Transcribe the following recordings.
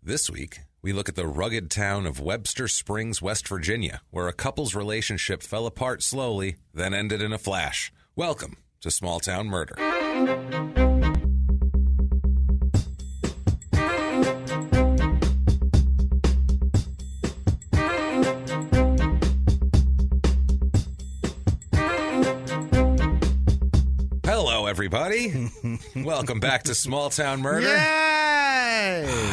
This week, we look at the rugged town of Webster Springs, West Virginia, where a couple's relationship fell apart slowly, then ended in a flash. Welcome to Small Town Murder. Hello, everybody. Welcome back to Small Town Murder. Yay!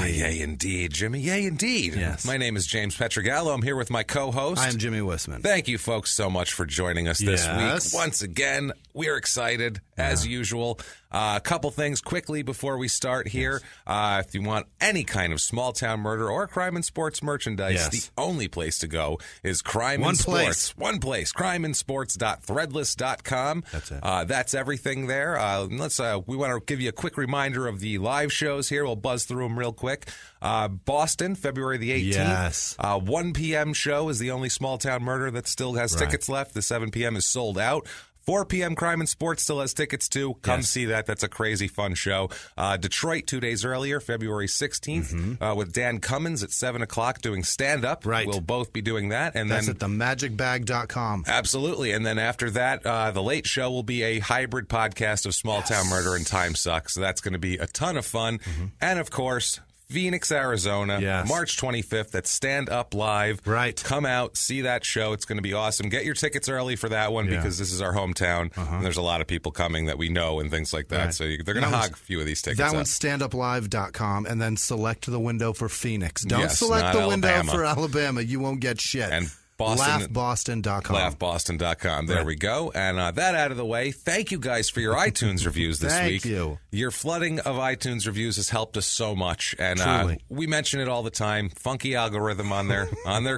Yay, indeed, Jimmy. Yay, indeed. Yes. My name is James Pietragallo. I'm here with my co-host. I'm Jimmy Whisman. Thank you, folks, so much for joining us this Yes. week. Once again, we're excited, as usual. A couple things quickly before we start here. If you want any kind of small-town murder or crime and sports merchandise, the only place to go is Crime and Sports. One place. crimeinsports.threadless.com. That's it. That's everything there. We want to give you a quick reminder of the live shows here. We'll buzz through them real quick. Boston, February the 18th. Yes. 1 p.m. show is the only small-town murder that still has tickets left. The 7 p.m. is sold out. 4 p.m. Crime and Sports still has tickets, too. Come see that. That's a crazy, fun show. Detroit, 2 days earlier, February 16th, with Dan Cummins at 7 o'clock doing stand-up. Right. We'll both be doing that. And That's then at themagic.com. Absolutely. And then after that, the late show will be a hybrid podcast of Small Town Murder and Time Sucks. So that's going to be a ton of fun. And, of course, Phoenix, Arizona, March 25th at Stand Up Live. Right. Come out, see that show. It's going to be awesome. Get your tickets early for that one because this is our hometown. And there's a lot of people coming that we know and things like that. Right. So they're going to hog a few of these tickets. That one's standuplive.com, and then select the window for Phoenix. Don't Yes, select not the window Alabama. for Alabama. You won't get shit. And Boston, LaughBoston.com. LaughBoston.com. There we go. And that out of the way, thank you guys for your iTunes reviews this week. Thank you. Your flooding of iTunes reviews has helped us so much. And Truly. we mention it all the time. Funky algorithm on their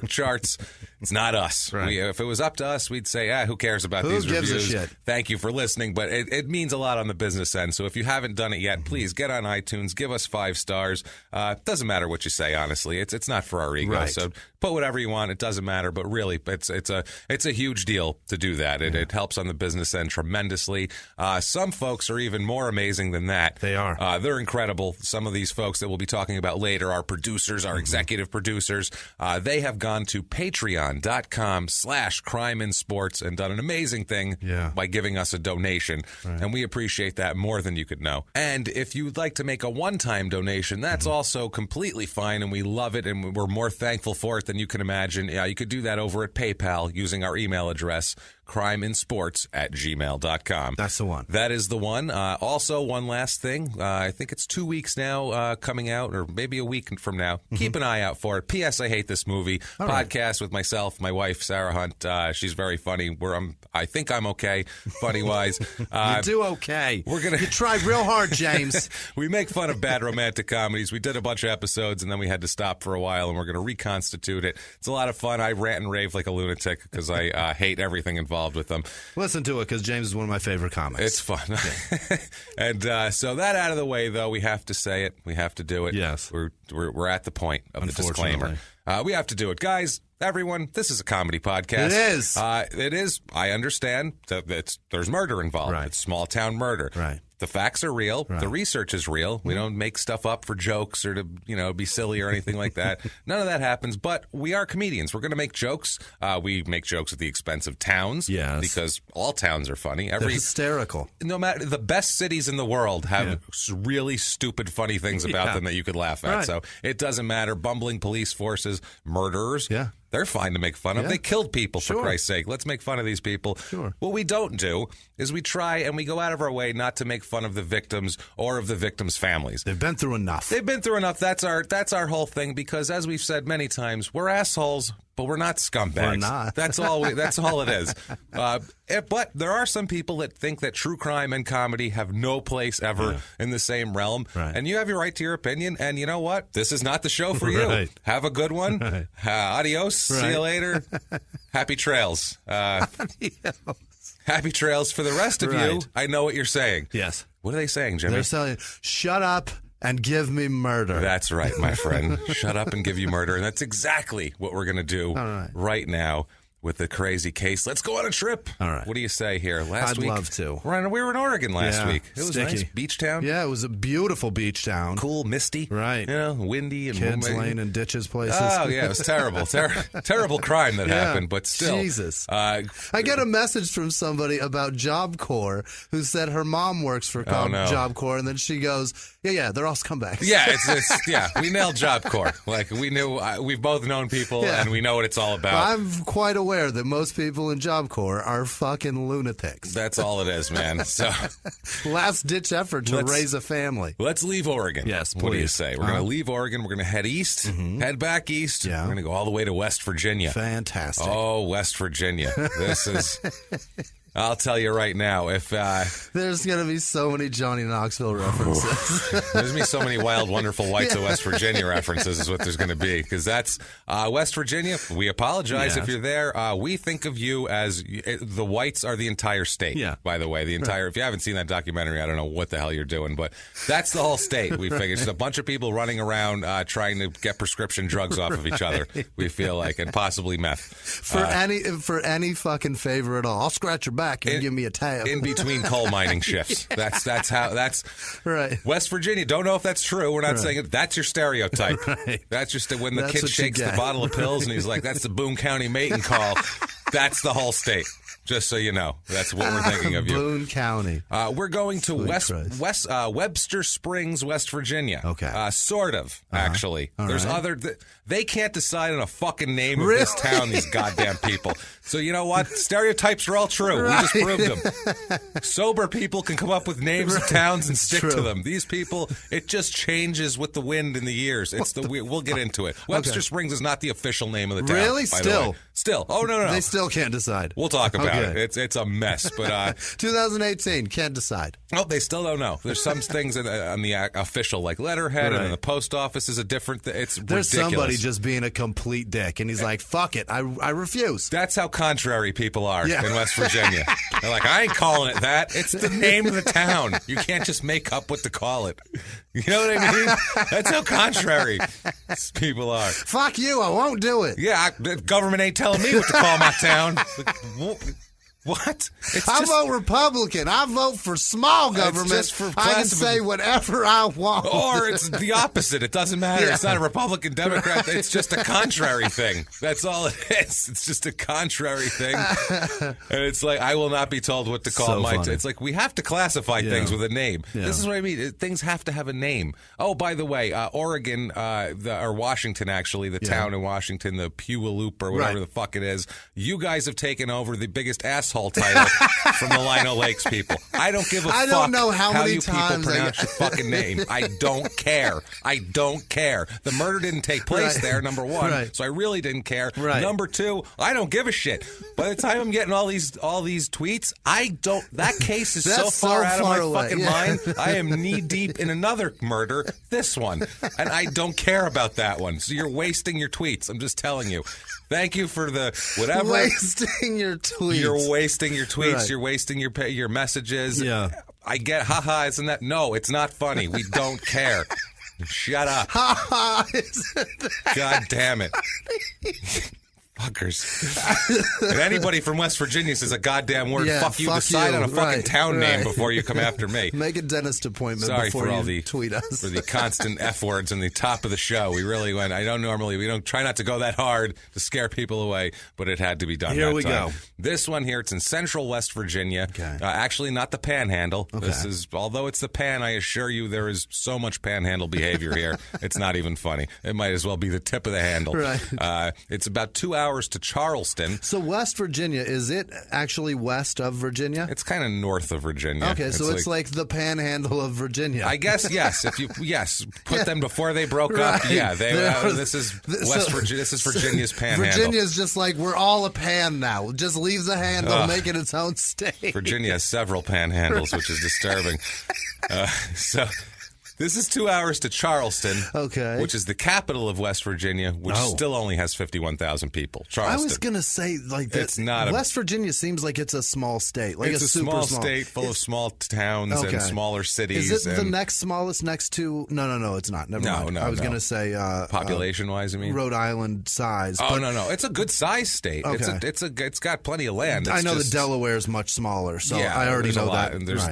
charts. It's not us. Right. If it was up to us, we'd say, who cares about Who these gives reviews? a shit? Thank you for listening. But it means a lot on the business end. So if you haven't done it yet, please get on iTunes. Give us 5 stars. Doesn't matter what you say, honestly. It's not for our ego. Right. So put whatever you want. It doesn't matter. But really, it's a huge deal to do that. It helps on the business end tremendously. Some folks are even more amazing than that. They are. They're incredible. Some of these folks that we'll be talking about later, our producers, our executive producers, they have gone to patreon.com/crimeinsports and done an amazing thing by giving us a donation. Right. And we appreciate that more than you could know. And if you'd like to make a one-time donation, that's also completely fine, and we love it, and we're more thankful for it than you can imagine. You could do that over at PayPal using our email address, crimeinsports@gmail.com. That's the one. That is the one. Also, one last thing. I think it's 2 weeks now coming out, or maybe a week from now. Keep an eye out for it. P.S. I Hate This Movie podcast with myself, my wife, Sarah Hunt. She's very funny. I think I'm okay, funny-wise. You do okay. You tried real hard, James. We make fun of bad romantic comedies. We did a bunch of episodes, and then we had to stop for a while, and we're going to reconstitute it. It's a lot of fun. I rant and rave like a lunatic because I hate everything involved with them. Listen to it, because James is one of my favorite comics. It's fun. And so that out of the way, though, we have to say it. We have to do it. Yes. We're at the point of the disclaimer. We have to do it. Guys, everyone, this is a comedy podcast. It is. It is. I understand that there's murder involved. Right. It's small-town murder. Right. The facts are real. Right. The research is real. We don't make stuff up for jokes or to, be silly or anything like that. None of that happens, but we are comedians. We're going to make jokes. We make jokes at the expense of towns. Yes. Because all towns are funny. They're hysterical. No matter, the best cities in the world have really stupid, funny things about them that you could laugh at. Right. So it doesn't matter. Bumbling police forces, murderers. Yeah. They're fine to make fun of. They killed people, for Christ's sake. Let's make fun of these people. Sure. What we don't do is we try and we go out of our way not to make fun of the victims or of the victims' families. They've been through enough. That's our whole thing, because as we've said many times, we're assholes, but we're not scumbags. We're not. That's all it is. But there are some people that think that true crime and comedy have no place ever in the same realm. Right. And you have your right to your opinion. And you know what? This is not the show for you. Right. Have a good one. Right. Adios. Right. See you later. Happy trails. Happy trails for the rest of you. I know what you're saying. Yes. What are they saying, Jimmy? They're saying, shut up and give me murder. That's right, my friend. Shut up and give you murder. And that's exactly what we're going to do right now. with the crazy case. Let's go on a trip. All right. What do you say here? I'd love to. We were in Oregon last week. It was nice. Beach town. Yeah, it was a beautiful beach town. Cool, misty. Right. You know, windy. And kids laying in ditches places. Oh, yeah, it was terrible. Terrible crime that happened, but still. Jesus. I get a message from somebody about Job Corps who said her mom works for Job Corps, and then she goes, yeah, they're all scumbags. Yeah, we nailed Job Corps. Like, we knew, we've both known people, and we know what it's all about. I'm quite aware that most people in Job Corps are fucking lunatics. That's all it is, man. So, last-ditch effort to raise a family. Let's leave Oregon. Yes, please. What do you say? We're going to leave Oregon. We're going to head east, head back east. Yeah. We're going to go all the way to West Virginia. Fantastic. Oh, West Virginia. This is... I'll tell you right now, if... there's going to be so many Johnny Knoxville references. There's going to be so many wild, wonderful whites of West Virginia references is what there's going to be. Because that's West Virginia. We apologize if you're there. We think of you as... the whites are the entire state, by the way. The entire... If you haven't seen that documentary, I don't know what the hell you're doing. But that's the whole state, we figured. Just a bunch of people running around trying to get prescription drugs off of each other, we feel like. And possibly meth. For any fucking favor at all. I'll scratch your back and give me a tab. In between coal mining shifts. That's right. West Virginia. Don't know if that's true. We're not saying it. That's your stereotype. Right. That's just when the kid shakes the bottle of pills and he's like, that's the Boone County mating call. That's the whole state. Just so you know, that's what we're thinking of you. Boone County. We're going to Webster Springs, West Virginia. Okay. Sort of, actually. All There's right. other... They can't decide on a fucking name of this town, these goddamn people. So you know what? Stereotypes are all true. Right. We just proved them. Sober people can come up with names of towns and stick to them. These people, it just changes with the wind and the years. We'll get into it. Webster Springs is not the official name of the town. Really? Still. Oh, no. They still can't decide. We'll talk about it. It's a mess. But 2018, can't decide. Oh, they still don't know. There's some things on the official like letterhead, and then the post office is a different. It's There's ridiculous. somebody just being a complete dick, and he's like, "Fuck it, I refuse." That's how contrary people are in West Virginia. They're like, I ain't calling it that. It's the name of the town. You can't just make up what to call it. You know what I mean? That's how contrary people are. Fuck you, I won't do it. Yeah, the government ain't telling me what to call my town. What? I vote Republican. I vote for small government. I can say whatever I want. Or it's the opposite. It doesn't matter. Yeah. It's not a Republican, Democrat. It's just a contrary thing. That's all it is. It's just a contrary thing. And it's like, I will not be told what to call my... It's like, we have to classify things with a name. Yeah. This is what I mean. Things have to have a name. Oh, by the way, Oregon, or Washington, actually, the town in Washington, the Puyallup or whatever the fuck it is, you guys have taken over the biggest asshole title from the Lino Lakes people. I don't give a fuck. I don't know how many you times people pronounce your fucking name. I don't care. The murder didn't take place there, number one, so I really didn't care. Number two, I don't give a shit. By the time I'm getting all these tweets, I don't. That case is so far out of my fucking mind. I am knee deep in another murder, this one, and I don't care about that one. So you're wasting your tweets. I'm just telling you. Thank you for the whatever. Wasting your tweets. You're wasting your tweets. You're wasting your messages. Yeah. I get, haha, isn't that? No, it's not funny. We don't care. Shut up. Haha, isn't that God damn it. Fuckers. And anybody from West Virginia says a goddamn word, fuck you, decide on a fucking town name before you come after me. Make a dentist appointment before you tweet us. For the constant F words on the top of the show. We really went, we don't try not to go that hard to scare people away, but it had to be done. Here we go. This one here, it's in central West Virginia. Okay. Actually, not the Panhandle. Okay. This is, although it's the Pan, I assure you there is so much Panhandle behavior here. It's not even funny. It might as well be the tip of the handle. Right. It's about 2 hours to Charleston. So West Virginia, is it actually west of Virginia? It's kind of north of Virginia. Okay, so it's like the Panhandle of Virginia. I guess yes. If you put them before they broke up. Yeah, this is West Virginia. This is Virginia's Panhandle. Virginia's just like, we're all a pan now. Just leave the handle, make it its own state. Virginia has several panhandles, which is disturbing. So This is 2 hours to Charleston, which is the capital of West Virginia, which still only has 51,000 people. Charleston. I was going to say, like, it's not West Virginia seems like it's a small state. Like it's a super small state full of small towns and smaller cities. Is it the next smallest next to... No, it's not. Never mind. I was going to say... population-wise, you mean? Rhode Island size. Oh, no. It's a good size state. Okay. It's got plenty of land. I know that Delaware is much smaller, so I already know that. And there's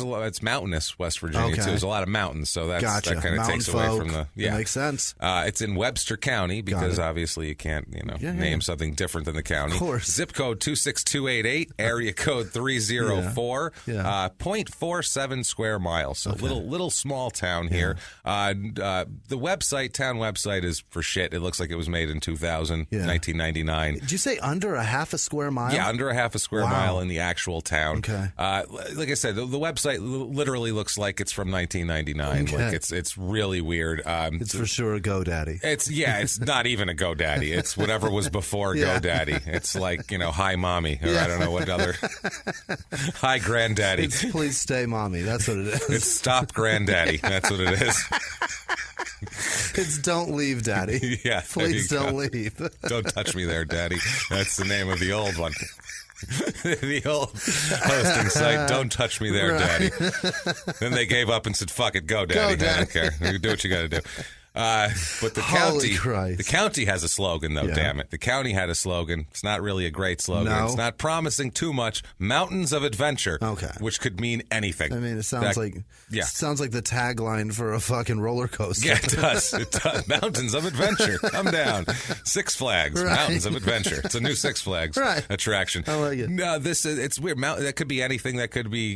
a lot. It's mountainous, West Virginia, too. There's a lot of mountains, so that kind of takes away from the... Yeah. That makes sense. It's in Webster County, because obviously you can't, name something different than the county. Of course. Zip code 26288, area code 304, 0.47 square miles. So little small town here. The town website is for shit. It looks like it was made in 2000, 1999. Did you say under a half a square mile? Yeah, under a half a square mile in the actual town. Okay. Like I said, the website literally looks like it's from 1999. Okay. Like it's really weird. It's for sure a GoDaddy. It's not even a GoDaddy. It's whatever was before GoDaddy. It's like, Hi Mommy, or I don't know what other. Hi Granddaddy. It's Please Stay Mommy. That's what it is. It's Stop Granddaddy. That's what it is. It's Don't Leave, Daddy. Yeah. Please don't leave. Don't touch me there, Daddy. That's the name of the old one. The old hosting site, Don't Touch Me There, Daddy. Then they gave up and said, fuck it, go, Daddy. I don't care. You do what you got to do. But the county has a slogan, though, damn it. The county had a slogan. It's not really a great slogan. No. It's not promising too much. Mountains of Adventure, which could mean anything. I mean, it sounds like the tagline for a fucking roller coaster. Yeah, it does. It does. Mountains of Adventure. Come down. Six Flags. Right. Mountains of Adventure. It's a new Six Flags attraction. I like it. No, it's weird. That could be anything. That could be,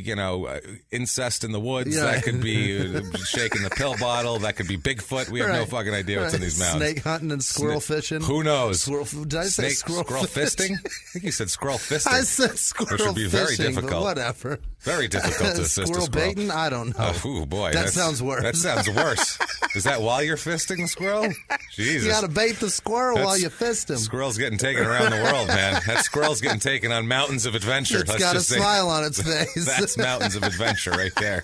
incest in the woods. Yeah. That could be shaking the pill bottle. That could be Bigfoot. We have no fucking idea what's in these mountains. Snake hunting and squirrel fishing. Who knows? Did I say squirrel fisting? I think you said squirrel fisting. I said squirrel Which would be very fishing, difficult. but whatever. Very difficult to assist a squirrel squirrel. baiting? I don't know. Oh, boy. That sounds worse. That sounds worse. Is that while you're fisting the squirrel? Jesus. You got to bait the squirrel while you fist him. Squirrel's getting taken around the world, man. That squirrel's getting taken on mountains of adventure. It's got a smile on its face. That's mountains of adventure right there.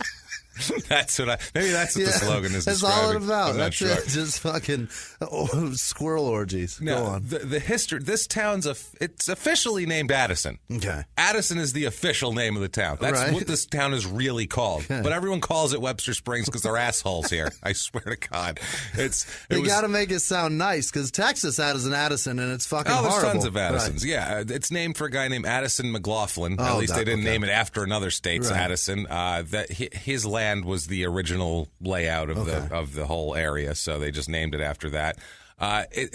That's what maybe that's what the slogan is. That's all it's about. I'm not That's sure. it. Just fucking squirrel orgies. Now, Go on. The history. This town's it's officially named Addison. Okay. Addison is the official name of the town. That's what this town is really called. Okay. But everyone calls it Webster Springs because they're assholes here. I swear to God, You got to make it sound nice because Texas has an Addison and it's fucking horrible. There's tons of Addisons. Right. Yeah, it's named for a guy named Addison McLaughlin. At least they didn't name it after another state's Addison. That his land was the original layout of the whole area, so they just named it after that.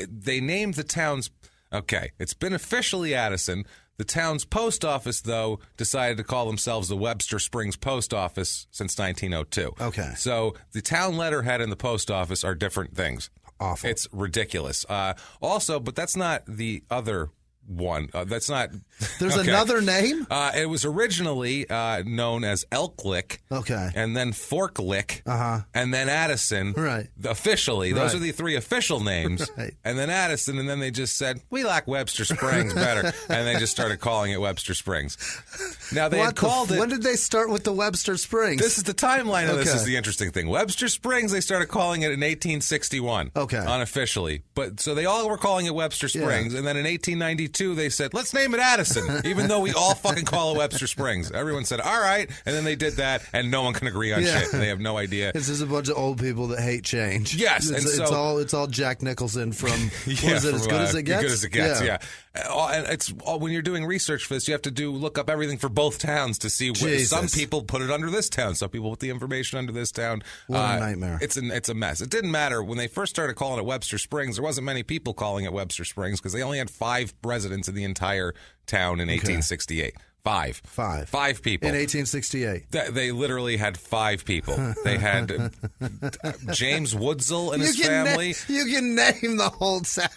They named the town's... Okay, it's been officially Addison. The town's post office, though, decided to call themselves the Webster Springs Post Office since 1902. Okay. So the town letterhead and the post office are different things. Awful. It's ridiculous. Also, but that's not the other one. That's not... There's another name? It was originally known as Elk Lick. Okay. And then Fork Lick. And then Addison. Right. Officially. Those are the three official names. Right. And then Addison, and then they just said, we like Webster Springs better. And they just started calling it Webster Springs. Now, they had called it... When did they start with the Webster Springs? This is the timeline of this is the interesting thing. Webster Springs, they started calling it in 1861. Okay. Unofficially. But so they all were calling it Webster Springs. And then in 1892, they said, let's name it Addison, even though we all fucking call it Webster Springs. Everyone said, all right. And then they did that, and no one can agree on shit. They have no idea. It's just a bunch of old people that hate change. Yes. It's all Jack Nicholson from, what is it, As Good As It Gets? As Good As It Gets, yeah. And it's when you're doing research for this, you have to look up everything for both towns to see where some people put it under this town, some people put the information under this town. What a nightmare. It's a mess. It didn't matter. When they first started calling it Webster Springs, there wasn't many people calling it Webster Springs because they only had 5 residents in the entire town in 1868. 5 people. In 1868. They literally had 5 people. They had James Woodsell and his family. You can name the whole town.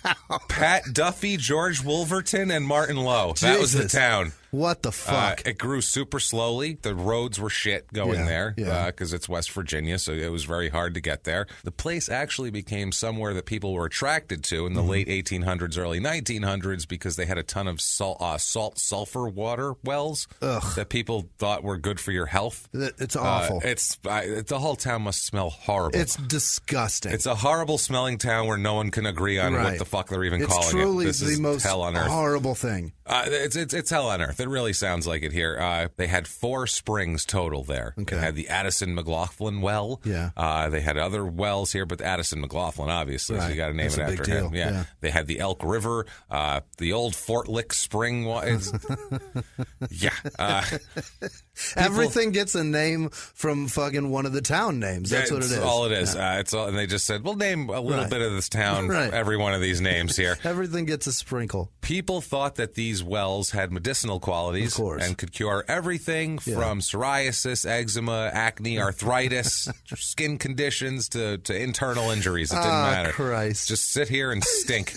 Pat Duffy, George Wolverton, and Martin Lowe. That was the town. What the fuck? It grew super slowly. The roads were shit going there because it's West Virginia, so it was very hard to get there. The place actually became somewhere that people were attracted to in the late 1800s, early 1900s because they had a ton of sulfur water wells that people thought were good for your health. It's awful. The whole town must smell horrible. It's disgusting. It's a horrible smelling town where no one can agree on what the fuck they're even calling it. It's truly This is the most hell on earth. horrible thing. It's hell on earth. It really sounds like it here. They had 4 springs total there. Okay. They had the Addison McLaughlin well. Yeah. They had other wells here, but Addison McLaughlin, obviously, so you got to name it after him. Yeah. They had the Elk River, the old Fort Lick Spring. Everything gets a name from fucking one of the town names. That's what it is. All it is. And they just said, we'll name a little bit of this town, every one of these names here. Everything gets a sprinkle. People thought that these wells had medicinal qualities and could cure everything from psoriasis, eczema, acne, arthritis, skin conditions to internal injuries. It didn't matter. Christ. Just sit here and stink.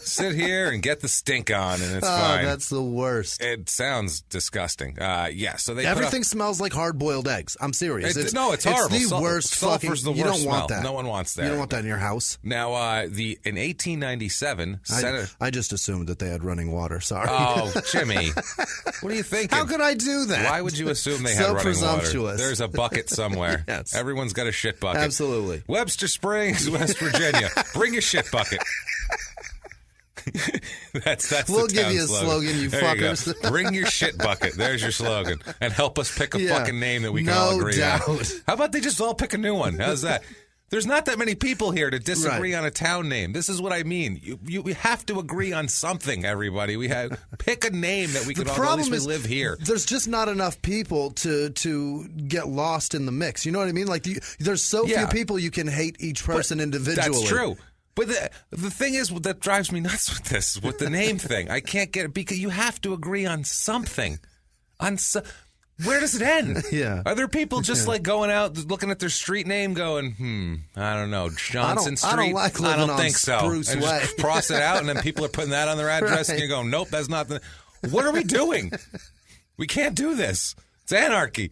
Sit here and get the stink on, and it's fine. That's the worst. It sounds disgusting. So they everything smells like hard-boiled eggs. I'm serious. It's horrible. It's the worst fucking. The worst you don't smell. want that. No one wants that. You don't want that in your house. Now, in 1897, I just assumed that they had running water. Sorry. Oh, Jimmy, what are you thinking? How could I do that? Why would you assume they had running presumptuous. water? There's a bucket somewhere. Yes. Everyone's got a shit bucket. Absolutely. Webster Springs, West Virginia. Bring your shit bucket. That's we'll the give you a slogan, you there fuckers. You Bring your shit bucket. There's your slogan. And help us pick a fucking name that we can all agree on. How about they just all pick a new one? How's that? There's not that many people here to disagree on a town name. This is what I mean. You have to agree on something, everybody. Pick a name that we can all, at least we live here. There's just not enough people to get lost in the mix. You know what I mean? Like there's so few people you can hate each person individually. That's true. But the thing is that drives me nuts with the name thing. I can't get it because you have to agree on something. Where does it end? Yeah. Are there people just like going out looking at their street name going, I don't know, Johnson Street? I don't like living I don't on think so. Spruce and Way. Just cross it out, and then people are putting that on their address, and you're going, nope, that's not the. What are we doing? We can't do this. It's anarchy.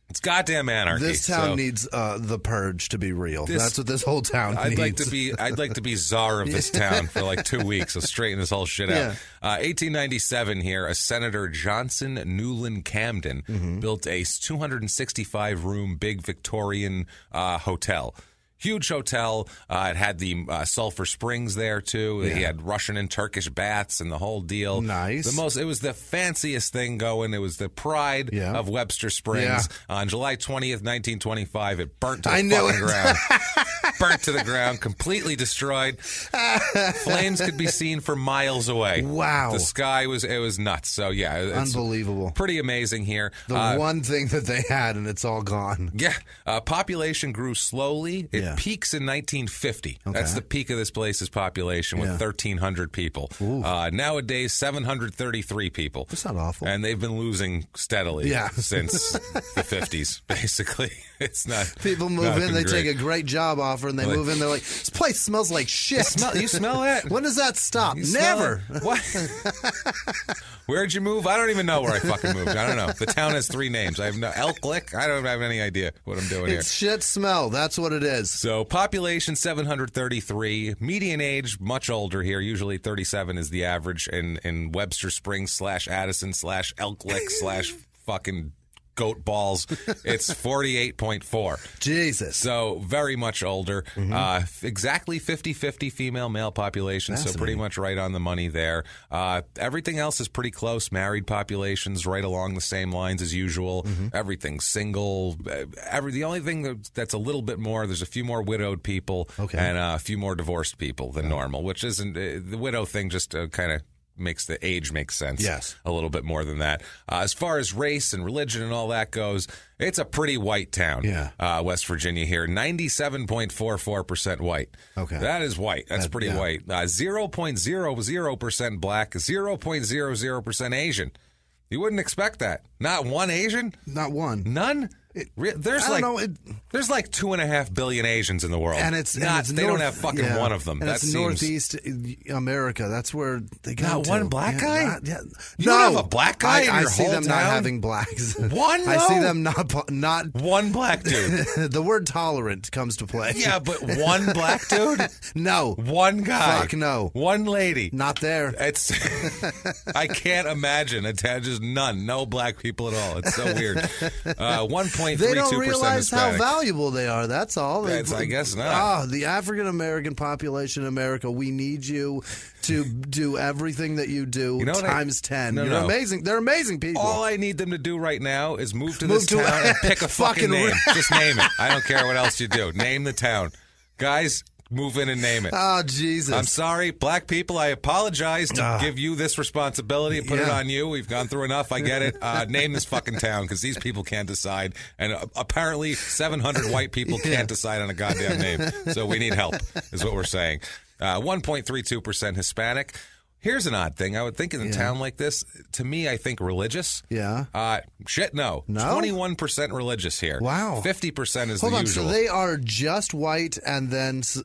It's goddamn anarchy. This town needs the purge to be real. That's what this whole town needs. I'd like to be czar of this town for like 2 weeks. So straighten this whole shit out. 1897 here, a Senator Johnson Newland Camden built a 265-room big Victorian hotel. Huge hotel. It had the sulfur springs there too. He had Russian and Turkish baths and the whole deal. Nice. It was the fanciest thing going. It was the pride of Webster Springs. Yeah. On July 20th, 1925, it burnt to the fucking ground. Burnt to the ground, completely destroyed. Flames could be seen for miles away. Wow. The sky was nuts. So yeah, it's unbelievable. Pretty amazing here. The one thing that they had, and it's all gone. Yeah. Population grew slowly. It peaks in 1950. Okay. That's the peak of this place's population with 1,300 people. Nowadays, 733 people. That's not awful. And they've been losing steadily since the 50s, basically. It's not. People move in, they take a great job offer, and they move in, they're like, this place smells like shit. You smell that? When does that stop? Never. What? Where'd you move? I don't even know where I fucking moved. I don't know. The town has 3 names. I have no Elk Lick. I don't have any idea what I'm doing here. It's shit smell. That's what it is. So population 733, median age much older here. Usually 37 is the average in Webster Springs / Addison / Elk Lick / fucking goat balls. It's 48.4. Jesus. So very much older. Exactly 50-50 female-male population. So pretty much right on the money there. Everything else is pretty close. Married populations right along the same lines as usual. Everything's single. The only thing that's a little bit more, there's a few more widowed people and a few more divorced people than normal, which isn't the widow thing just kind of makes the age make sense a little bit more than that. As far as race and religion and all that goes, it's a pretty white town, West Virginia here. 97.44% white. Okay. That is white. That's pretty white. 0.00% black, 0.00% Asian. You wouldn't expect that. Not one Asian? Not one. None? There's like 2.5 billion Asians in the world, and they don't have fucking one of them. And that it's seems... Northeast America. That's where they go. Not one black guy. You don't have a black guy in your I see whole them town? not having blacks. One. I see them not one black dude. The word tolerant comes to play. Yeah, but one black dude. No. One guy. Fuck no. One lady. Not there. It's. I can't imagine a town. Just none. No black people at all. It's so weird. 1.32% They don't realize Hispanic. how valuable they are. That's all. I guess not. The African American population in America, we need you to do everything that you do times 10. You're amazing. They're amazing people. All I need them to do right now is move to this town and pick a fucking name. Just name it. I don't care what else you do. Name the town. Guys, move in and name it. Oh, Jesus. I'm sorry. Black people, I apologize to give you this responsibility and put it on you. We've gone through enough. I get it. Name this fucking town because these people can't decide. And apparently 700 white people can't decide on a goddamn name. So we need help is what we're saying. 1.32% Hispanic. Here's an odd thing. I would think in a town like this, to me, I think religious. Yeah. No. 21% religious here. Wow. 50% is Hold the on, usual. So they are just white and then some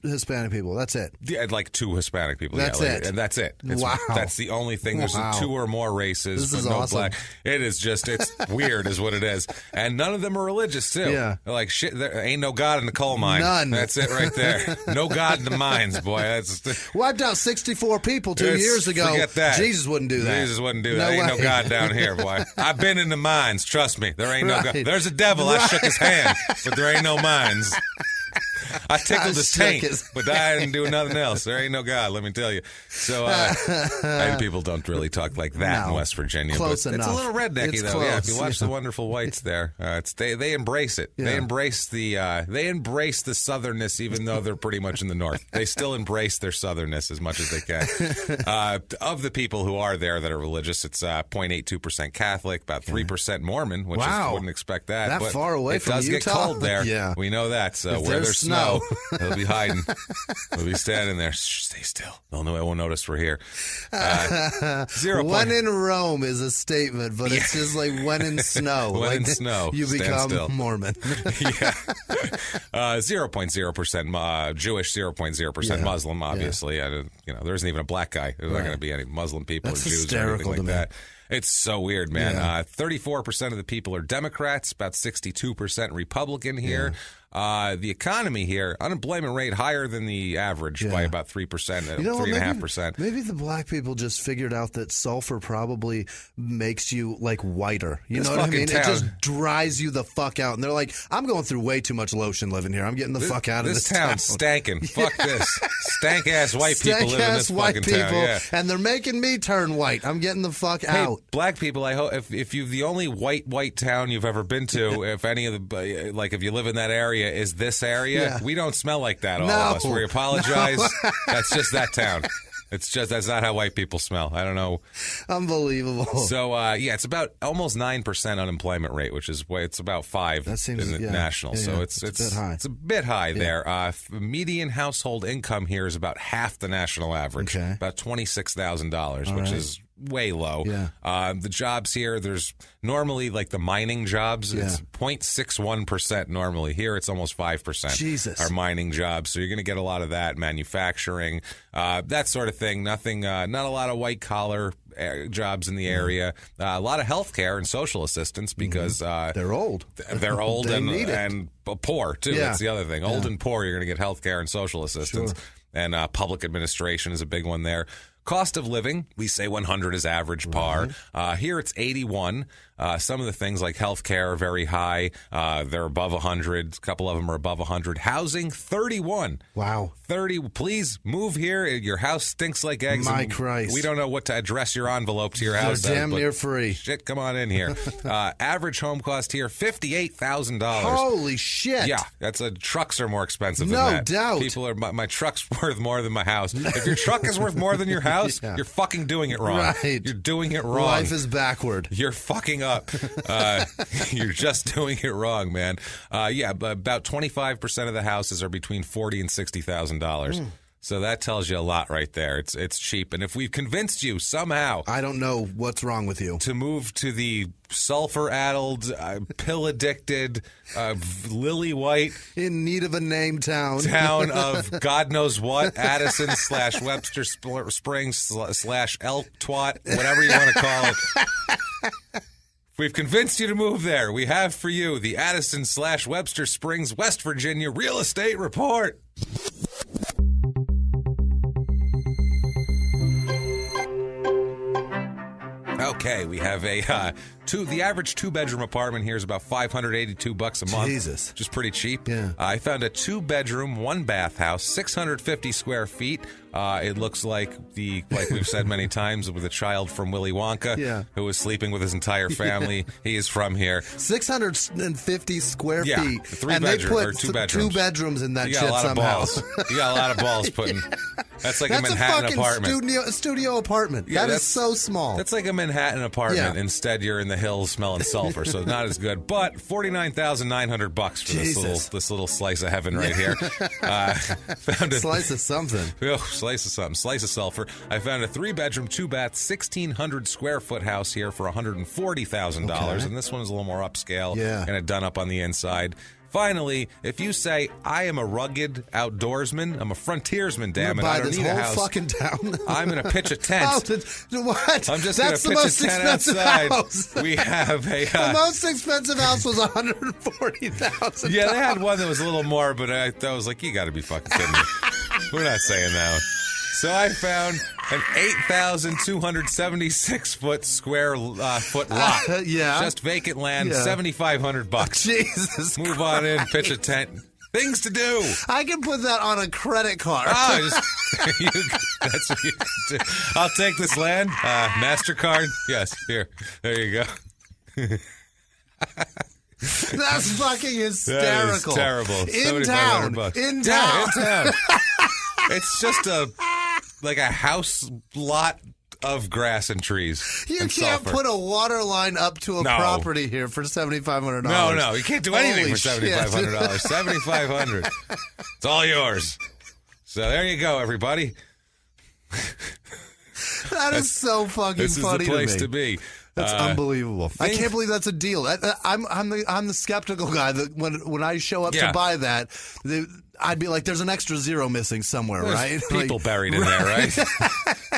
Hispanic people. That's it. Yeah, like 2 Hispanic people. That's it. And that's it. Wow. That's the only thing. There's 2 or more races, this but is no awesome. black. It is just, it's weird is what it is. And none of them are religious, too. Yeah. They're like, shit, there ain't no God in the coal mine. None. That's it right there. No God in the mines, boy. That's wiped out 64 people 2 years ago. Forget that. Jesus wouldn't do that. Jesus wouldn't do that. Ain't no God down here, boy. I've been in the mines. Trust me. There ain't no God. There's a devil. I shook his hand, but there ain't no mines. I tickled his taint, but I didn't do nothing else. There ain't no God, let me tell you. So, people don't really talk like that in West Virginia. Close but enough. It's a little rednecky, though. Close. Yeah, if you watch The Wonderful Whites there, they embrace it. Yeah. They embrace the southernness, even though they're pretty much in the north. They still embrace their southernness as much as they can. Of the people who are there that are religious, it's 0.82% Catholic, about 3% Mormon, which I wouldn't expect that. That but far away from Utah? It does get cold there. Yeah. We know that. So if where there's snow, they'll be hiding. They'll be standing there. Shh, stay still. They'll know. I won't notice we're here. 0. When in Rome is a statement, but it's just like when in snow. When like in snow, you become still. Mormon. 0.0% Jewish, 0.0% Muslim. Obviously, there isn't even a black guy. There's not going to be any Muslim people or Jews or anything like that. It's so weird, man. 34% of the people are Democrats, about 62% Republican here. The economy here, unemployment rate higher than the average by about 3%, 3.5%. Maybe the black people just figured out that sulfur probably makes you like whiter. You know what I mean? It just dries you the fuck out. And they're like, I'm going through way too much lotion living here. I'm getting the fuck out of this town. This town's stanking. Fuck this. Stank ass white people live in this fucking town. Yeah. And they're making me turn white. I'm getting the fuck out. Black people, I hope if you're the only white town you've ever been to, if any of the if you live in that area, is this area? We don't smell like that, all of us. We apologize. That's just that town. It's just that's not how white people smell. I don't know. Unbelievable. So it's about almost 9% unemployment rate, which is it's about 5 in the national. So it's a bit high. It's a bit high there. Median household income here is about half the national average, about $26,000, which is way low. The jobs here, there's normally like the mining jobs, it's 0.61% normally. Here it's almost 5% are mining jobs. So you're going to get a lot of that, manufacturing, that sort of thing. Nothing, not a lot of white collar jobs in the area. A lot of healthcare and social assistance because they're old. They're old and poor too. That's the other thing. Old and poor, you're going to get healthcare and social assistance. And public administration is a big one there. Cost of living, we say 100 is average par. Here it's 81. Some of the things like healthcare are very high. They're above 100. A couple of them are above 100. Housing, 31. Wow. 30. Please move here. Your house stinks like eggs. My Christ. We don't know what to address your envelope to your house. They're damn near free. Shit, come on in here. Average home cost here, $58,000. Holy shit. Yeah, trucks are more expensive than that. No doubt. People are, my truck's worth more than my house. If your truck is worth more than your house, you're fucking doing it wrong. Right. You're doing it wrong. Life is backward. You're fucking up. You're just doing it wrong, man. About 25% of the houses are between $40,000 and $60,000. So that tells you a lot right there. It's cheap. And if we've convinced you somehow... I don't know what's wrong with you. ...to move to the sulfur-addled, pill-addicted, lily-white... in need of a name town. ...town of God knows what, Addison / Webster Springs / Elk Twat, whatever you want to call it. If we've convinced you to move there, we have for you the Addison / Webster Springs, West Virginia Real Estate Report. Okay, we have the average 2-bedroom apartment here is about $582 a month. Jesus. Which is pretty cheap. Yeah. I found a 2-bedroom, 1-bath house, 650 square feet. It looks like we've said many times, with a child from Willy Wonka, who was sleeping with his entire family. Yeah. He is from here. 650 square feet. 2 bedrooms. 2 bedrooms in that shit somehow. You got a lot of balls putting. That's like a Manhattan apartment. Studio apartment. Yeah, that is so small. That's like a Manhattan apartment. Yeah. Instead, you're in the hills smelling sulfur, so not as good. But $49,900 for this little slice of heaven right here. Found a slice of something. Slice of something. Slice of sulfur. I found a 3-bedroom, 2-bath, 1,600 square foot house here for $140,000, and this one is a little more upscale and a done up on the inside. Finally, if you say, I am a rugged outdoorsman, I'm a frontiersman, damn it, I don't need a house. Fucking town. I'm going to pitch a tent. What? I'm just going to pitch a tent outside. House. We have a... the most expensive house was $140,000. Yeah, they had one that was a little more, but I was like, you got to be fucking kidding me. We're not saying that one. So I found an 8,276 foot square foot lot. Just vacant land, $7,500. Jesus Move Christ. on in, pitch a tent. Things to do. I can put that on a credit card. That's what you can do. I'll take this land. MasterCard. Yes, here. There you go. That's fucking hysterical. That is terrible. In town. In town. It's just a house lot of grass and trees. You and can't sulfur. Put a water line up to a property here for $7,500. No, you can't do anything for $7,500. $7,500. It's all yours. So there you go, everybody. That is so fucking this funny is the place to be. That's unbelievable. I can't believe that's a deal. I'm the skeptical guy that when I show up to buy that, I'd be like, there's an extra zero missing somewhere, right? People buried in there, right?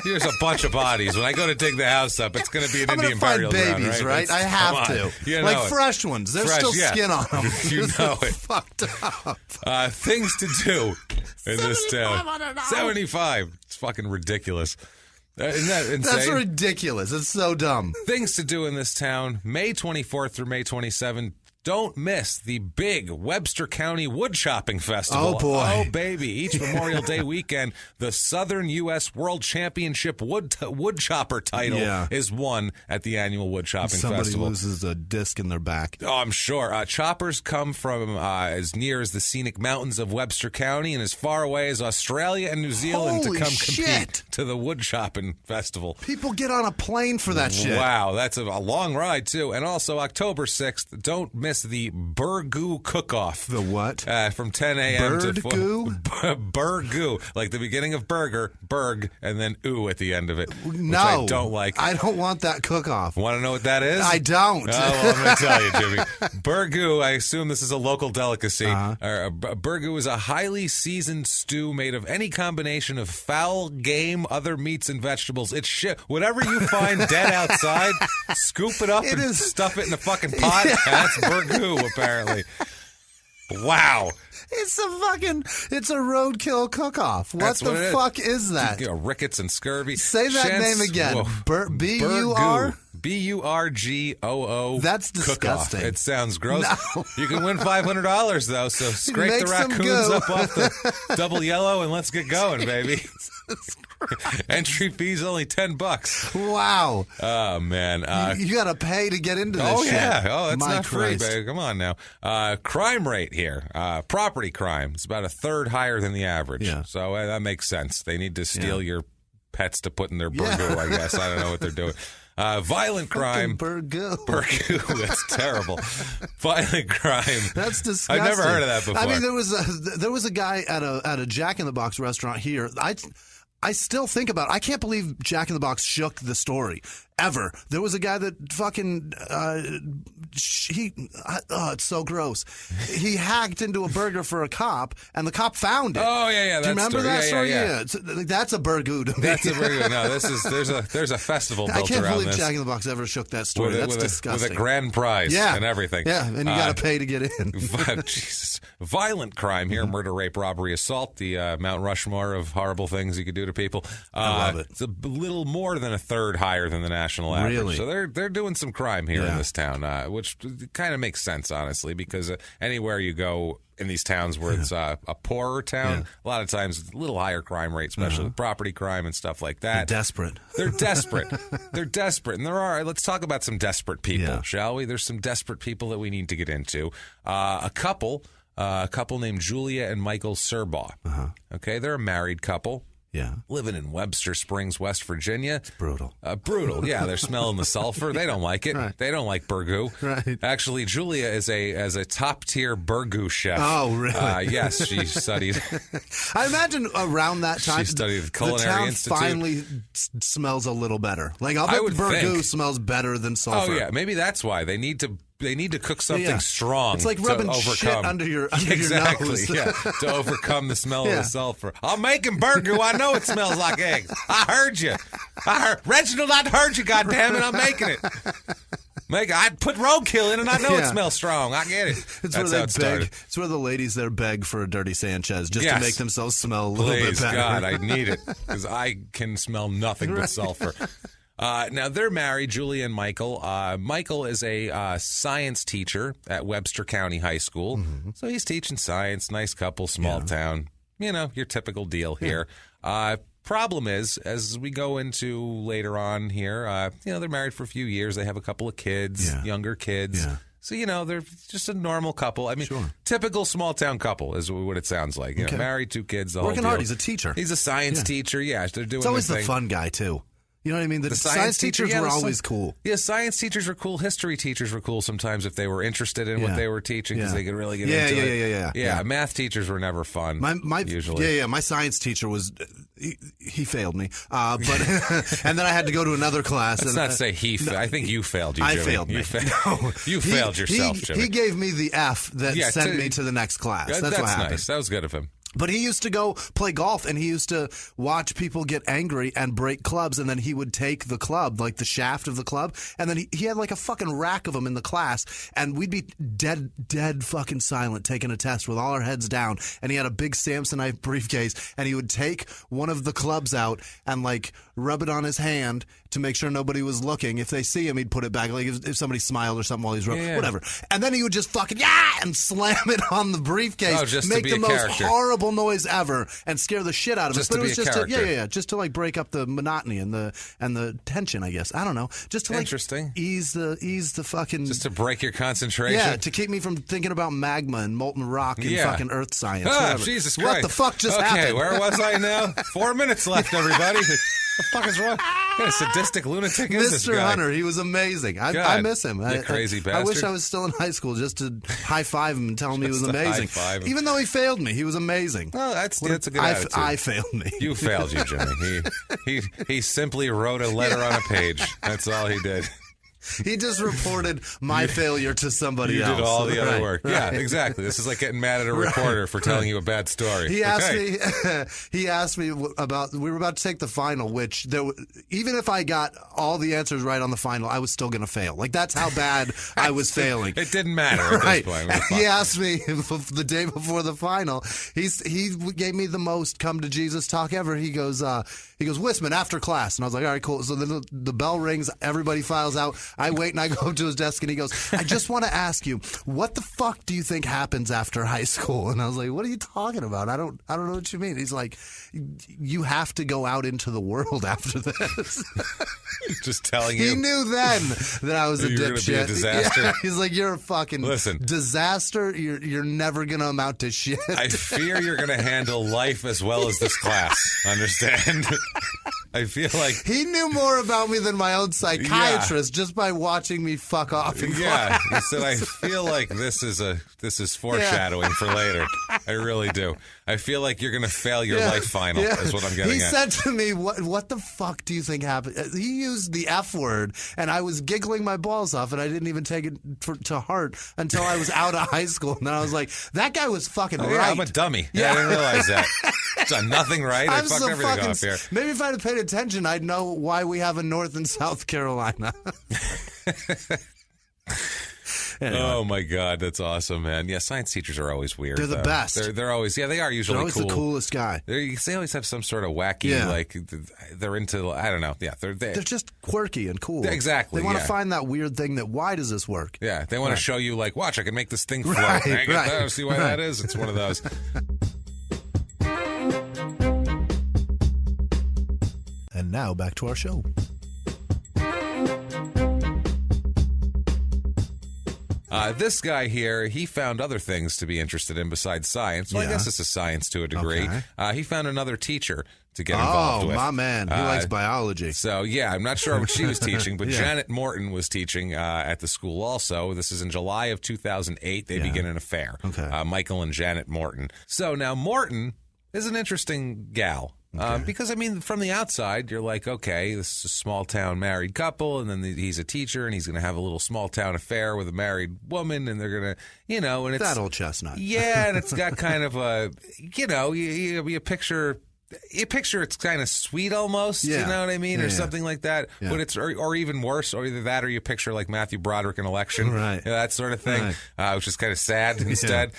There's a bunch of bodies. When I go to dig the house up, it's going to be an Indian burial ground, babies, right? I have to. You know fresh ones. There's still skin on them. You know it. Fucked up. Things to do in this town. $75. It's fucking ridiculous. Isn't that insane? That's ridiculous. It's so dumb. Things to do in this town, May 24th through May 27th. Don't miss the big Webster County Wood Chopping Festival. Oh, boy. Oh, baby. Each Memorial Day weekend, the Southern U.S. World Championship wood chopper title is won at the annual Wood Chopping Festival. Somebody loses a disc in their back. Oh, I'm sure. Choppers come from as near as the scenic mountains of Webster County and as far away as Australia and New Zealand to come compete to the Wood Chopping Festival. People get on a plane for that shit. Wow, that's a long ride, too. And also, October 6th, don't miss the Burgoo cook-off. The what? From 10 a.m. to Burgoo? Like the beginning of burger, berg, and then ooh at the end of it. No. Which I don't like. I don't want that cook-off. Want to know what that is? I don't. Oh, well, I'm going to tell you, Jimmy. Burgoo, I assume this is a local delicacy. Burgoo is a highly seasoned stew made of any combination of fowl, game, other meats, and vegetables. It's shit. Whatever you find dead outside, scoop it up and stuff it in a fucking pot. Yeah. That's Burgoo. Apparently. Wow. It's a roadkill cook-off. What the fuck is that? Rickets and scurvy. Say that name again. B-U-R? B-U-R-G-O-O. That's disgusting. Cook-off. It sounds gross. No. You can win $500 though, so scrape the raccoons up off the double yellow and let's get going, baby. Entry fee's only $10. Wow. Oh man. You gotta pay to get into this shit. Oh, that's not free, baby. Come on now. Crime rate here. Property crime. It's about a third higher than the average. Yeah. So that makes sense. They need to steal your pets to put in their burgoo, I guess. I don't know what they're doing. Violent crime. Burgoo. Burgoo. That's terrible. Violent crime. That's disgusting. I've never heard of that before. I mean, there was a guy at a Jack in the Box restaurant here. I still think about it. I can't believe Jack in the Box shook the story. Ever. There was a guy that fucking, it's so gross. He hacked into a burger for a cop, and the cop found it. Oh, yeah. Do you remember that story? Yeah. That's a Burgoo to me. That's a Burgoo. No, there's a festival built around this. I can't believe Jack in the Box ever shook that story. That's disgusting. With a grand prize and everything. Yeah, and you got to pay to get in. Jesus. Violent crime here. Murder, rape, robbery, assault. The Mount Rushmore of horrible things you could do to people. I love it. It's a little more than a third higher than the national average. Really? So they're doing some crime here in this town, which kind of makes sense, honestly, because anywhere you go in these towns where it's a poorer town, a lot of times it's a little higher crime rate, especially with property crime and stuff like that. They're desperate. They're desperate. They're desperate. And let's talk about some desperate people, shall we? There's some desperate people that we need to get into. A couple named Julia and Michael Serbaugh. Okay, they're a married couple. Yeah. Living in Webster Springs, West Virginia. It's brutal. Brutal. Yeah, they're smelling the sulfur. They don't like it. Right. They don't like Burgoo. Right. Actually, Julia is a top-tier Burgoo chef. Oh, really? Yes, she studied. I imagine around that time, she studied at Culinary the town Institute. finally smells a little better. Like, I'll bet Burgoo smells better than sulfur. Oh, yeah. Maybe that's why. They need to cook something strong. It's like rubbing shit under your nose. To overcome the smell of the sulfur. I'm making Burgoo. I know it smells like eggs. I heard you. Reginald, I heard you, goddammit. I'm making it. I put roadkill in and I know it smells strong. I get it. That's how it started. It's where the ladies there beg for a dirty Sanchez just to make themselves smell a little bit better. God, I need it because I can smell nothing but sulfur. Now, they're married, Julia and Michael. Michael is a science teacher at Webster County High School. Mm-hmm. So he's teaching science, nice couple, small town. You know, your typical deal here. Problem is, as we go into later on here, they're married for a few years. They have a couple of kids, younger kids. Yeah. So, they're just a normal couple. I mean, typical small-town couple is what it sounds like. You know, married, 2 kids, the Working whole deal. hard. He's a teacher. He's a science teacher. Yeah, they're doing It's always their the thing. fun guy, too. You know what I mean? The science teachers were always cool. Yeah, science teachers were cool. History teachers were cool sometimes if they were interested in what they were teaching because they could really get into it. Yeah, math teachers were never fun, usually. My science teacher was... He failed me. But and then I had to go to another class. Let's not say he failed. I think you failed, Jimmy. I failed me. You failed yourself, Jimmy. He gave me the F that sent me to the next class. That's what happened. Nice. That was good of him. But he used to go play golf, and he used to watch people get angry and break clubs, and then he would take the club, like the shaft of the club, and then he had like a fucking rack of them in the class, and we'd be dead fucking silent taking a test with all our heads down, and he had a big Samsonite briefcase, and he would take one of the clubs out and like rub it on his hand to make sure nobody was looking. If they see him, he'd put it back, like if somebody smiled or something while he's rubbing, whatever. And then he would just fucking and slam it on the briefcase, just make to be the a most character. Horrible noise ever and scare the shit out of just us. But to it was be a just character. just to like break up the monotony and the tension, I guess. I don't know. Just to like ease the fucking just to break your concentration. Yeah, to keep me from thinking about magma and molten rock and fucking earth science. Jesus Christ. What the fuck just happened? Okay, where was I now? 4 minutes left, everybody. What the fuck is wrong? What kind of sadistic lunatic is this guy? Mr. Hunter, he was amazing. I miss him. You crazy bastard. I wish I was still in high school just to high-five him and tell him he was amazing. Even though he failed me, he was amazing. Well, that's a good attitude. I failed me. You failed, you, Jimmy. He simply wrote a letter on a page. That's all he did. He just reported my failure to somebody else. You did all the other work. Right. Yeah, exactly. This is like getting mad at a reporter for telling you a bad story. He asked me about, we were about to take the final, which even if I got all the answers right on the final, I was still going to fail. Like, that's how bad I was failing. It didn't matter at this point. He asked me the day before the final. He gave me the most come to Jesus talk ever. He goes, Whisman, after class. And I was like, all right, cool. So then the bell rings, everybody files out. I wait and I go up to his desk and he goes, I just want to ask you, what the fuck do you think happens after high school? And I was like, what are you talking about? I don't know what you mean. He's like, you have to go out into the world after this. Just telling you. He knew then that I was a dipshit. Be a disaster. Yeah, he's like, you're a fucking disaster. You're never going to amount to shit. I fear you're going to handle life as well as this class. Understand? I feel like he knew more about me than my own psychiatrist just by watching me fuck off in class. He said, I feel like this is foreshadowing for later. I really do. I feel like you're going to fail your life final is what I'm getting at. He said to me, what the fuck do you think happened? He used the F word, and I was giggling my balls off, and I didn't even take it to heart until I was out of high school. And then I was like, that guy was fucking right. Yeah, I'm a dummy. Yeah, I didn't realize that. I've done nothing right. I fucked everything up here. Maybe if I'd have paid attention, I'd know why we have a North and South Carolina. Anyway. Oh my God, that's awesome, man! Yeah, science teachers are always weird. They're the best. They're always they are usually they're always cool. The coolest guy. They always have some sort of wacky like they're into. I don't know. Yeah, they're just quirky and cool. Exactly. They want to find that weird thing that why does this work? Yeah, they want to show you like, watch, I can make this thing float. Right. See why that is? It's one of those. And now back to our show. This guy here, he found other things to be interested in besides science. Well, I guess it's a science to a degree. Okay. He found another teacher to get involved with. Oh, my man. He likes biology. So, yeah, I'm not sure what she was teaching, but Janet Morton was teaching at the school also. This is in July of 2008. They begin an affair. Okay. Michael and Janet Morton. So now Morton is an interesting gal. Because, I mean, from the outside, you're like, okay, this is a small-town married couple, and then he's a teacher, and he's going to have a little small-town affair with a married woman, and they're going to, and it's... That old chestnut. Yeah, and it's got kind of a, you picture... it's kind of sweet almost, you know what I mean, or something like that. Yeah. But it's or even worse, or either that or you picture like Matthew Broderick in Election, right? That sort of thing, which is kind of sad instead.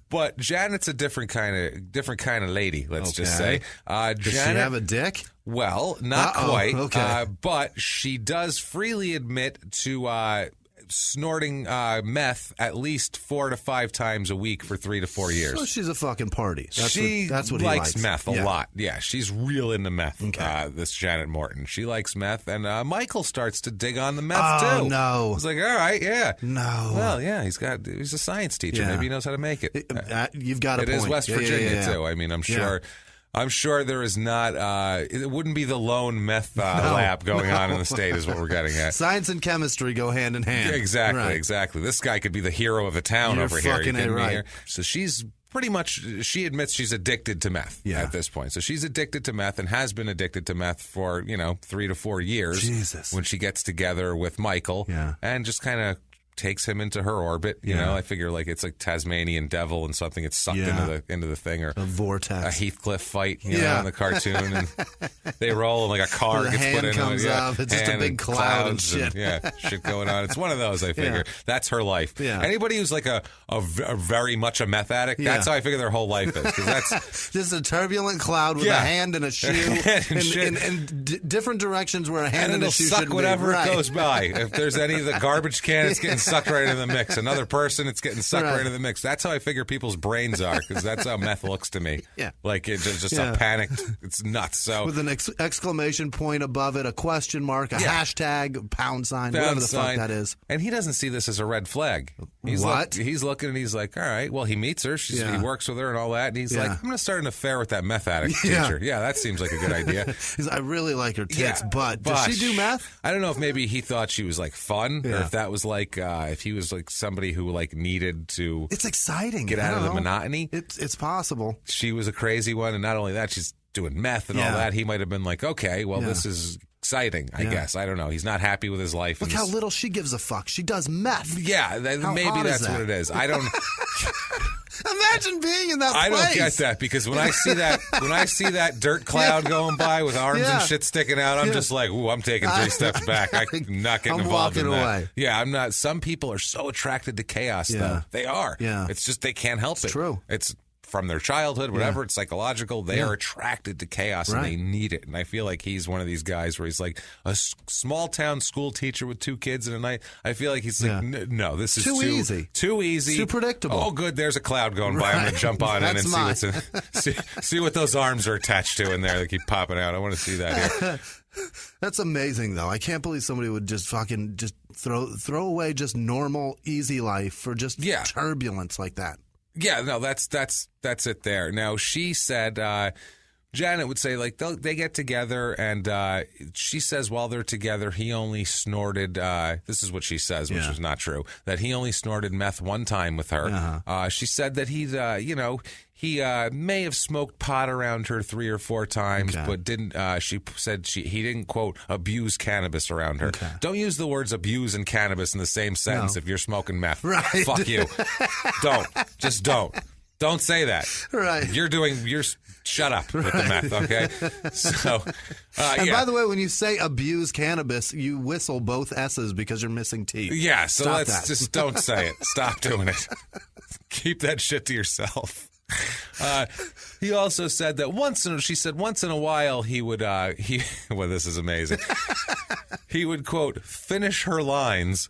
But Janet's a different kind of lady. Let's just say. Does she have a dick? Well, not quite. Okay. But she does freely admit to snorting meth at least 4 to 5 times a week for 3 to 4 years. So she's a fucking party. That's what he likes meth a lot. Yeah, she's real into meth. Okay. This Janet Morton, she likes meth, and Michael starts to dig on the meth too. Oh no! He's like, all right, yeah, no. Well, yeah, he's a science teacher. Maybe he knows how to make it. You've got a point. It is West Virginia too. I mean, I'm sure. I'm sure there is not, it wouldn't be the lone meth lab going on in the state is what we're getting at. Science and chemistry go hand in hand. Exactly. This guy could be the hero of a town over here. Fucking right. Here. So she's pretty much, she admits she's addicted to meth at this point. So she's addicted to meth and has been addicted to meth for, 3 to 4 years. Jesus. When she gets together with Michael and just kind of takes him into her orbit. You know, I figure like it's like Tasmanian devil and something gets sucked into the thing, or a vortex, a Heathcliff fight, you know, in the cartoon, and they roll and like a car gets put into it. It's just a big cloud and shit. Shit going on. It's one of those. I figure that's her life. Yeah. Anybody who's like a very much a meth addict, that's how I figure their whole life is, because that's just a turbulent cloud with a hand and a shoe in different directions where a hand and a shoe should be. Whatever it goes by. If there's any of the garbage can, it's getting sucked right into the mix. Another person, it's getting sucked right into the mix. That's how I figure people's brains are, because that's how meth looks to me. Yeah. Like it's just a panicked, it's nuts. So with an exclamation point above it, a question mark, a hashtag, pound sign, whatever the fuck that is. And he doesn't see this as a red flag. He's looking and he's like, all right, well, he meets her. He works with her and all that. And he's like, I'm going to start an affair with that meth addict teacher. Yeah, that seems like a good idea. I really like her tits, but does she do meth? I don't know if maybe he thought she was like fun, or if that was like, if he was like somebody who like needed to. It's exciting. Get out of the monotony. It's possible. She was a crazy one, and not only that, she's doing meth and all that. He might have been like, okay, well, this is exciting, I guess. I don't know. He's not happy with his life. Look how little she gives a fuck. She does meth. Yeah, maybe that's what it is. I don't. Imagine being in that place. I don't get that, because when I see that dirt cloud going by with arms and shit sticking out, I'm just like, ooh, I'm taking 3 steps back. I'm not getting involved in that. Away. Yeah, I'm not. Some people are so attracted to chaos, though. They are. Yeah. It's just they can't help it. It's true. It's from their childhood, whatever, it's psychological. They are attracted to chaos and they need it. And I feel like he's one of these guys where he's like a small town school teacher with 2 kids in a night. I feel like he's like, no, this is too easy. Too easy. Too predictable. Oh, good. There's a cloud going by. I'm going to jump on in and see what those arms are attached to in there. They keep popping out. I want to see that here. That's amazing, though. I can't believe somebody would just fucking just throw away just normal, easy life for just turbulence like that. Yeah, no, that's it there. Now, she said Janet would say, like, they get together, and she says while they're together, he only snorted, this is what she says, which is not true, that he only snorted meth one time with her. She said that he's, he may have smoked pot around her 3 or 4 times, but didn't. She said he didn't, quote, abuse cannabis around her. Don't use the words abuse and cannabis in the same sentence if you're smoking meth. Right. Fuck you. Don't. Just don't. Don't say that. Right. You're shut up with the meth, okay? So, and by the way, when you say abuse cannabis, you whistle both S's because you're missing teeth. Yeah, so let's just don't say it. Stop doing it. Keep that shit to yourself. He also said that once in a while he would well, this is amazing. He would, quote, finish her lines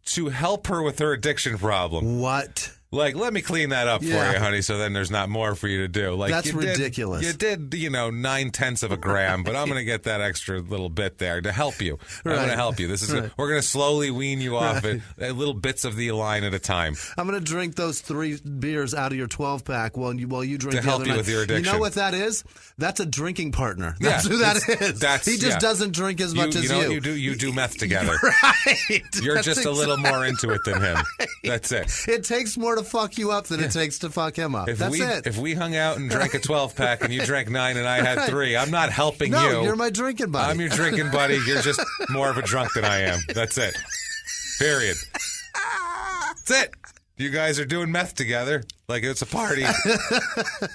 to help her with her addiction problem. What? Like, let me clean that up for you, honey, so then there's not more for you to do. Like, that's ridiculous. You did, 9/10 of a gram, but I'm going to get that extra little bit there to help you. I'm going to help you. This is we're going to slowly wean you off it, little bits of the line at a time. I'm going to drink those 3 beers out of your 12-pack while you drink to help you with your addiction. You know what that is? That's a drinking partner. That's who that is. He just doesn't drink as much as you. You know what you do meth together. Right. You're just a little more into it than him. That's it. It takes more to fuck you up than it takes to fuck him up. That's it. If we hung out and drank a 12-pack and you drank 9 and I had 3, I'm not helping you. No, you're my drinking buddy. I'm your drinking buddy. You're just more of a drunk than I am. That's it. Period. That's it. You guys are doing meth together like it's a party.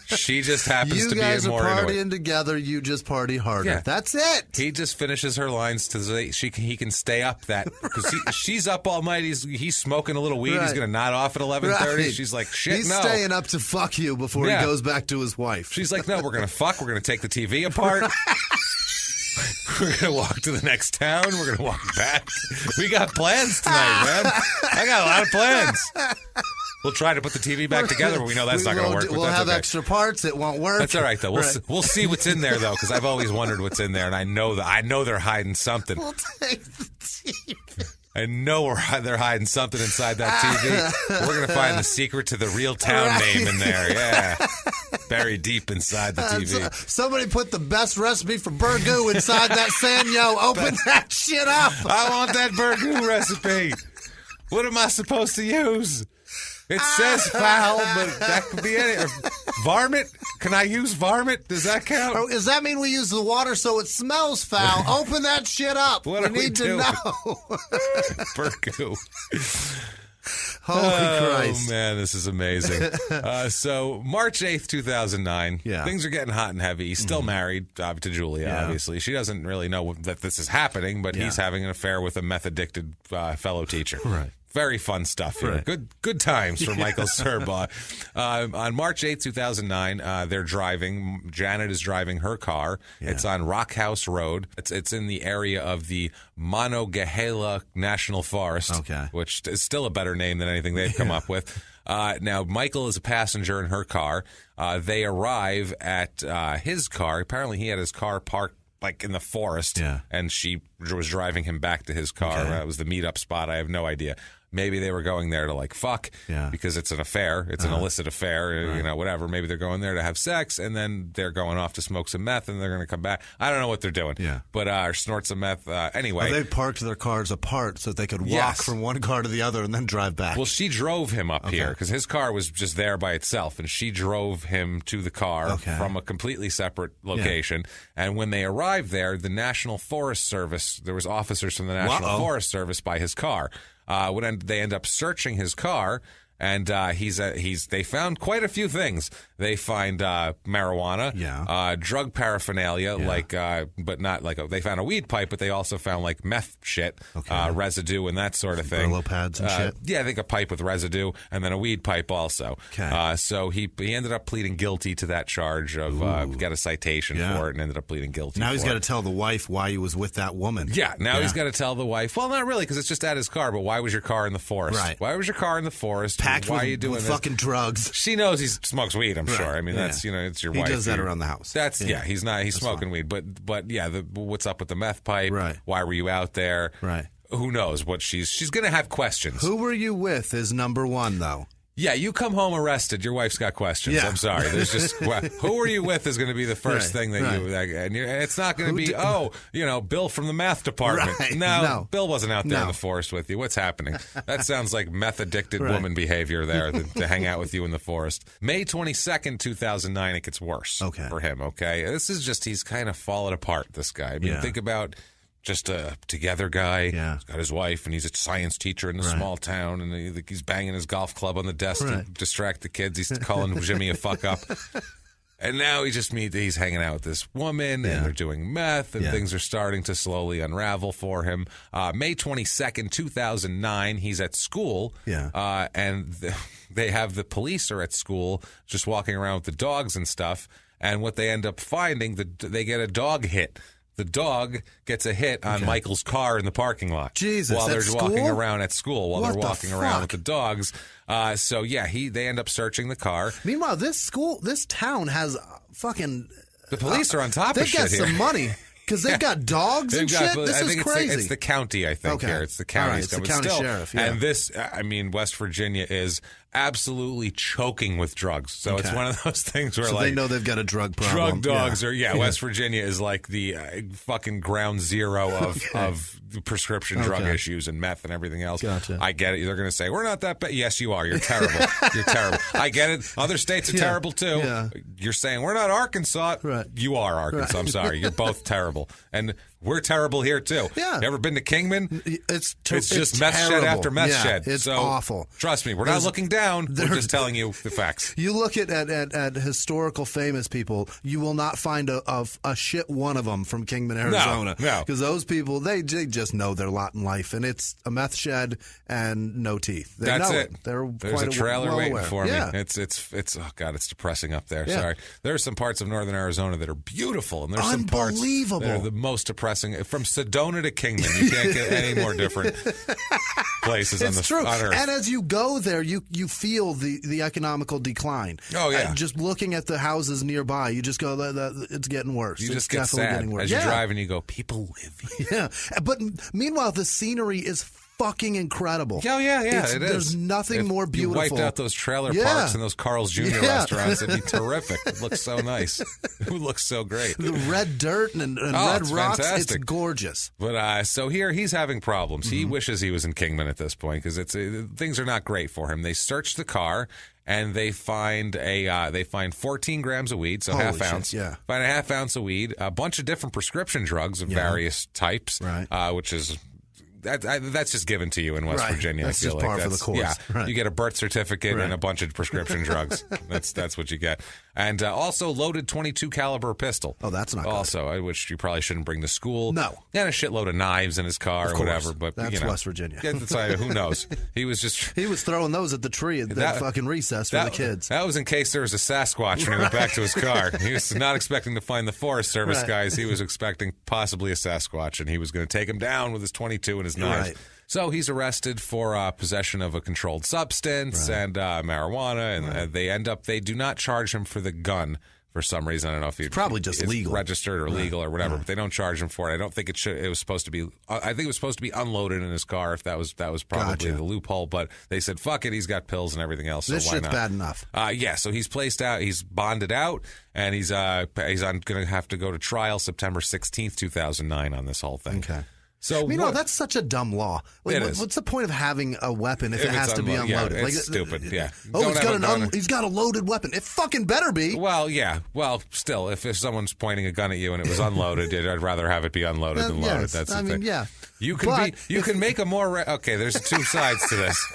She just happens to be more into it. You guys are partying together. You just party harder. Yeah. That's it. He just finishes her lines to he can stay up that because she's up all night. He's smoking a little weed. Right. He's going to nod off at 11:30. Right. She's like, shit, he's no. He's staying up to fuck you before he goes back to his wife. She's like, no, we're going to fuck. We're going to take the TV apart. We're going to walk to the next town. We're going to walk back. We got plans tonight, man. I got a lot of plans. We'll try to put the TV back together, but we know that's not going to work. We'll have extra parts. It won't work. That's all right, though. We'll see what's in there, though, because I've always wondered what's in there, and I know they're hiding something. We'll take the TV. I know they're hiding something inside that TV. We're going to find the secret to the real town name in there. Yeah. Buried deep inside the TV. Somebody put the best recipe for Burgoo inside that Sanyo. Open that shit up. I want that Burgoo recipe. What am I supposed to use? It says foul, but that could be any. Or varmint? Can I use varmint? Does that count? Or does that mean we use the water so it smells foul? Open that shit up. What we need to know. Burgoo. Holy Christ. Oh, man, this is amazing. So, March 8th, 2009, things are getting hot and heavy. He's still married to Julia, obviously. She doesn't really know that this is happening, but he's having an affair with a meth-addicted fellow teacher. Right. Very fun stuff here. Right. Good times for Michael Serbaugh. On March 8th, 2009, they're driving. Janet is driving her car. Yeah. It's on Rock House Road. It's in the area of the Monongahela National Forest, which is still a better name than anything they've come up with. Now, Michael is a passenger in her car. They arrive at his car. Apparently, he had his car parked like in the forest, and she was driving him back to his car. That was the meetup spot. I have no idea. Maybe they were going there to like fuck because it's an affair. It's an illicit affair, whatever. Maybe they're going there to have sex, and then they're going off to smoke some meth, and they're going to come back. I don't know what they're doing. Yeah. But or snort some meth. Anyway. Well, they parked their cars apart so that they could walk from one car to the other and then drive back. Well, she drove him up here because his car was just there by itself, and she drove him to the car from a completely separate location. Yeah. And when they arrived there, the National Forest Service, there was officers from the National Forest Service by his car. They end up searching his car, and they found quite a few things. They find marijuana, drug paraphernalia, but not like they found a weed pipe, but they also found like meth shit, residue, and that sort of thing. Brillo pads and shit. Yeah, I think a pipe with residue, and then a weed pipe also. Okay. So he ended up pleading guilty to that charge of got a citation for it, and ended up pleading guilty. Now he's got to tell the wife why he was with that woman. Yeah. Now he's got to tell the wife. Well, not really, because it's just at his car. But why was your car in the forest? Right. Why was your car in the forest? Packed why are you doing with this? fucking drugs. She knows he smokes weed. I'm sure. I mean, that's it's your wife. He does that around the house. That's he's not. He's smoking weed, but yeah. What's up with the meth pipe? Right. Why were you out there? Right. Who knows what she's going to have questions. Who were you with is number one though. Yeah, you come home arrested. Your wife's got questions. Yeah. I'm sorry. There's just who are you with is going to be the first thing that you, and it's not going to be Bill from the math department. Right. No, Bill wasn't out there in the forest with you. What's happening? That sounds like meth addicted woman behavior there to hang out with you in the forest. May 22nd, 2009. It gets worse for him. Okay, this is just he's kind of falling apart. This guy. I mean, think about. Just a together guy. Yeah. He's got his wife, and he's a science teacher in a small town, and he's banging his golf club on the desk to distract the kids. He's calling Jimmy a fuck up. And now he's hanging out with this woman, and they're doing meth, and things are starting to slowly unravel for him. May 22nd, 2009, he's at school, and they have the police are at school just walking around with the dogs and stuff, and what they end up finding, they get a dog hit. The dog gets a hit on Michael's car in the parking lot. Jesus, while they're school? Walking around at school, while they're walking around with the dogs. They end up searching the car. Meanwhile, this town has fucking. The police are on top of shit here. They got some money. Because they've got dogs and shit? This is crazy. It's the county, I think, here. It's the county. It's the county sheriff, And this, West Virginia is absolutely choking with drugs. So it's one of those things where, they know they've got a drug problem. Drug dogs are, West Virginia is like the fucking ground zero of prescription drug issues and meth and everything else. Gotcha. I get it. They're going to say, we're not that bad. Yes, you are. You're terrible. You're terrible. I get it. Other states are terrible, too. Yeah. You're saying, we're not Arkansas. Right. You are Arkansas. Right. I'm sorry. You're both terrible. And we're terrible here, too. Yeah. You ever been to Kingman? It's just meth shed after meth shed. It's awful. Trust me, we're not looking down. We're just telling you the facts. You look at historical famous people, you will not find a shit one of them from Kingman, Arizona. No. Because those people, they just know their lot in life, and it's a meth shed and no teeth. That's know it. There's a trailer waiting for me. Yeah. It's oh God, it's depressing up there. Sorry. There are some parts of northern Arizona that are beautiful, and there's some parts that are the most depressing. From Sedona to Kingman, you can't get any more different places on Earth. And as you go there, you feel the economical decline. Oh yeah. Just looking at the houses nearby, you just go, it's getting worse. You just get sad as you drive, and you go, people live here. Yeah, but meanwhile, the scenery is fucking incredible. Oh, yeah, it is. There's nothing more beautiful. You wiped out those trailer parks and those Carl's Jr. restaurants. It'd be terrific. It looks so nice. It looks so great. The red dirt and red rocks, fantastic. It's gorgeous. But so here he's having problems. He wishes he was in Kingman at this point because things are not great for him. They search the car. And they find 14 grams of weed, so half ounce. Shit, yeah. Find a half ounce of weed, a bunch of different prescription drugs of various types, which is that's just given to you in West Virginia. That's I feel just par for the course. Yeah, you get a birth certificate and a bunch of prescription drugs. That's what you get. And also loaded .22 caliber pistol. Oh, that's not good. Also, which you probably shouldn't bring to school. No. And a shitload of knives in his car or whatever. But that's West Virginia. Who knows? He was throwing those at the tree at that fucking recess for the kids. That was in case there was a Sasquatch when he went back to his car. He was not expecting to find the Forest Service guys. He was expecting possibly a Sasquatch, and he was going to take him down with his .22 and his knives. Right. So he's arrested for possession of a controlled substance and marijuana, and they do not charge him for the gun for some reason. I don't know if it's probably just legal, registered or legal or whatever, but they don't charge him for it. I don't think it should. It was supposed to be. I think it was supposed to be unloaded in his car. If that was probably the loophole, but they said fuck it. He's got pills and everything else. This so why shit's not? Bad enough. So he's placed out. He's bonded out, and he's going to have to go to trial September 16th, 2009 on this whole thing. Okay. So meanwhile, that's such a dumb law. What's the point of having a weapon if it has to be unloaded? Yeah, it's stupid. Yeah. He's got a loaded weapon. It fucking better be. Well, yeah. Well, still, if someone's pointing a gun at you and it was unloaded, I'd rather have it be unloaded than loaded. That's the thing. Yeah. You can make a more. Okay, there's two sides to this.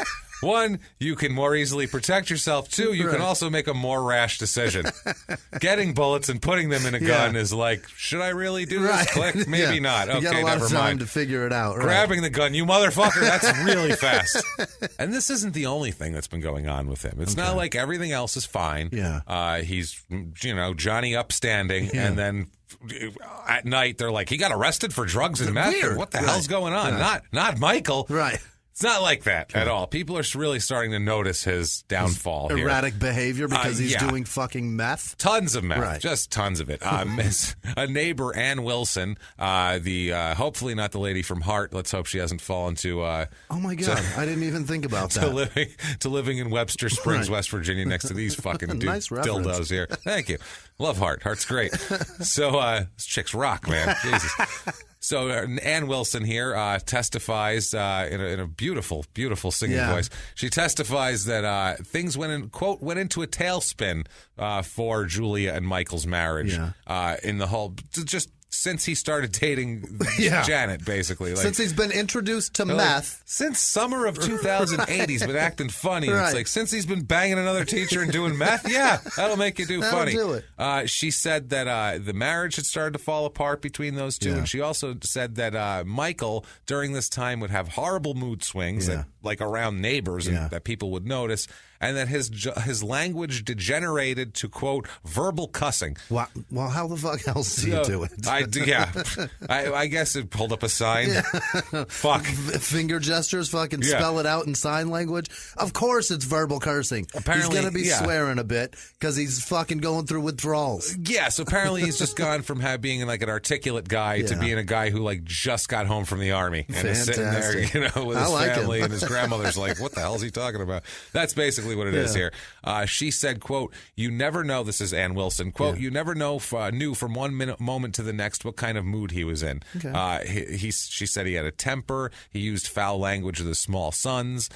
One, you can more easily protect yourself. Two, you can also make a more rash decision. Getting bullets and putting them in a gun is like, should I really do this? Click, maybe not. Okay, you got a lot never of time mind. To figure it out. Grabbing the gun, you motherfucker, that's really fast. And this isn't the only thing that's been going on with him. It's not like everything else is fine. Yeah. He's, Johnny upstanding, and then at night they're like, he got arrested for drugs and meth. Weird. What the hell's going on? Not Michael. Right. It's not like that at all. People are really starting to notice his downfall here. Erratic behavior because he's doing fucking meth? Tons of meth. Right. Just tons of it. A neighbor, Ann Wilson, hopefully not the lady from Hart. Let's hope she hasn't fallen to... oh, my God. I didn't even think about that. To living in Webster Springs, West Virginia, next to these fucking nice dildos here. Thank you. Love Hart. Hart's great. So, this chick's rock, man. Jesus. So Ann Wilson here testifies in a beautiful, beautiful singing voice. She testifies that things went into a tailspin for Julia and Michael's marriage in the whole just since he started dating Janet, basically. Since he's been introduced to meth. Since summer of 2008, he's been acting funny. Right. It's like, since he's been banging another teacher and doing meth, that'll make you do funny. Do it. She said that the marriage had started to fall apart between those two, and she also said that Michael, during this time, would have horrible mood swings, like around neighbors, and that people would notice, and that his language degenerated to, quote, verbal cussing. Well, how the fuck else do you do it? I guess it pulled up a sign. Fuck. Finger gestures, fucking spell it out in sign language. Of course it's verbal cursing. Apparently, he's going to be swearing a bit because he's fucking going through withdrawals. Yeah, so apparently he's just gone from being like an articulate guy to being a guy who like just got home from the army and is sitting there, with his family, and his grandmother's like, what the hell is he talking about? That's basically what it is here. She said, quote, you never know, this is Ann Wilson, quote, you never knew from one moment to the next what kind of mood he was in. Okay. She said he had a temper. He used foul language with his small sons.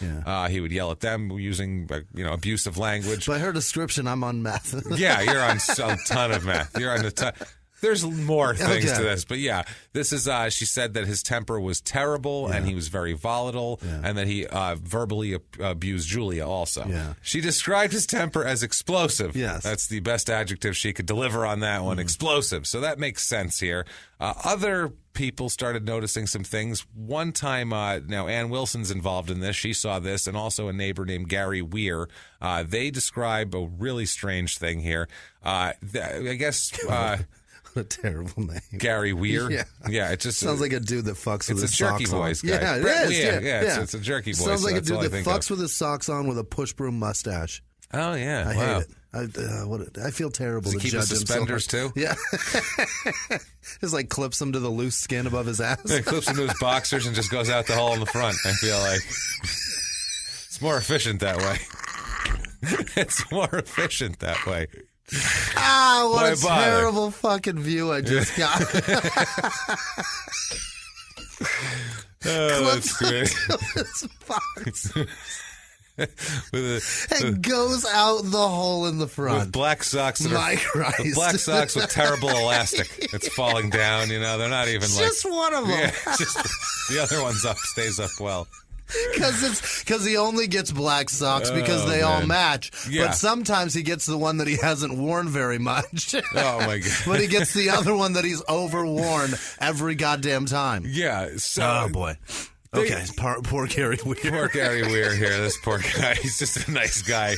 He would yell at them using abusive language. By her description, I'm on meth. Yeah, you're on a ton of meth. You're on a ton. There's more things to this, but this is. She said that his temper was terrible and he was very volatile, and that he verbally abused Julia. Also, she described his temper as explosive. Yes, that's the best adjective she could deliver on that one. Explosive. So that makes sense here. Other people started noticing some things. One time, now Ann Wilson's involved in this. She saw this, and also a neighbor named Gary Weir. They describe a really strange thing here. I guess. A terrible name. Gary Weir? Yeah, it just sounds like a dude that fucks with his socks on. It's a jerky voice guy. Yeah, it is. Yeah, it's a jerky voice. Sounds like a dude that fucks with his socks on with a push broom mustache. Oh, yeah. I hate it. I feel terrible. Does he keep his suspenders, too? Yeah. Just like clips him to the loose skin above his ass. Yeah, clips him to his boxers and just goes out the hole in the front. I feel like it's more efficient that way. It's more efficient that way. What a terrible fucking view I just got. That's great. And goes out the hole in the front. With black socks. With black socks with terrible elastic. It's falling down, They're not even just one of them. Yeah, just the other one's up, stays up well. Because he only gets black socks because they all match. Yeah. But sometimes he gets the one that he hasn't worn very much. Oh, my God. But he gets the other one that he's overworn every goddamn time. Yeah. So, oh, boy. Okay, poor Gary Weir. Poor Gary Weir here, this poor guy. He's just a nice guy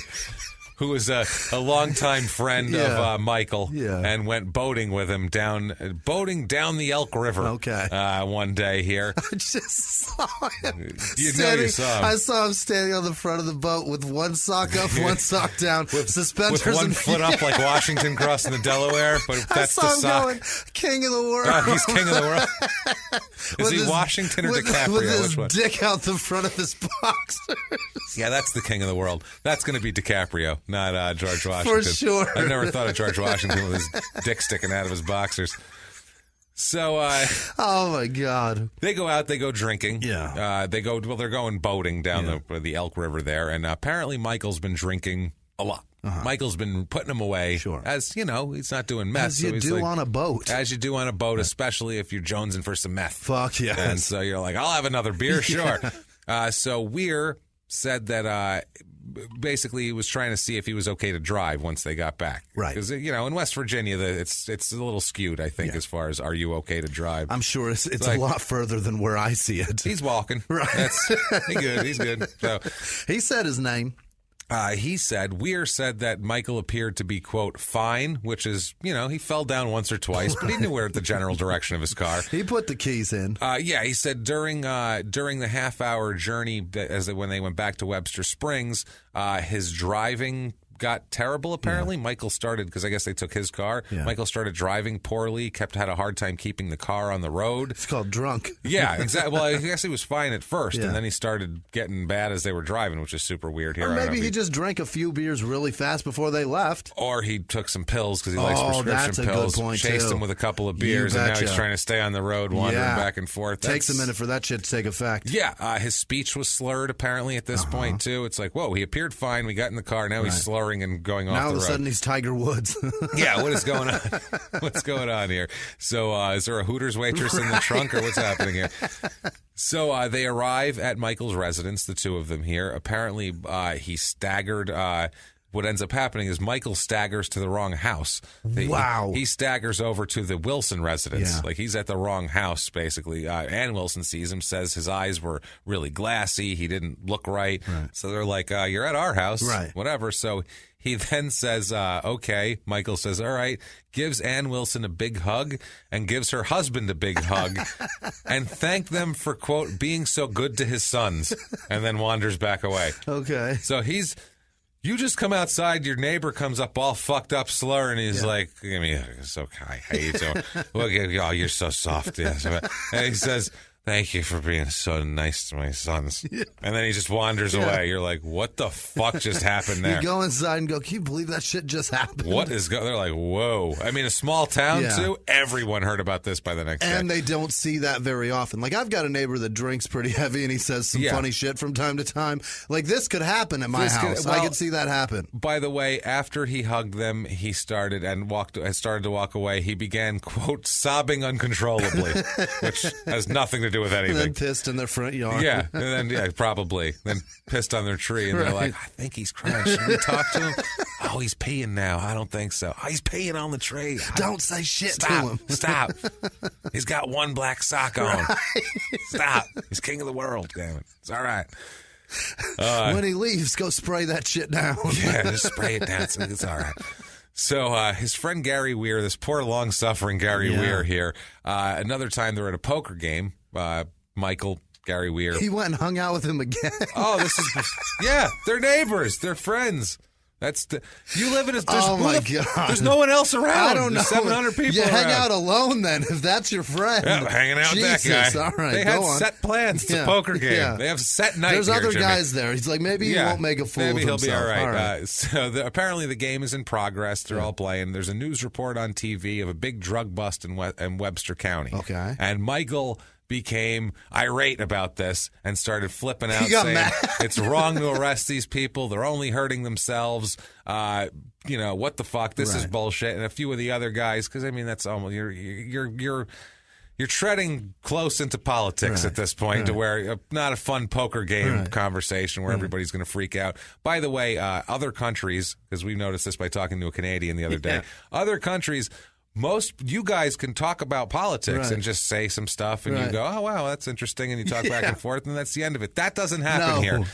who was a longtime friend of Michael and went boating with him down the Elk River one day here. I just saw him. You saw him. I saw him standing on the front of the boat with one sock up, one sock down, suspenders with one foot up like Washington crossing the Delaware, but that's the sock. Going, king of the world. He's king of the world. Is he Washington or DiCaprio? With his Which one? Dick out the front of his boxers. Yeah, that's the king of the world. That's going to be DiCaprio. Not George Washington. For sure. I never thought of George Washington with his dick sticking out of his boxers. So, oh my God! They go out. They go drinking. Yeah. They're going boating down the Elk River there, and apparently Michael's been drinking a lot. Michael's been putting him away, as he's not doing meth. As you do on a boat. As you do on a boat, especially if you're jonesing for some meth. Fuck yes. And so you're like, I'll have another beer, sure. So Weir said that basically he was trying to see if he was okay to drive once they got back. Right. Because, in West Virginia, it's a little skewed, I think, as far as are you okay to drive. I'm sure it's like, a lot further than where I see it. He's walking. Right. He's good. So he said his name. Weir said that Michael appeared to be, quote, fine, which is, he fell down once or twice, but he knew where the general direction of his car. He put the keys in. He said during the half-hour journey, when they went back to Webster Springs, his driving got terrible, apparently. Yeah. Michael started, because I guess they took his car. Yeah. Michael started driving poorly, had a hard time keeping the car on the road. It's called drunk. Yeah, exactly. Well, I guess he was fine at first, and then he started getting bad as they were driving, which is super weird here. Or maybe he just drank a few beers really fast before they left. Or he took some pills because he likes prescription pills. Good point, chased him with a couple of beers, and now he's trying to stay on the road, wandering back and forth. Takes a minute for that shit to take effect. Yeah, his speech was slurred, apparently, at this point, too. It's like, whoa, he appeared fine. We got in the car. Now he's slurring and going off. All of a sudden, he's Tiger Woods. Yeah, what is going on? What's going on here? So, is there a Hooters waitress in the trunk, or what's happening here? So, they arrive at Michael's residence, the two of them here. Apparently, he staggered. What ends up happening is Michael staggers to the wrong house. Wow. He staggers over to the Wilson residence. Yeah. Like, he's at the wrong house, basically. Ann Wilson sees him, says his eyes were really glassy. He didn't look right. So they're like, you're at our house. Right. Whatever. So he then says, okay. Michael says, all right. Gives Ann Wilson a big hug and gives her husband a big hug and thanked them for, quote, being so good to his sons, and then wanders back away. Okay. So you just come outside, your neighbor comes up all fucked up, slurring, and he's like, it's okay. How you doing? Oh, you're so soft. Yeah. And he says, thank you for being so nice to my sons. Yeah. And then he just wanders away. You're like, what the fuck just happened there? You go inside and go, can you believe that shit just happened? What is going on? They're like, whoa. I mean, a small town, too. Everyone heard about this by the next day. And they don't see that very often. Like, I've got a neighbor that drinks pretty heavy, and he says some funny shit from time to time. Like, this could happen at my house. I could see that happen. By the way, after he hugged them, he started to walk away. He began, quote, sobbing uncontrollably, which has nothing to do with anything. And then pissed in their front yard. Yeah, and then probably. Then pissed on their tree, and they're like, I think he's crying. Should we talk to him? Oh, he's peeing now. I don't think so. Oh, he's peeing on the tree. Don't say shit to him. Stop. He's got one black sock on. Right. Stop. He's king of the world, damn it. It's all right. When he leaves, go spray that shit down. Yeah, just spray it down. It's all right. So his friend Gary Weir, this poor long-suffering Gary Weir here, another time they're at a poker game, Michael, Gary Weir. He went and hung out with him again. They're neighbors. They're friends. You live in a... God. There's no one else around. I don't know. There's 700 people You around. hang out alone then, if that's your friend. Yeah, hanging out with that guy. All right, they had set plans. It's a poker game. Yeah. They have set night. There's here, other Jimmy. guys there. He's like, maybe he won't make a fool of himself. Maybe he'll be all right. So apparently the game is in progress. They're all playing. There's a news report on TV of a big drug bust in Webster County. Okay. And Michael became irate about this and started flipping out, saying mad. It's wrong to arrest these people. They're only hurting themselves. What the fuck? This is bullshit. And a few of the other guys, because I mean, that's almost you're treading close into politics at this point, to where not a fun poker game conversation where everybody's going to freak out. By the way, other countries, because we noticed this by talking to a Canadian the other day, other countries. You guys can talk about politics and just say some stuff, and you go, "Oh wow, that's interesting," and you talk back and forth, and that's the end of it. That doesn't happen here.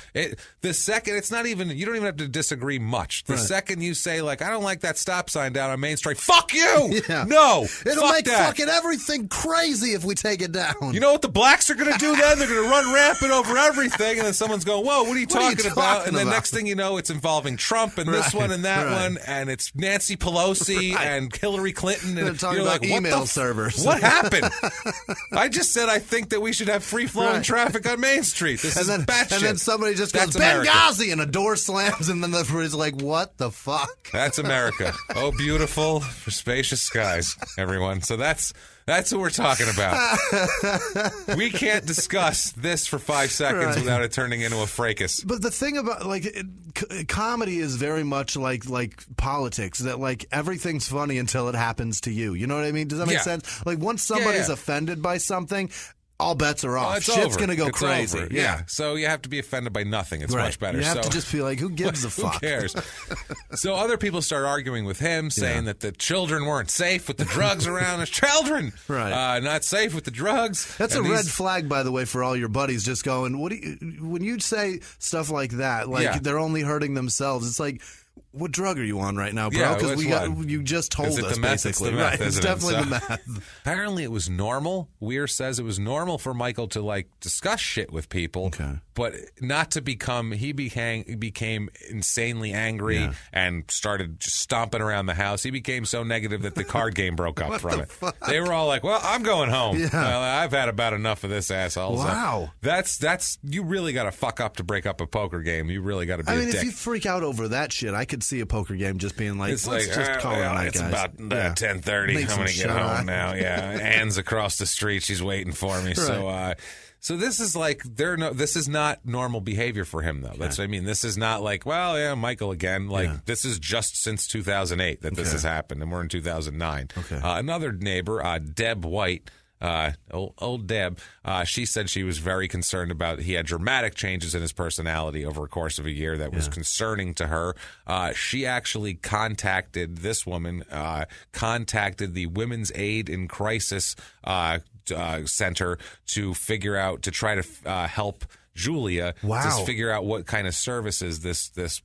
The second, it's not even. You don't even have to disagree much. The second you say, like, "I don't like that stop sign down on Main Street," fuck you. Yeah. No, it'll make fucking everything crazy if we take it down. You know what the blacks are going to do then? They're going to run rampant over everything, and then someone's going, "Whoa, what are you talking about?" And then next thing you know, it's involving Trump and this one and that one, and it's Nancy Pelosi and Hillary Clinton. They're talking You're about like, email servers. What happened? I just said I think that we should have free-flowing traffic on Main Street. This is batshit. And then somebody just goes, Benghazi, and a door slams, and then everybody's like, what the fuck? That's America. Oh, beautiful for spacious skies, everyone. So that's what we're talking about. We can't discuss this for 5 seconds without it turning into a fracas. But the thing about comedy is very much like politics. That like everything's funny until it happens to you. You know what I mean? Does that make sense? Like once somebody's offended by something, all bets are off. Shit's going to go crazy. Over. Yeah. So you have to be offended by nothing. It's much better. You have to just be like, who gives a fuck? Who cares? So other people start arguing with him, saying that the children weren't safe with the drugs around. There's children. Right. Not safe with the drugs. That's a red flag, by the way, for all your buddies just going, when you say stuff like that, like they're only hurting themselves, it's like, what drug are you on right now, bro? Because you just told us, basically. It's definitely the meth. Apparently it was normal. Weir says it was normal for Michael to, like, discuss shit with people, but not to become, he became insanely angry and started just stomping around the house. He became so negative that the card game broke up from it. Fuck? They were all like, well, I'm going home. I've had about enough of this asshole. Wow. So that's you really got to fuck up to break up a poker game. You really got to be a dick. If you freak out over that shit, I could see a poker game just being like, let's just call it a night, it's guys. about 10:30. I'm going to get home now. Anne's across the street. She's waiting for me. Right. So this is like this is not normal behavior for him, though. That's what I mean. This is not like, Michael again. Like this is just since 2008 that this has happened, and we're in 2009. Another neighbor, Deb White. Old Deb, she said she was very concerned about he had dramatic changes in his personality over a course of a year that was concerning to her. She actually contacted the Women's Aid in Crisis Center to try to help Julia to figure out what kind of services this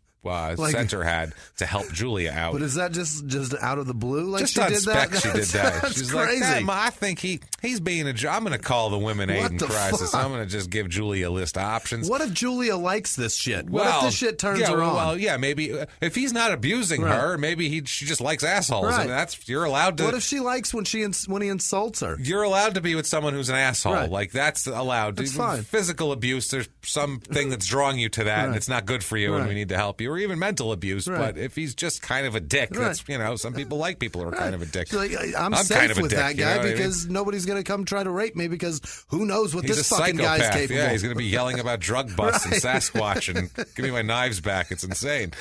center had to help Julia out. But is that just out of the blue? Like just she on did spec, that? she did that. She's crazy. Like, I think he's being a. I'm going to call the Women Aid in Crisis. I'm going to just give Julia a list of options. What if Julia likes this shit? What if this shit turns her on? Well, maybe if he's not abusing her, maybe she just likes assholes. Right. I mean, you're allowed to. What if she likes when he insults her? You're allowed to be with someone who's an asshole. Right. Like that's allowed. That's fine. Physical abuse, there's something that's drawing you to that, and it's not good for you, and we need to help you, or even mental abuse. But if he's just kind of a dick, that's some people like people who are kind of a dick. Like, I'm safe kind of with that guy because nobody's going to come try to rape me because who knows what this fucking guy's capable. Yeah, he's going to be yelling about drug busts and Sasquatch and give me my knives back. It's insane.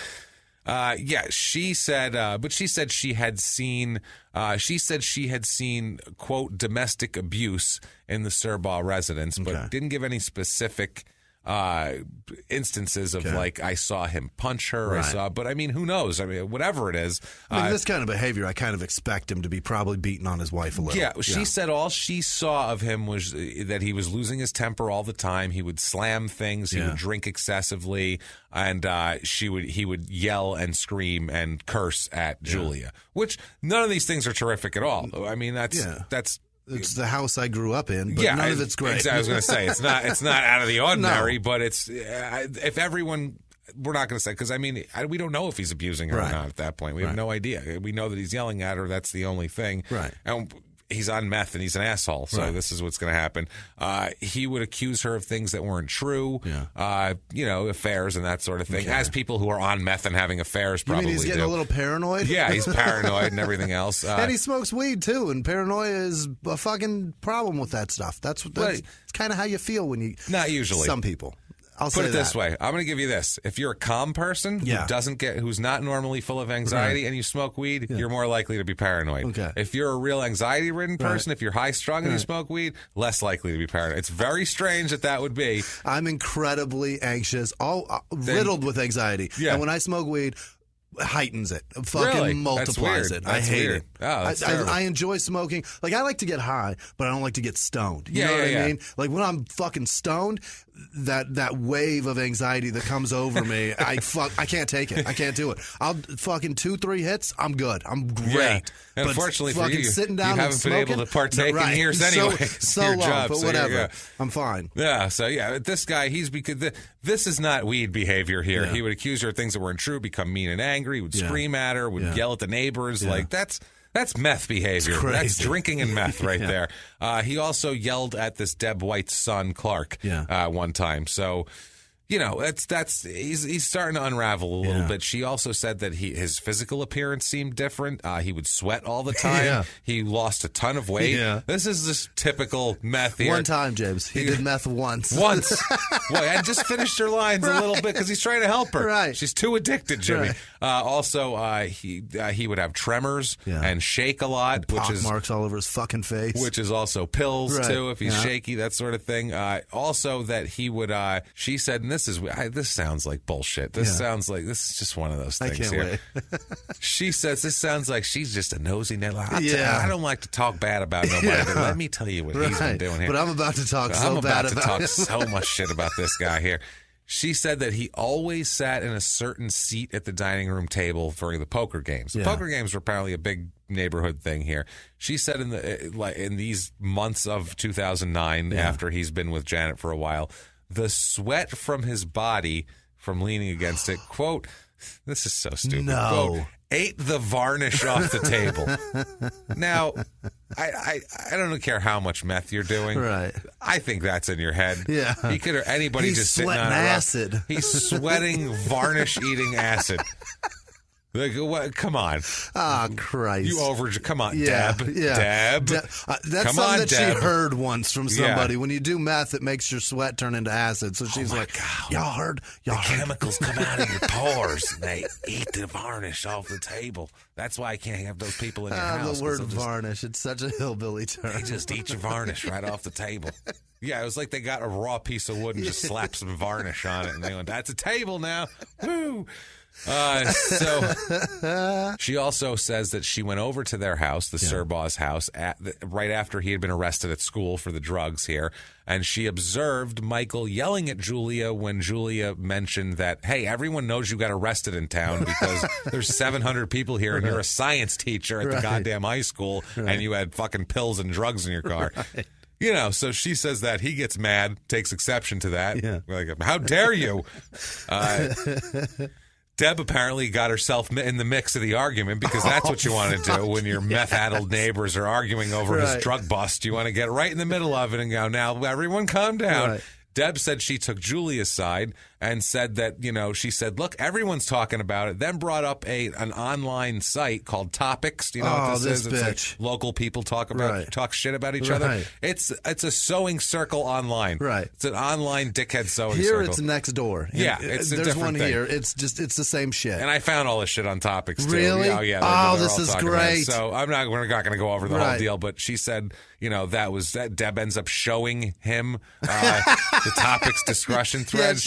She said, but she said she had seen, quote, domestic abuse in the Surbaugh residence, but didn't give any specific instances of like I saw him punch her. But I mean, who knows? I mean, whatever it is. I mean, this kind of behavior, I kind of expect him to be probably beating on his wife a little. Yeah, she said all she saw of him was that he was losing his temper all the time. He would slam things. He would drink excessively, and he would yell and scream and curse at Julia. Which none of these things are terrific at all. I mean, that's. It's the house I grew up in, but none of it's great. I was going to say it's not out of the ordinary, but it's if everyone. We're not going to say because I mean we don't know if he's abusing her or not at that point. We have no idea. We know that he's yelling at her. That's the only thing. Right. And he's on meth and he's an asshole. So this is what's going to happen. He would accuse her of things that weren't true. Affairs and that sort of thing. As people who are on meth and having affairs probably do. You mean he's getting a little paranoid? Yeah, he's paranoid and everything else. And he smokes weed too. And paranoia is a fucking problem with that stuff. That's kind of how you feel when you. Not usually. Some people. I'll put say it this way. I'm going to give you this. If you're a calm person who's not normally full of anxiety and you smoke weed, you're more likely to be paranoid. Okay. If you're a real anxiety-ridden person, if you're high-strung and you smoke weed, less likely to be paranoid. It's very strange that would be. I'm incredibly anxious, riddled with anxiety. Yeah. And when I smoke weed, heightens it, fucking multiplies it. I hate it. Oh, I enjoy smoking. Like I like to get high, but I don't like to get stoned. You know what I mean? Like when I'm fucking stoned, that wave of anxiety that comes over me, I can't take it. I can't do it. I'll fucking 2-3 hits. I'm good. I'm great. Yeah. And unfortunately for you, sitting down you haven't been able to partake in years anyway. So long, job, but whatever. I'm fine. Yeah. So this guy, this is not weed behavior here. Yeah. He would accuse her of things that weren't true, become mean and angry, would scream at her, would yell at the neighbors. Yeah. Like that's meth behavior. That's drinking and meth right there. He also yelled at this Deb White's son, Clark, one time. So, he's starting to unravel a little bit. She also said that his physical appearance seemed different. He would sweat all the time. Yeah. He lost a ton of weight. Yeah. This is this typical meth here. One time, James. He did meth once. Once. Boy, I just finished her lines a little bit because he's trying to help her. Right. She's too addicted, Jimmy. Right. Also, he would have tremors and shake a lot, which is marks all over his fucking face. Which is also pills too if he's shaky, that sort of thing. Also, that he would. She said, and this sounds like bullshit. This sounds like this is just one of those things. I can't wait. She says this sounds like she's just a nosy neighbor. I don't like to talk bad about nobody, but let me tell you what he's been doing here. But I'm about to talk so much shit about this guy here. She said that he always sat in a certain seat at the dining room table for the poker games. The poker games were apparently a big neighborhood thing here. She said in these months of 2009, after he's been with Janet for a while, the sweat from his body from leaning against it, quote, this is so stupid, quote, ate the varnish off the table. Now, I don't care how much meth you're doing. Right. I think that's in your head. Yeah. He could, or anybody He's just sitting on acid. He's sweating varnish-eating acid. Like, what? Come on. Ah, Christ. Come on, Deb. Yeah. Deb. That's something that Deb. She heard once from somebody. When you do meth, it makes your sweat turn into acid. So she's like, God. y'all heard? The chemicals come out of your pores and they eat the varnish off the table. That's why I can't have those people in your house. The word varnish, it's such a hillbilly term. They just eat your varnish right off the table. Yeah, it was like they got a raw piece of wood and just slapped some varnish on it. And they went, that's a table now. Woo! So she also says that she went over to their house, the Surbaugh's house, right after he had been arrested at school for the drugs here, and she observed Michael yelling at Julia when Julia mentioned that, hey, everyone knows you got arrested in town because there's 700 people here and you're a science teacher at the goddamn high school and you had fucking pills and drugs in your car. Right. So she says that. He gets mad, takes exception to that. Yeah. Like, how dare you? Deb apparently got herself in the mix of the argument because that's what you want to do when your meth-addled neighbors are arguing over his drug bust. You want to get right in the middle of it and go, now, everyone calm down. Right. Deb said she took Julia's side and said that, she said, look, everyone's talking about it. Then brought up an online site called Topics. Do you know what this is? Bitch. It's like local people talk shit about each other. It's a sewing circle online. Right. It's an online dickhead sewing circle. Here it's next door. Yeah, it's a there's different one thing. here. It's the same shit. And I found all this shit on Topics too. Really? Oh yeah. This is great. So we're not going to go over the whole deal, but she said, that Deb ends up showing him the Topics discussion thread.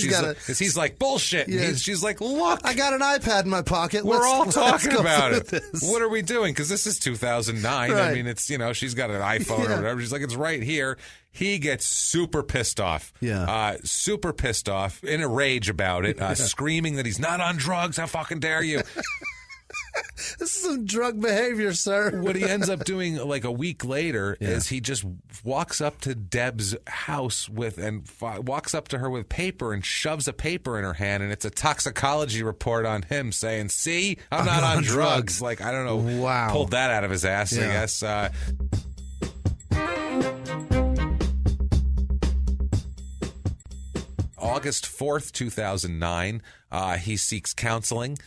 He's like, bullshit. Yeah. She's like, look, I got an iPad in my pocket. We're all talking about it. What are we doing? Because this is 2009. Right. I mean, it's she's got an iPhone or whatever. She's like, it's right here. He gets super pissed off. Yeah. Super pissed off, in a rage about it, screaming that he's not on drugs. How fucking dare you? This is some drug behavior, sir. What he ends up doing like a week later is he just walks up to Deb's house walks up to her with paper and shoves a paper in her hand, and it's a toxicology report on him saying, see, I'm not on drugs. Like, I don't know. Wow. Pulled that out of his ass, I guess. August 4th, 2009, he seeks counseling.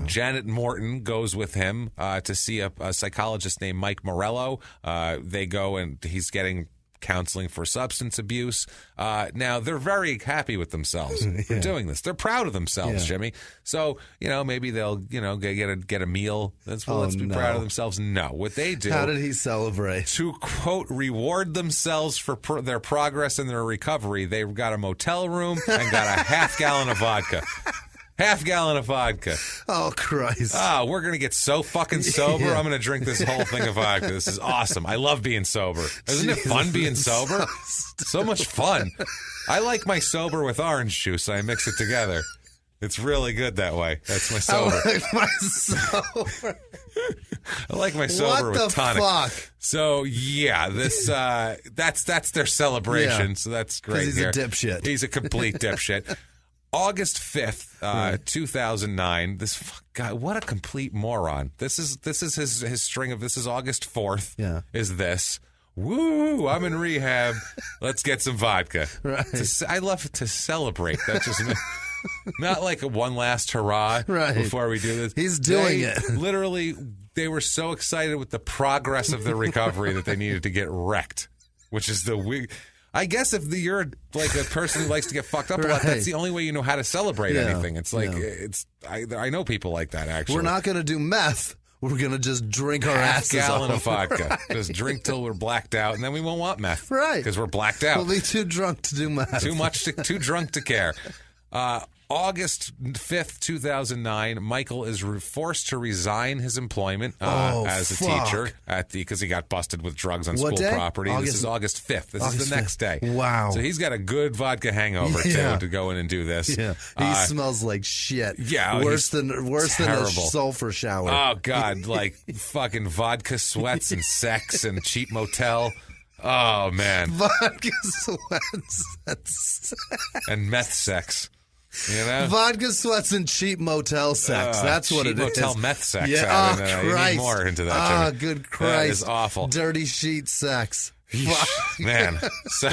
Janet Morton goes with him to see a psychologist named Mike Morello. They go and he's getting counseling for substance abuse. Now, they're very happy with themselves for doing this. They're proud of themselves, Jimmy. So, maybe they'll, get a meal. Let's be proud of themselves. No. What they do... How did he celebrate? To, quote, reward themselves for their progress and their recovery, they've got a motel room and got a half-gallon of vodka. Half-gallon of vodka. Oh, Christ. We're going to get so fucking sober. I'm going to drink this whole thing of vodka. This is awesome. I love being sober. Isn't it fun being sober? So much fun. I like my sober with orange juice. I mix it together. It's really good that way. That's my sober. I like my sober. I like my sober with tonic. What the fuck? So, yeah, this that's their celebration. So that's great. He's a dipshit. He's a complete dipshit. August 5th, 2009. This guy, what a complete moron. This is his string of, this is August 4th. Yeah. Is this. Woo, I'm in rehab. Let's get some vodka. Right. I love to celebrate. That's just not like a one last hurrah before we do this. He's doing it. Literally, they were so excited with the progress of the recovery that they needed to get wrecked, which is I guess if you're like a person who likes to get fucked up a lot, that's the only way you know how to celebrate anything. It's like I know people like that, actually. We're not going to do meth. We're going to just drink our asses off. Half gallon of vodka. Just drink till we're blacked out, and then we won't want meth. Right. Because we're blacked out. We'll be too drunk to do meth. Too drunk to care. August 5th, 2009, Michael is forced to resign his employment as a teacher because he got busted with drugs on school property. This is August 5th. This is the next day. Wow. So he's got a good vodka hangover, too, to go in and do this. Yeah. He smells like shit. Yeah. Worse than a sulfur shower. Oh, God. Like fucking vodka sweats and sex and cheap motel. Oh, man. Vodka sweats. And meth sex. You know? Vodka sweats and cheap motel sex. That's what it is. Cheap motel meth sex. Yeah. You need more into that, Jimmy. Good Christ. That is awful. Dirty sheet sex. Man. So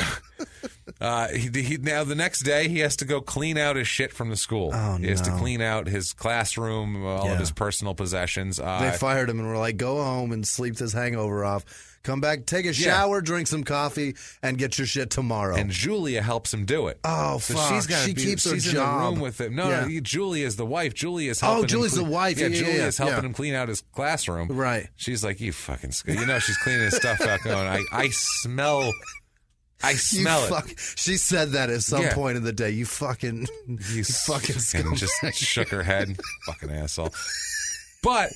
now the next day he has to go clean out his shit from the school. He has to clean out his classroom, all of his personal possessions. They fired him and were like, go home and sleep this hangover off. Come back, take a shower, drink some coffee, and get your shit tomorrow. And Julia helps him do it. Oh, so fuck. She keeps her job. She's in the room with him. No, Julia is the wife. Julia is helping him. Julie's the wife. Yeah, Julia is helping him clean out his classroom. Right. She's like, you fucking... she's cleaning his stuff out going, I smell it. She said that at some point in the day. You fucking scumbag. Just shook her head. Fucking asshole. But...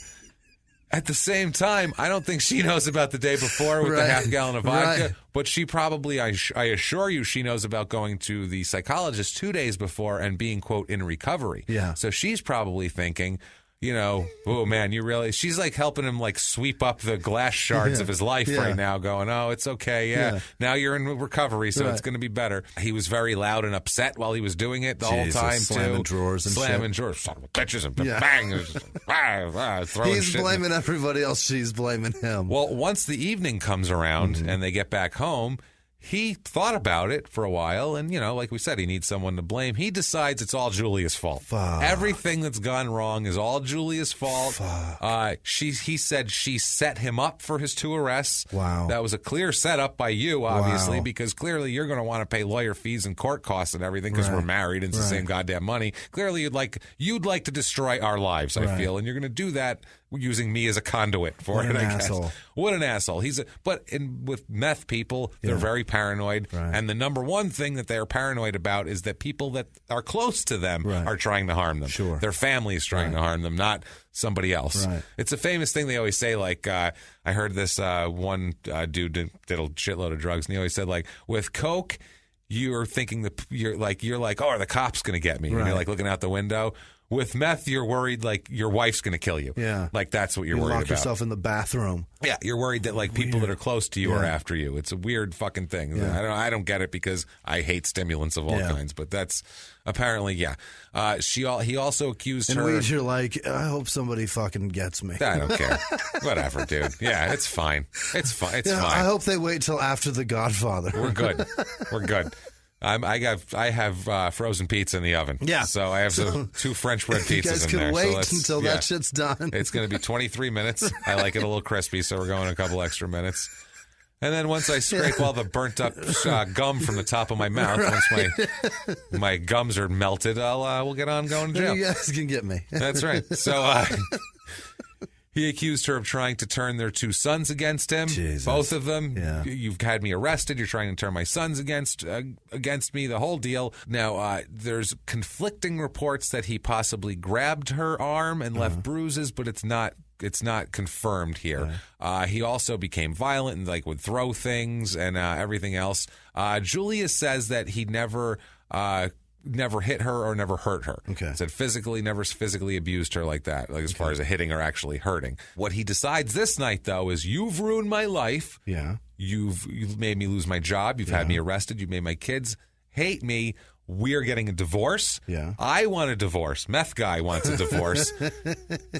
at the same time, I don't think she knows about the day before with the half gallon of vodka, but she probably, I assure you, she knows about going to the psychologist 2 days before and being, quote, in recovery. Yeah. So she's probably thinking, oh man, she's like helping him like sweep up the glass shards of his life right now going, oh, it's okay. Now you're in recovery, so it's going to be better. He was very loud and upset while he was doing it the whole time, slamming too. Slamming drawers. Son of a bitches and bang. He's blaming everybody else. She's blaming him. Well, once the evening comes around and they get back home, he thought about it for a while, and, like we said, he needs someone to blame. He decides it's all Julia's fault. Fuck. Everything that's gone wrong is all Julia's fault. Fuck. He said she set him up for his 2 arrests. Wow. That was a clear setup by you, obviously, because clearly you're going to want to pay lawyer fees and court costs and everything because we're married and it's the same goddamn money. Clearly, you'd like to destroy our lives, I feel, and you're going to do that using me as a conduit for it, I guess. What an asshole. With meth people, they're very paranoid. Right. And the number one thing that they're paranoid about is that people that are close to them are trying to harm them. Sure. Their family is trying to harm them, not somebody else. Right. It's a famous thing they always say, like, I heard this one dude did a shitload of drugs, and he always said, like, with coke, you're thinking you're like, oh, are the cops going to get me? And you're like looking out the window. With meth, you're worried like your wife's going to kill you. Yeah. Like that's what you're worried about. Lock yourself in the bathroom. Yeah, you're worried that like people that are close to you are after you. It's a weird fucking thing. Yeah. I don't get it because I hate stimulants of all kinds, but that's apparently he also accused her. And you're like, I hope somebody fucking gets me. I don't care. Whatever, dude. Yeah, it's fine. It's fine. It's fine. I hope they wait till after The Godfather. We're good. We're good. I have frozen pizza in the oven. Yeah. So I have 2 French bread pizzas in there. You guys can wait until that shit's done. It's going to be 23 minutes. I like it a little crispy, so we're going a couple extra minutes. And then once I scrape all the burnt up gum from the top of my mouth, once my gums are melted, we'll get on going to jail. You guys can get me. That's right. So he accused her of trying to turn their 2 sons against him. Jesus. Both of them. Yeah. You've had me arrested. You're trying to turn my sons against me, the whole deal. Now, there's conflicting reports that he possibly grabbed her arm and left bruises, but it's not confirmed here. Right. He also became violent and would throw things and everything else. Julia says that he never hit her or never hurt her. Okay. Said never physically abused her like that, as far as hitting or actually hurting. What he decides this night, though, is you've ruined my life. Yeah. You've made me lose my job. You've had me arrested. You've made my kids hate me. we're getting a divorce. Yeah. I want a divorce. Meth guy wants a divorce.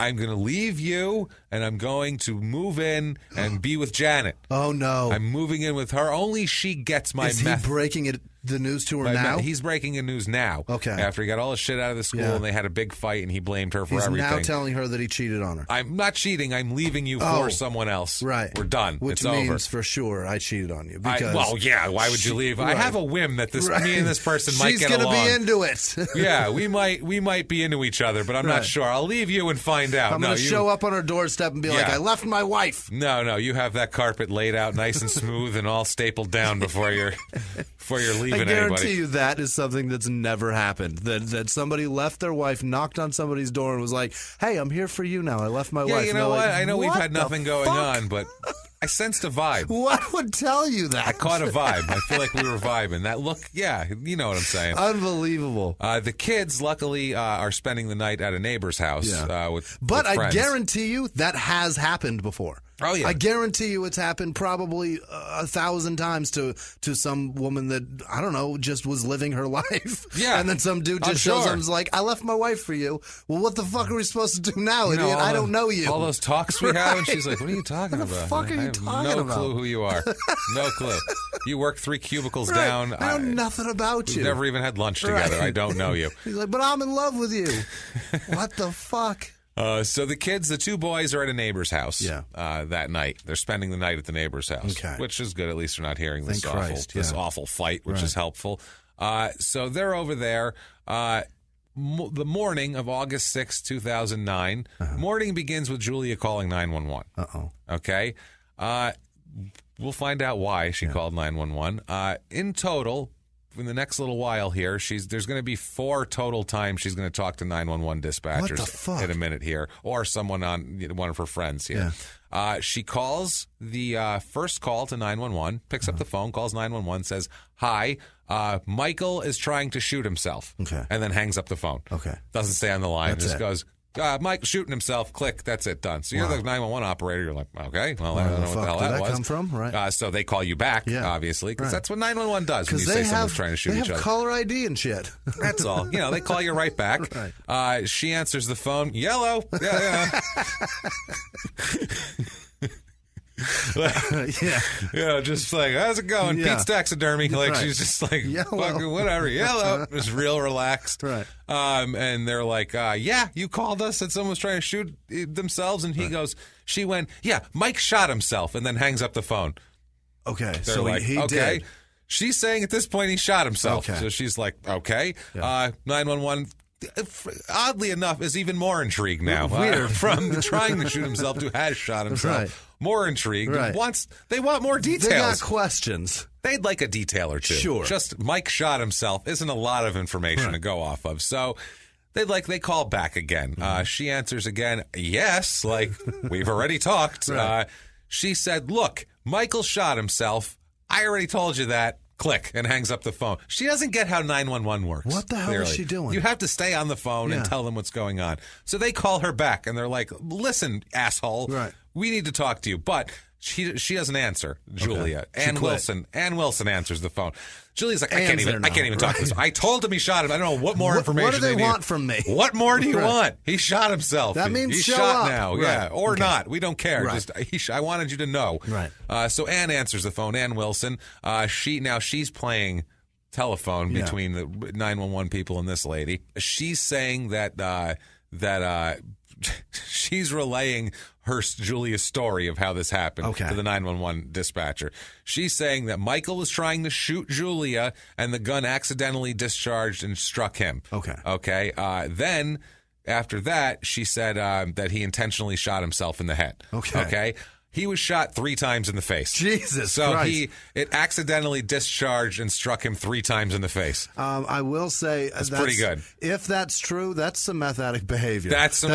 I'm going to leave you, and I'm going to move in and be with Janet. Oh, no. I'm moving in with her. Only she gets my Is meth. He breaking the news to her now? He's breaking the news now. Okay. After he got all the shit out of the school and they had a big fight and he blamed her for everything. He's now telling her that he cheated on her. I'm not cheating. I'm leaving you for someone else. Right. We're done. Which it's means over. for sure I cheated on you. Well, yeah. Why would you leave? Right. I have a whim that me and this person might get along. She's going to be into it. Yeah, we might be into each other, but I'm not sure. I'll leave you and find out. I'm going to show up on her doorstep and be like, I left my wife. No, you have that carpet laid out nice and smooth and all stapled down before you're leaving anybody. I guarantee you that is something that's never happened. That somebody left their wife, knocked on somebody's door, and was like, "Hey, I'm here for you now. I left my wife." Yeah, you know what? Like, I know we've had nothing going fuck? on, but I sensed a vibe. What would tell you that? I caught a vibe. I feel like we were vibing. That look, yeah, you know what I'm saying. Unbelievable. The kids, luckily, are spending the night at a neighbor's house with friends. I guarantee you that has happened before. Oh, yeah. I guarantee you it's happened probably 1,000 times to some woman that, I don't know, just was living her life. Yeah. And then some dude just shows up and is like, I left my wife for you. Well, what the fuck are we supposed to do now, idiot? I don't know you. All those talks we have, and she's like, what are you talking about? What the fuck are you talking about? No clue who you are. No clue. You work 3 cubicles down. I know nothing about you. We've never even had lunch together. I don't know you. He's like, but I'm in love with you. What the fuck? So the kids, the 2 boys, are at a neighbor's house that night. They're spending the night at the neighbor's house, which is good. At least they're not hearing this awful fight, which is helpful. So they're over there. The morning of August 6, 2009, morning begins with Julia calling 911. Uh-oh. Okay? We'll find out why she called 911. In total, in the next little while here, there's going to be 4 total times she's going to talk to 911 dispatchers in a minute here, or someone on one of her friends here. Yeah. She calls the first call to 911, picks up the phone, calls 911, says, "Hi, Michael is trying to shoot himself," and then hangs up the phone. Doesn't stay on the line. Just goes, Mike shooting himself, click, that's it, done. So you're the 911 operator. You're like, okay, well, I don't know what the hell that was. Come from? Right. So they call you back, obviously, because that's what 911 does when you say someone's trying to shoot each other. They have caller ID and shit. That's all. They call you right back. Right. She answers the phone, yellow. Yeah. Just like, how's it going? Pete's taxidermy. Like, she's just like, whatever, yellow. Just real relaxed. Right. And they're like, you called us that someone was trying to shoot themselves. And he goes, she went, Mike shot himself, and then hangs up the phone. Okay. They're so like, he did. She's saying at this point he shot himself. So she's like, okay. 911. Oddly enough, is even more intrigued now. Weird. From trying to shoot himself to has shot himself. Right. More intrigued. Right. They want more details. They got questions. They'd like a detail or two. Sure. Just Mike shot himself isn't a lot of information to go off of. So they call back again. She answers again, yes, like we've already talked. Right. She said, look, Michael shot himself. I already told you that. Click, and hangs up the phone. She doesn't get how 911 works. What the hell is she doing? You have to stay on the phone and tell them what's going on. So they call her back, and they're like, listen, asshole, we need to talk to you. But she doesn't answer, Julia. Ann Wilson answers the phone. Julia's like, I can't even talk to this. I told him he shot him. I don't know what more information What do they want from me? What more do you want? He shot himself. That means he's show shot up. now. Right. Or not. We don't care. Just I wanted you to know. Right. So Ann answers the phone. Ann Wilson. She's playing telephone between the 911 people and this lady. She's saying that she's relaying Julia's story of how this happened to the 911 dispatcher. She's saying that Michael was trying to shoot Julia and the gun accidentally discharged and struck him. Okay. Then after that, she said that he intentionally shot himself in the head. Okay. He was shot 3 times in the face. Jesus so Christ. It accidentally discharged and struck him 3 times in the face. I will say that's pretty good. If that's true, that's some meth addict behavior. That's what a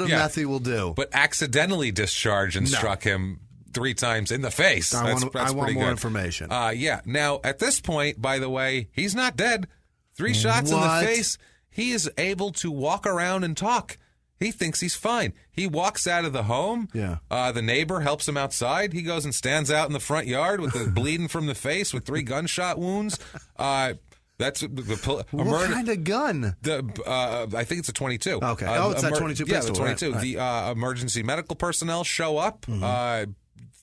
methy will do. But accidentally discharged and struck him 3 times in the face. I want more good. information. Now, at this point, by the way, he's not dead. 3 shots in the face. He is able to walk around and talk. He thinks he's fine. He walks out of the home. Yeah. The neighbor helps him outside. He goes and stands out in the front yard with the bleeding from the face with 3 gunshot wounds. That's what kind of gun? I think it's a 22. Okay. It's that 22 pistol. Yeah, the 22. Right. The emergency medical personnel show up. Mm-hmm.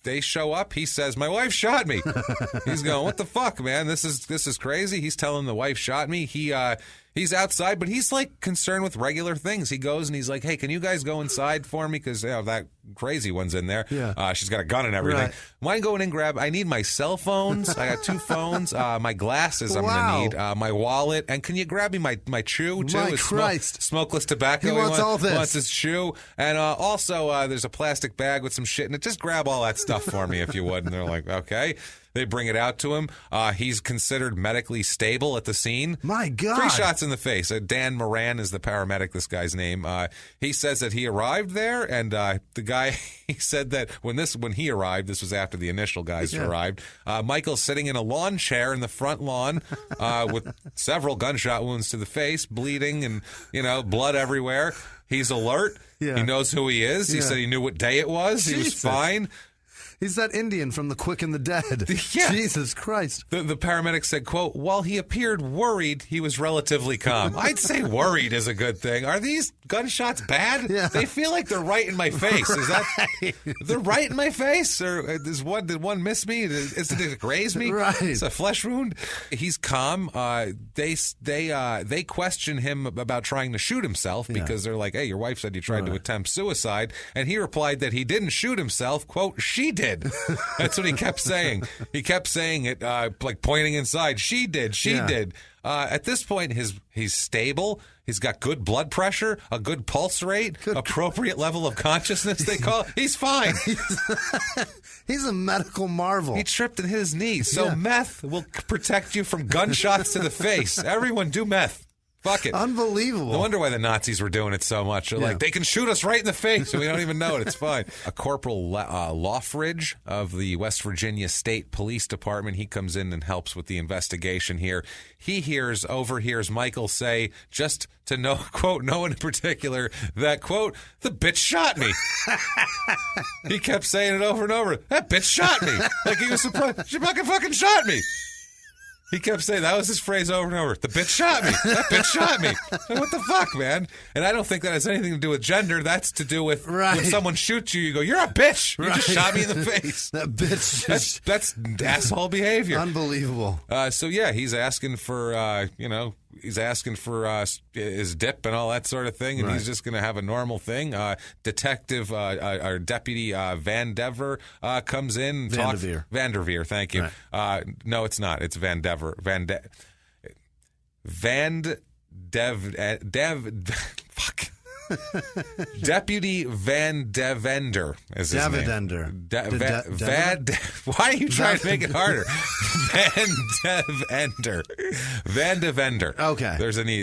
They show up. He says, "My wife shot me." He's going, "What the fuck, man? This is crazy." He's telling the wife shot me. He's outside, but he's like concerned with regular things. He goes and he's like, "Hey, can you guys go inside for me? Because that crazy one's in there. Yeah. She's got a gun and everything. Right. Mind going and grab? I need my cell phones. I got 2 phones. My glasses. I'm gonna need my wallet. And can you grab me my chew too? My Christ. Smokeless tobacco. He wants all this. He wants his chew. And also, there's a plastic bag with some shit in it. Just grab all that stuff for me if you would." And they're like, "Okay." They bring it out to him. He's considered medically stable at the scene. My God. 3 shots in the face. Dan Moran is the paramedic, this guy's name. He says that he arrived there, and the guy, he said that when he arrived, this was after the initial guys arrived, Michael's sitting in a lawn chair in the front lawn with several gunshot wounds to the face, bleeding and, blood everywhere. He's alert. Yeah. He knows who he is. He said he knew what day it was. Jesus. He was fine. He's that Indian from The Quick and the Dead. Yeah. Jesus Christ. The paramedic said, quote, "While he appeared worried, he was relatively calm." I'd say worried is a good thing. Are these gunshots bad? Yeah. They feel like they're right in my face. Is that they're right in my face? Or did one miss me? Did it graze me? Right. It's a flesh wound. He's calm. They question him about trying to shoot himself because they're like, "Hey, your wife said you tried to attempt suicide." And he replied that he didn't shoot himself. Quote, "She did." That's what he kept saying. He kept saying it, like pointing inside. She did. She did. At this point, he's stable. He's got good blood pressure, a good pulse rate, appropriate level of consciousness, they call it. He's fine. He's a medical marvel. He tripped and hit his knee. So meth will protect you from gunshots to the face. Everyone do meth. Fuck it. Unbelievable. No wonder why the Nazis were doing it so much. They're like, they can shoot us right in the face and we don't even know it. It's fine. A Corporal Loffridge of the West Virginia State Police Department, he comes in and helps with the investigation here. He overhears Michael say, just to know, quote, no one in particular, that, quote, "The bitch shot me." He kept saying it over and over. "That bitch shot me." Like he was surprised. "She fucking shot me." He kept saying that was his phrase over and over. "The bitch shot me. That bitch shot me." Like, what the fuck, man? And I don't think that has anything to do with gender. That's to do with when someone shoots you, you go, "You're a bitch. You just shot me in the face." That bitch. That's asshole behavior. Unbelievable. So yeah, he's asking for his dip and all that sort of thing, and he's just going to have a normal thing. Detective or Deputy Vandever comes in. Vanderveer, thank you. Right. No, it's not. It's Vandever. Fuck. Deputy Van Devender is his name. Why are you trying to make it harder? Van Devender. Okay. There's a D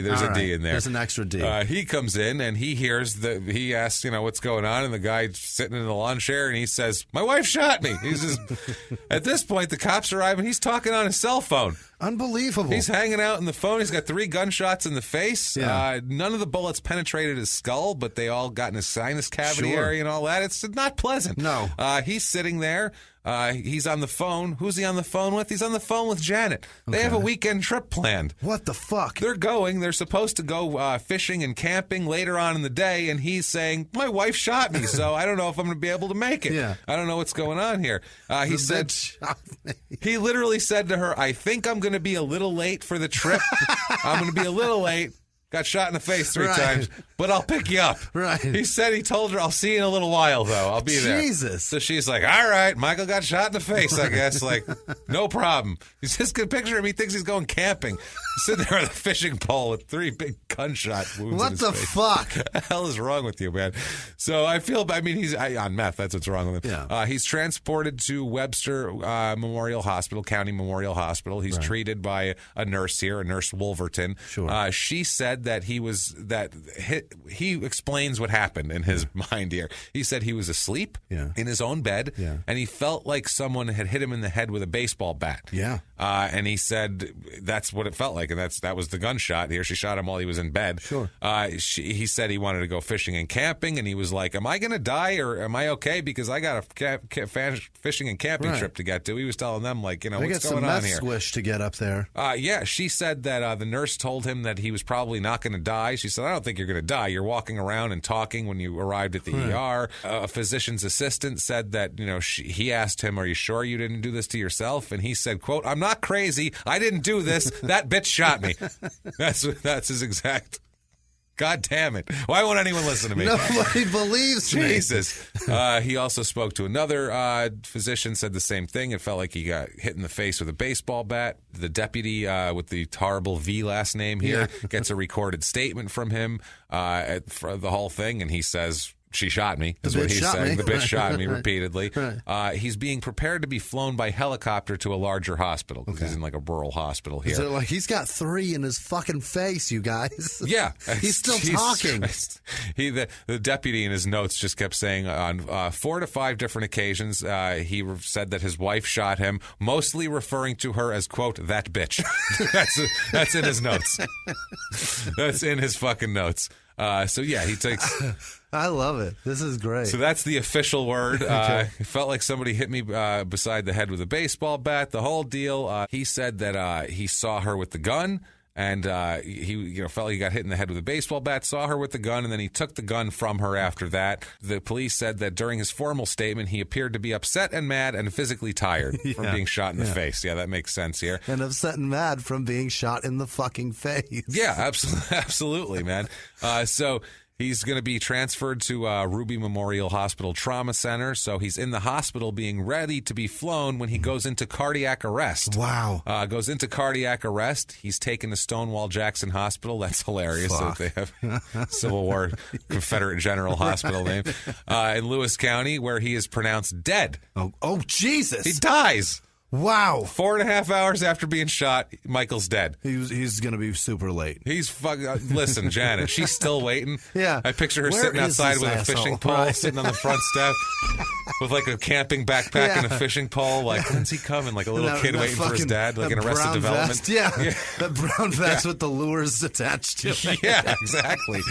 in there. There's an extra D. He comes in and he asks, what's going on, and the guy's sitting in the lawn chair and he says, "My wife shot me." He's just at this point the cops arrive and he's talking on his cell phone. Unbelievable. He's hanging out in the phone. He's got 3 gunshots in the face. Yeah. None of the bullets penetrated his skull, but they all got in his sinus cavity area and all that. It's not pleasant. No. He's sitting there. He's on the phone. Who's he on the phone with? He's on the phone with Janet. They have a weekend trip planned. What the fuck? They're supposed to go fishing and camping later on in the day, and he's saying, "My wife shot me, so I don't know if I'm going to be able to make it. Yeah. I don't know what's going on here." He literally said to her, "I think I'm going to be a little late for the trip. I'm going to be a little late. Got shot in the face 3 times, but I'll pick you up." Right. He told her, "I'll see you in a little while, though. I'll be there." Jesus. So she's like, "All right, Michael got shot in the face, I guess." Like, no problem. He's just going to picture him. He thinks he's going camping. He's sitting there with a fishing pole with 3 big gunshot wounds in his face. Fuck? What the hell is wrong with you, man? So he's on meth. That's what's wrong with him. Yeah. He's transported to Webster Memorial Hospital, County Memorial Hospital. He's treated by a nurse here, a nurse Wolverton. Sure. She said said that he explains what happened in his mind here. He said he was asleep in his own bed, and he felt like someone had hit him in the head with a baseball bat. Yeah. And he said that's what it felt like, and that was the gunshot. She shot him while he was in bed. Sure. He said he wanted to go fishing and camping, and he was like, am I going to die or am I okay? Because I got a fishing and camping trip to get to. He was telling them, like, what's going on here? I got some meth swish to get up there. She said that the nurse told him that he was probably not going to die. She said, I don't think you're going to die. You're walking around and talking when you arrived at the ER. A physician's assistant said that, he asked him, are you sure you didn't do this to yourself? And he said, quote, I'm not crazy. I didn't do this. That bitch shot me. That's his exact. God damn it. Why won't anyone listen to me? Nobody believes me. Jesus. He also spoke to another physician, said the same thing. It felt like he got hit in the face with a baseball bat. The deputy with the horrible V last name here gets a recorded statement from him for the whole thing, and he says, she shot me, is what he's saying. The bitch shot me repeatedly. Right. He's being prepared to be flown by helicopter to a larger hospital because he's in like a rural hospital here. So, he's got 3 in his fucking face, you guys. Yeah. He's still talking. The deputy in his notes just kept saying on 4 to 5 different occasions, he said that his wife shot him, mostly referring to her as, quote, that bitch. That's in his notes. That's in his fucking notes. He takes... I love it. This is great. So that's the official word. It felt like somebody hit me beside the head with a baseball bat, the whole deal. He said that he saw her with the gun, and he felt like he got hit in the head with a baseball bat, saw her with the gun, and then he took the gun from her after that. The police said that during his formal statement, he appeared to be upset and mad and physically tired from being shot in the face. Yeah, that makes sense here. And upset and mad from being shot in the fucking face. Yeah, absolutely, man. He's going to be transferred to Ruby Memorial Hospital Trauma Center. So he's in the hospital being ready to be flown when he goes into cardiac arrest. Wow. Goes into cardiac arrest. He's taken to Stonewall Jackson Hospital. That's hilarious that they have Civil War Confederate General Hospital name. In Lewis County, where he is pronounced dead. Oh, Jesus. He dies. Wow. 4.5 hours after being shot, Michael's dead. He's going to be super late. He's fucking... Listen, Janet, she's still waiting. Yeah. I picture her sitting outside with a fishing pole, sitting on the front step with like a camping backpack and a fishing pole. Like, when's he coming? Like a little kid waiting for his dad, like in Arrested Development. Vest. Yeah. That brown vest with the lures attached to it. Yeah, exactly.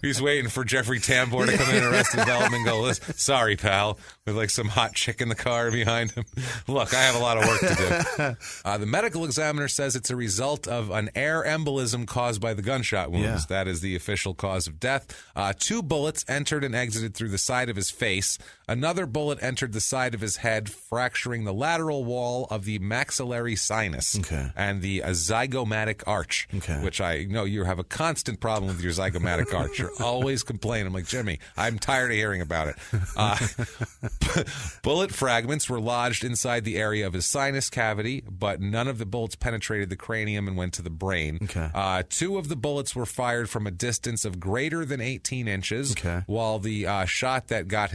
He's waiting for Jeffrey Tambor to come in Arrested Development and go, listen, sorry, pal, with like some hot chick in the car behind him. Look, I have a lot of work to do. The medical examiner says it's a result of an air embolism caused by the gunshot wounds. Yeah. That is the official cause of death. 2 bullets entered and exited through the side of his face. Another bullet entered the side of his head, fracturing the lateral wall of the maxillary sinus and the zygomatic arch, which I know you have a constant problem with your zygomatic arch. You're always complaining. I'm like, Jimmy, I'm tired of hearing about it. Bullet fragments were lodged inside the area of his sinus cavity, but none of the bullets penetrated the cranium and went to the brain. 2 of the bullets were fired from a distance of greater than 18 inches, while the shot that got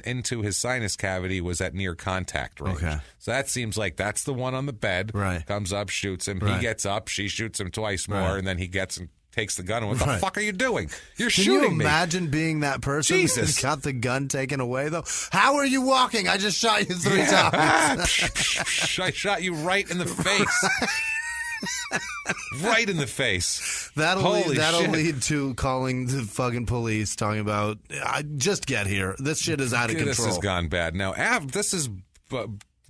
into his sinus cavity was at near contact range. So that seems like that's the one on the bed. Comes up, shoots him. He gets up. She shoots him twice more, and then he gets and takes the gun. What the fuck are you doing? You're shooting me. Can you imagine being that person who got the gun taken away, though? How are you walking? I just shot you 3 times. I shot you right in the face. Right in the face. That'll lead to calling the fucking police, talking about, just get here. This shit is out of control. This has gone bad. Now, this is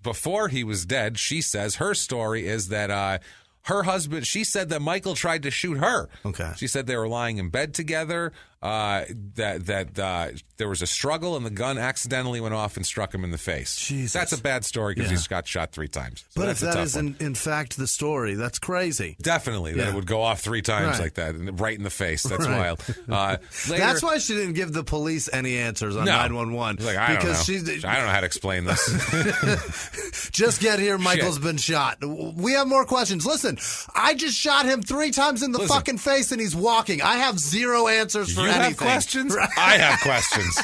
before he was dead. She says her story is that her husband, she said that Michael tried to shoot her. She said they were lying in bed together. That there was a struggle and the gun accidentally went off and struck him in the face. Jesus. That's a bad story because he's got shot 3 times. So but if that is in fact the story, that's crazy. Definitely, that it would go off 3 times like that, right in the face. That's wild. Later, that's why she didn't give the police any answers on 911. Like, I don't know how to explain this. Just get here. Michael's been shot. We have more questions. Listen, I just shot him 3 times in the fucking face and he's walking. I have 0 answers for anything. You have questions? I have questions.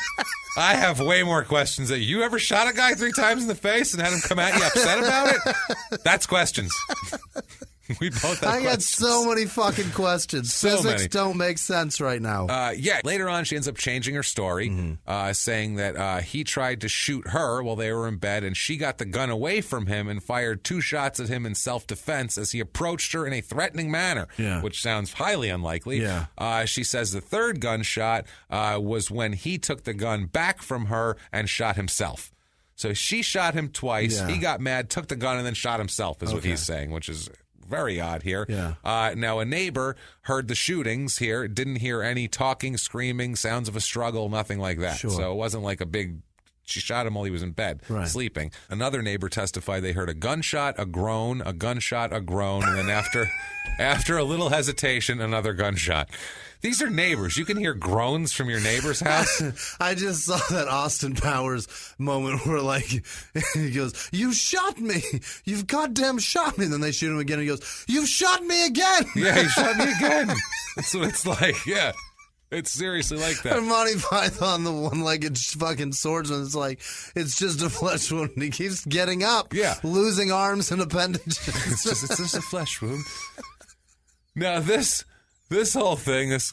I have way more questions. That you ever shot a guy 3 times in the face and had him come at you upset about it? That's questions. We both have I got so many fucking questions. Physics don't make sense right now. Yeah. Later on, she ends up changing her story, saying that he tried to shoot her while they were in bed, and she got the gun away from him and fired 2 shots at him in self-defense as he approached her in a threatening manner, which sounds highly unlikely. Yeah. She says the third gunshot was when he took the gun back from her and shot himself. So she shot him twice. Yeah. He got mad, took the gun, and then shot himself, is what he's saying, which is very odd here. Yeah. Now, a neighbor heard the shootings here, didn't hear any talking, screaming, sounds of a struggle, nothing like that. Sure. So it wasn't like a big... She shot him while he was in bed, sleeping. Another neighbor testified they heard a gunshot, a groan, a gunshot, a groan, and then after a little hesitation, another gunshot. These are neighbors. You can hear groans from your neighbor's house. I just saw that Austin Powers moment where, like, he goes, "You shot me. You've goddamn shot me." And then they shoot him again, and he goes, "You've shot me again." Yeah, he shot me again. That's what it's like, yeah. It's seriously like that. And Monty Python, the one-legged fucking swordsman, is like, it's just a flesh wound. He keeps getting up, losing arms and appendages. It's just a flesh wound. Now, this whole thing, this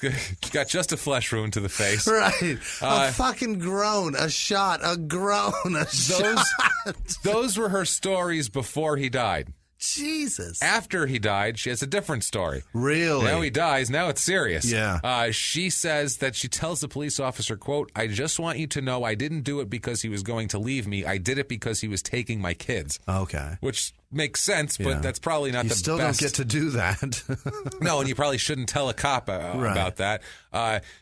got just a flesh wound to the face. Right. A fucking groan, a shot, a groan, a shot. Those were her stories before he died. Jesus. After he died, she has a different story. Really? Now he dies. Now it's serious. Yeah. She says that she tells the police officer, quote, "I just want you to know I didn't do it because he was going to leave me. I did it because he was taking my kids." Okay. Which makes sense, but that's probably not the best. You still don't get to do that. No, and you probably shouldn't tell a cop about that.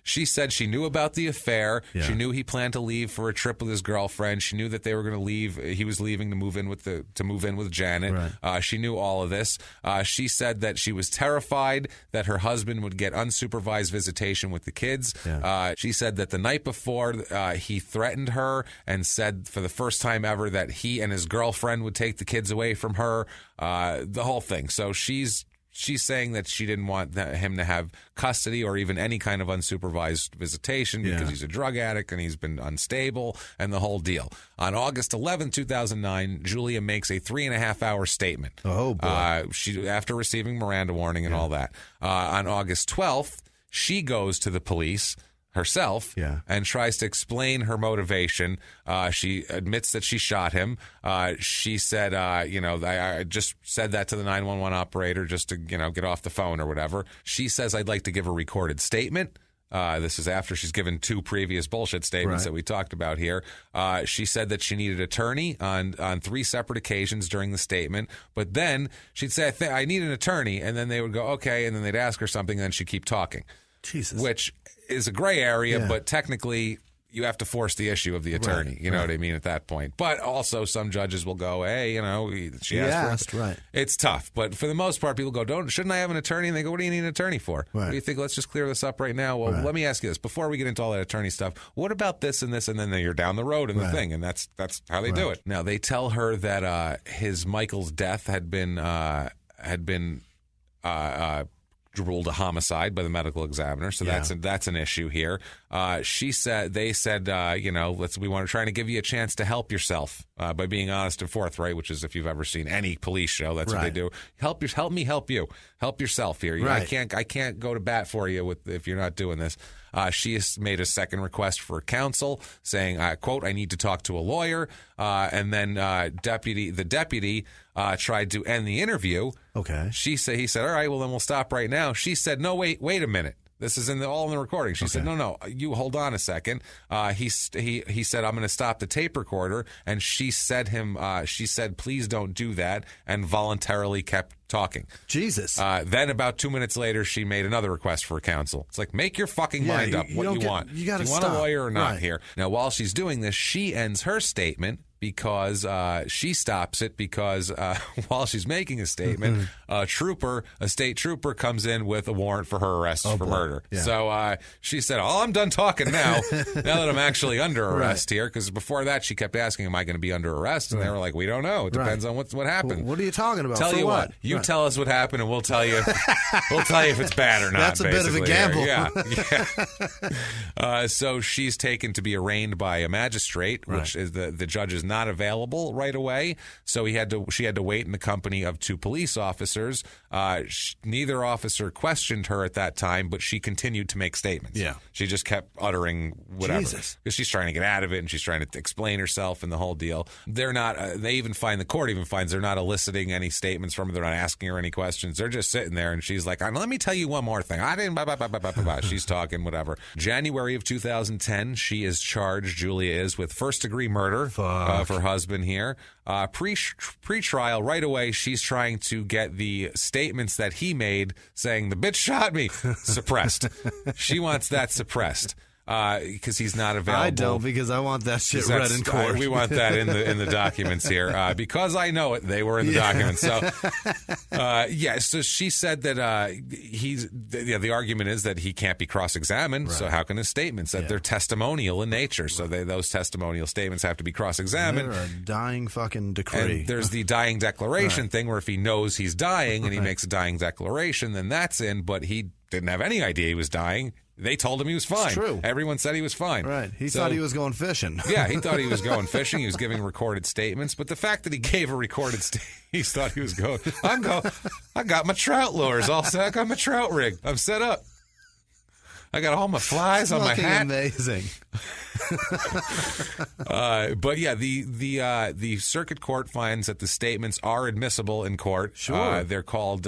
She said she knew about the affair. Yeah. She knew he planned to leave for a trip with his girlfriend. She knew that they were going to leave. He was leaving to move in with Janet. Right. She knew all of this. She said that she was terrified that her husband would get unsupervised visitation with the kids. Yeah. She said that the night before he threatened her and said for the first time ever that he and his girlfriend would take the kids away from her. The whole thing. So she's saying that she didn't want him to have custody or even any kind of unsupervised visitation because he's a drug addict and he's been unstable and the whole deal. On August 11, 2009, Julia makes a 3.5-hour statement. Oh, boy. After receiving Miranda warning and all that. On August 12th, she goes to the police herself and tries to explain her motivation. She admits that she shot him. She said, I just said that to the 911 operator just to, get off the phone or whatever. She says, "I'd like to give a recorded statement." This is after she's given 2 previous bullshit statements that we talked about here. She said that she needed an attorney on 3 separate occasions during the statement. But then she'd say, I need an attorney. And then they would go, okay. And then they'd ask her something and then she'd keep talking. Jesus. Which is a gray area, but technically you have to force the issue of the attorney. You know what I mean at that point. But also some judges will go, hey, she asked for it. Right. It's tough. But for the most part, people go, shouldn't I have an attorney? And they go, what do you need an attorney for? Right. What do you think? Let's just clear this up right now. Well, let me ask you this. Before we get into all that attorney stuff, what about this and this? And then you're down the road in the thing. And that's how they do it. Now, they tell her that Michael's death had been ruled a homicide by the medical examiner, so that's an issue here. They said, we want to try to give you a chance to help yourself by being honest and forthright, which is if you've ever seen any police show, that's what they do. Help me help you. Help yourself here. I can't go to bat for you if you're not doing this. She has made a second request for counsel, saying, quote, "I need to talk to a lawyer." And then the deputy tried to end the interview. Okay. He said, "All right, well then we'll stop right now." She said, "No, wait a minute. This is all in the recording." She said, no, you hold on a second. He said, "I'm going to stop the tape recorder." And she said, "Please don't do that," and voluntarily kept talking. Jesus. Then about 2 minutes later, she made another request for counsel. It's like, make your fucking mind up what you want. You got to stop. Do you want a lawyer or not here? Now, while she's doing this, she ends her statement because she stops it because while she's making a statement, a state trooper comes in with a warrant for her arrest for murder. Yeah. So she said, I'm done talking now, now that I'm actually under arrest here, because before that she kept asking, am I going to be under arrest? And they were like, we don't know. It depends on what happened. What are you talking about? Tell you what. You tell us what happened and we'll tell you if it's bad or not. That's a bit of a gamble. Yeah. So she's taken to be arraigned by a magistrate, which is the judge's not available right away, so she had to wait in the company of 2 police officers. Neither officer questioned her at that time, but she continued to make statements. Yeah. She just kept uttering whatever. Jesus. Because she's trying to get out of it, and she's trying to explain herself and the whole deal. They're not, the court even finds they're not eliciting any statements from her. They're not asking her any questions. They're just sitting there, and she's like, let me tell you one more thing. I didn't, blah, blah, blah, blah, blah, blah. She's talking, whatever. January of 2010, she is charged, Julia is, with first-degree murder of her husband here. Pre-trial, right away, she's trying to get the statements that he made saying, the bitch shot me, suppressed. She wants that suppressed. Because he's not available. I don't, because I want that shit read in court. We want that in the documents here. Because I know it, they were in the documents. So, so she said that the argument is that he can't be cross-examined. Right. So how can his statements that they're testimonial in nature? So those testimonial statements have to be cross-examined. They're a dying fucking decree. And there's the dying declaration thing, where if he knows he's dying and he makes a dying declaration, then that's in. But he didn't have any idea he was dying. They told him he was fine. It's true. Everyone said he was fine. Right. He thought he was going fishing. Yeah, he thought he was going fishing. He was giving recorded statements. But the fact that he gave a recorded statement, he thought he was going, I got my trout lures all set. I got my trout rig. I'm set up. I got all my flies on my hat. Amazing. But yeah, the circuit court finds that the statements are admissible in court. Sure. They're called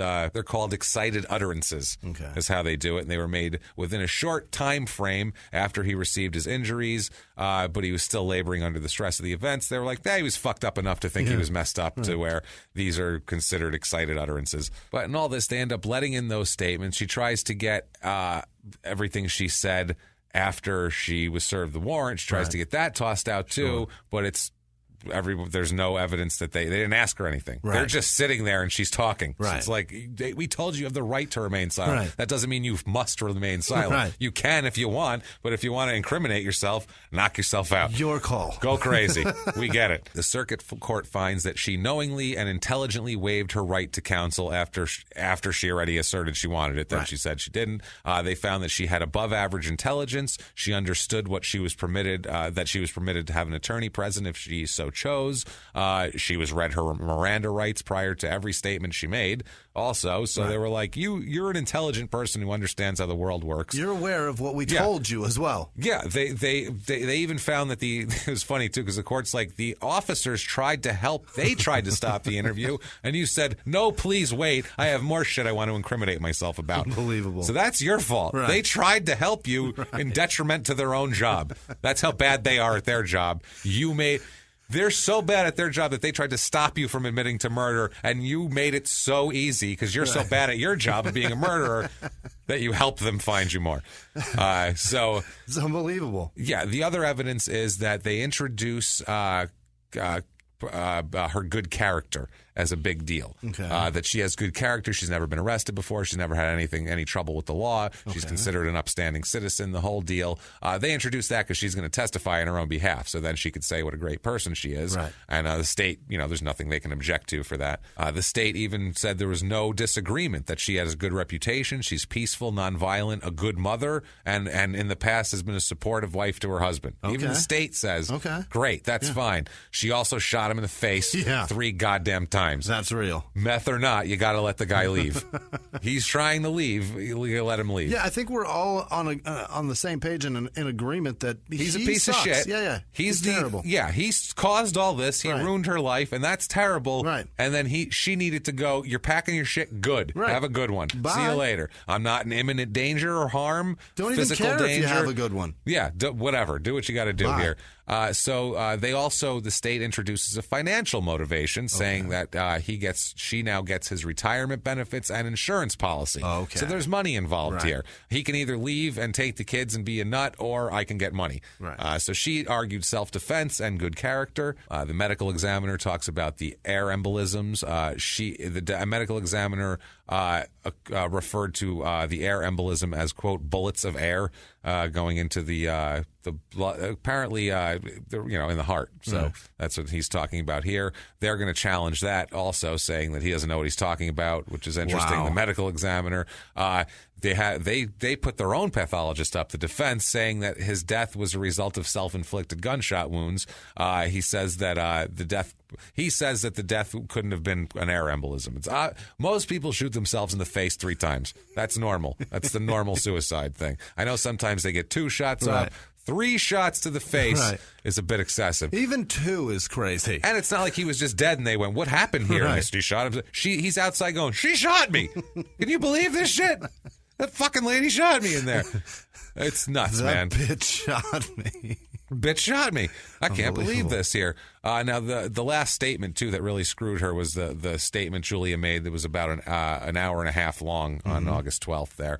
excited utterances. Okay. Is how they do it. And they were made within a short time frame after he received his injuries, but he was still laboring under the stress of the events. They were like, he was fucked up enough to think he was messed up to where these are considered excited utterances. But in all this, they end up letting in those statements. She tries to get everything she said after she was served the warrant. She tries to get that tossed out too, but there's no evidence that they didn't ask her anything. Right. They're just sitting there and she's talking. Right. So it's like, we told you have the right to remain silent. Right. That doesn't mean you must remain silent. Right. You can if you want, but if you want to incriminate yourself, knock yourself out. Your call. Go crazy. We get it. The circuit court finds that she knowingly and intelligently waived her right to counsel after she already asserted she wanted it. Then she said she didn't. They found that she had above average intelligence. She understood what she was permitted, that she was permitted to have an attorney present if she so chose. She was read her Miranda rights prior to every statement she made also. So they were like, you're an intelligent person who understands how the world works. You're aware of what we told you as well. Yeah. They even found that it was funny too, because the court's like, the officers tried to help. They tried to stop the interview, and you said, no, please wait. I have more shit I want to incriminate myself about. Unbelievable. So that's your fault. Right. They tried to help you in detriment to their own job. That's how bad they are at their job. They're so bad at their job that they tried to stop you from admitting to murder, and you made it so easy because you're so bad at your job of being a murderer that you helped them find you more. So it's unbelievable. Yeah, the other evidence is that they introduce her good character as a big deal. Okay. That she has good character. She's never been arrested before. She's never had any trouble with the law. She's considered an upstanding citizen, the whole deal. They introduced that because she's going to testify in her own behalf. So then she could say what a great person she is. Right. And the state, there's nothing they can object to for that. The state even said there was no disagreement that she has a good reputation. She's peaceful, nonviolent, a good mother, and in the past has been a supportive wife to her husband. Okay. Even the state says, great, that's fine. She also shot him in the face 3 goddamn times. That's real. Meth or not, you got to let the guy leave. He's trying to leave. You let him leave. Yeah, I think we're all on the same page and in agreement that he's a piece of shit. Yeah. He's terrible. Yeah, he's caused all this. He ruined her life, and that's terrible. Right. And then she needed to go. You're packing your shit. Good. Right. Have a good one. Bye. See you later. I'm not in imminent danger or harm. Don't physical even care danger. if you have a good one. Yeah. Whatever. Do what you got to do here. So the state introduces a financial motivation, saying that she now gets his retirement benefits and insurance policy. Okay. So there's money involved here. He can either leave and take the kids and be a nut, or I can get money. Right. So she argued self-defense and good character. The medical examiner talks about the air embolisms. The medical examiner referred to the air embolism as, quote, bullets of air going into the blood, apparently, in the heart. So that's what he's talking about here. They're going to challenge that also, saying that he doesn't know what he's talking about, which is interesting. Wow. The medical examiner. They put their own pathologist up, the defense, saying that his death was a result of self-inflicted gunshot wounds. He says that the death couldn't have been an air embolism. Most people shoot themselves in the face 3 times. That's normal. That's the normal suicide thing. I know sometimes they get 2 shots off. 3 shots to the face is a bit excessive. Even 2 is crazy. And it's not like he was just dead and they went, what happened here? And he shot him. He's outside going, she shot me. Can you believe this shit? That fucking lady shot me in there. It's nuts, man. That bitch shot me. Bitch shot me. I can't believe this here. Now, the last statement, too, that really screwed her was the statement Julia made that was about an hour and a half long on August 12th there.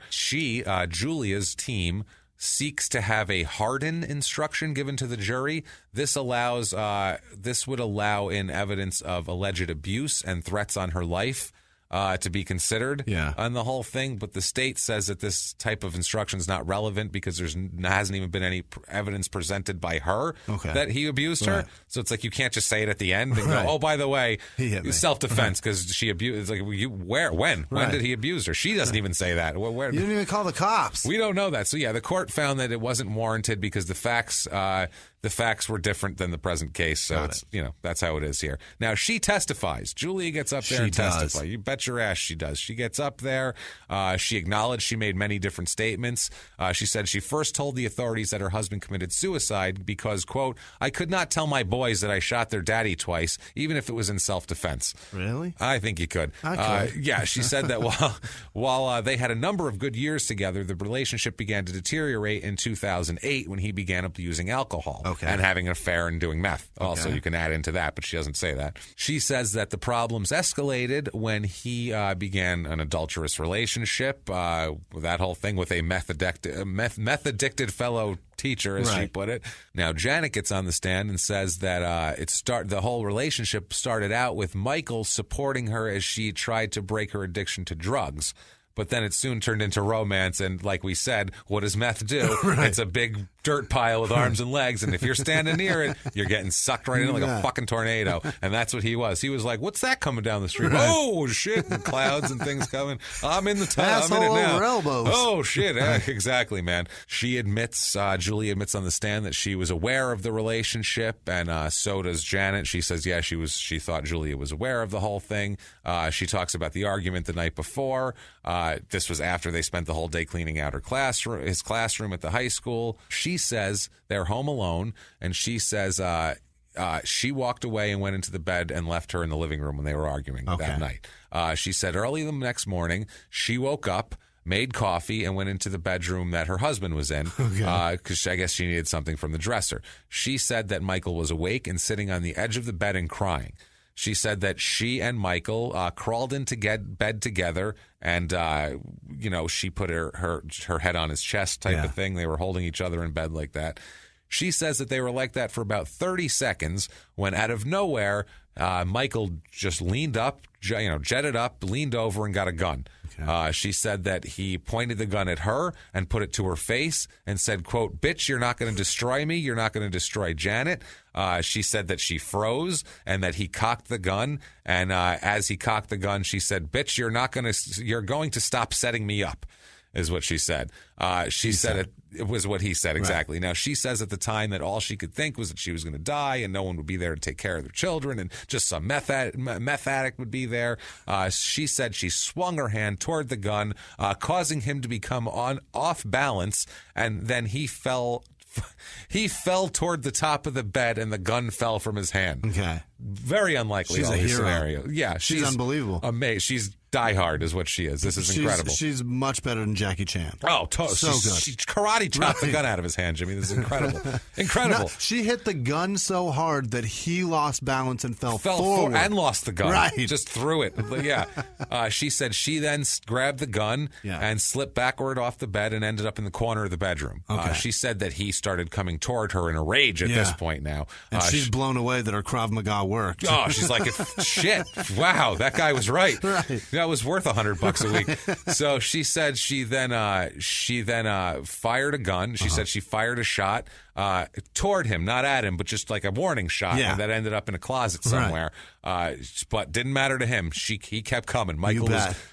Julia's team, seeks to have a harden instruction given to the jury. This would allow in evidence of alleged abuse and threats on her life to be considered on the whole thing. But the state says that this type of instruction is not relevant because there hasn't even been any evidence presented by her that he abused her. So it's like you can't just say it at the end and go, oh, by the way, self-defense because she abused. It's like, when did he abuse her? She doesn't even say that. You didn't even call the cops. We don't know that. So, the court found that it wasn't warranted because the facts were different than the present case. So that's how it is here. Now, she testifies. Julia gets up there and testifies. You bet your ass she does. She gets up there. She acknowledged she made many different statements. She said she first told the authorities that her husband committed suicide because, quote, I could not tell my boys that I shot their daddy twice, even if it was in self-defense. Really? I think you could. She said that while they had a number of good years together, the relationship began to deteriorate in 2008 when he began abusing alcohol. And having an affair and doing meth. Also, you can add into that, but she doesn't say that. She says that the problems escalated when he began an adulterous relationship, that whole thing with a meth-addicted fellow teacher, as she put it. Now, Janet gets on the stand and says that the whole relationship started out with Michael supporting her as she tried to break her addiction to drugs. But then it soon turned into romance, and like we said, what does meth do? It's a big dirt pile with arms and legs, and if you're standing near it, you're getting sucked right in like a fucking tornado. And that's what he was. He was like, what's that coming down the street? Oh, shit, and clouds and things coming. I'm in the tunnel. I'm in it now. Elbows. Oh, shit. Exactly, man. She admits, Julie admits on the stand that she was aware of the relationship, and so does Janet. She says, she thought Julia was aware of the whole thing. She talks about the argument the night before. This was after they spent the whole day cleaning out his classroom at the high school. She says they're home alone, and she says she walked away and went into the bed and left her in the living room when they were arguing that night. She said early the next morning, she woke up, made coffee, and went into the bedroom that her husband was in because I guess she needed something from the dresser. She said that Michael was awake and sitting on the edge of the bed and crying. She said that she and Michael crawled into bed together, and she put her head on his chest type of thing. They were holding each other in bed like that. She says that they were like that for about 30 seconds when out of nowhere, Michael just leaned up, jetted up, leaned over, and got a gun. She said that he pointed the gun at her and put it to her face and said, quote, bitch, you're not going to destroy me. You're not going to destroy Janet. She said that she froze and that he cocked the gun. And as he cocked the gun, she said, bitch, you're going to stop setting me up, is what she said. She said it was what he said, exactly. Now, she says at the time that all she could think was that she was going to die and no one would be there to take care of their children and just some meth addict would be there. She said she swung her hand toward the gun, causing him to become off balance, and then he fell toward the top of the bed and the gun fell from his hand. Okay. Very unlikely. She's a hero. Scenario. Yeah. She's unbelievable. Amazing. She's Die Hard is what she is. This is incredible. She's much better than Jackie Chan. Oh, so good. She karate chopped the gun out of his hand, Jimmy. This is incredible. Incredible. No, she hit the gun so hard that he lost balance and fell forward. And lost the gun. Right. Just threw it. Yeah. She said she then grabbed the gun and slipped backward off the bed and ended up in the corner of the bedroom. Okay. She said that he started coming toward her in a rage at this point now. And she's blown away that her Krav Maga worked. Oh, she's like, shit, wow, that guy was right. That was worth $100 a week. So she said she then fired a gun. She said she fired a shot toward him, not at him, but just like a warning shot, and that ended up in a closet somewhere. But didn't matter to him. He kept coming. Michael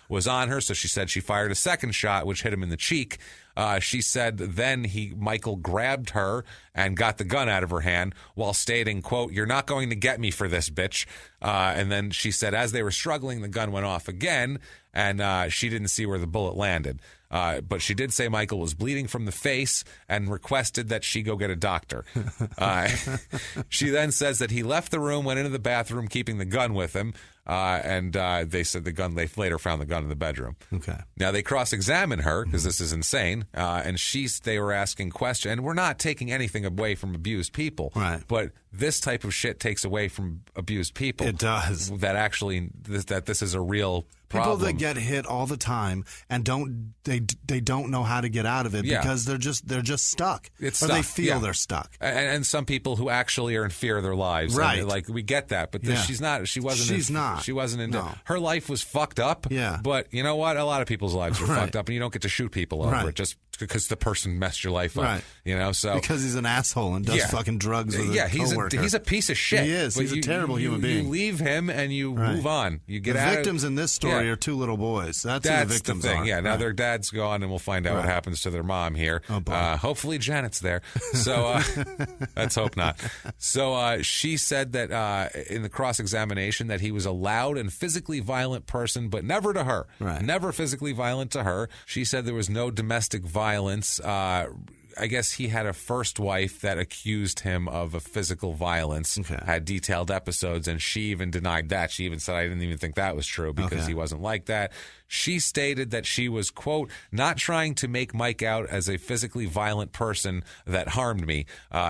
was on her, so she said she fired a second shot, which hit him in the cheek. She said then Michael grabbed her and got the gun out of her hand while stating, quote, "You're not going to get me for this, bitch." And then she said as they were struggling, the gun went off again, and she didn't see where the bullet landed. But she did say Michael was bleeding from the face and requested that she go get a doctor. She then says that he left the room, went into the bathroom, keeping the gun with him. And they said they later found the gun in the bedroom. Okay. Now they cross-examine her because this is insane, and they were asking questions. And we're not taking anything away from abused people, right? But this type of shit takes away from abused people. It does. That this is a real problem. People that get hit all the time and don't know how to get out of it because they're just stuck. They feel they're stuck. And some people who actually are in fear of their lives, right? And, like, we get that, but she's not. She wasn't into. No. Her life was fucked up. Yeah. But you know what? A lot of people's lives are fucked up, and you don't get to shoot people over it just because the person messed your life up. Right. You know, so because he's an asshole and does fucking drugs with a coworker. He's a piece of shit. He is. He's a terrible human being. You leave him and you move on. You get out. The victims in this story are two little boys. That's who the victims the thing. are. Yeah. Now their dad's gone, and we'll find out what happens to their mom here. Oh, boy. Hopefully Janet's there. So let's hope not. So she said that in the cross-examination that he was a loud and physically violent person, but never to her. Right. Never physically violent to her. She said there was no domestic violence. I guess he had a first wife that accused him of a physical violence, had detailed episodes, and she even denied that. She even said, I didn't even think that was true because he wasn't like that. She stated that she was, quote, not trying to make Mike out as a physically violent person that harmed me.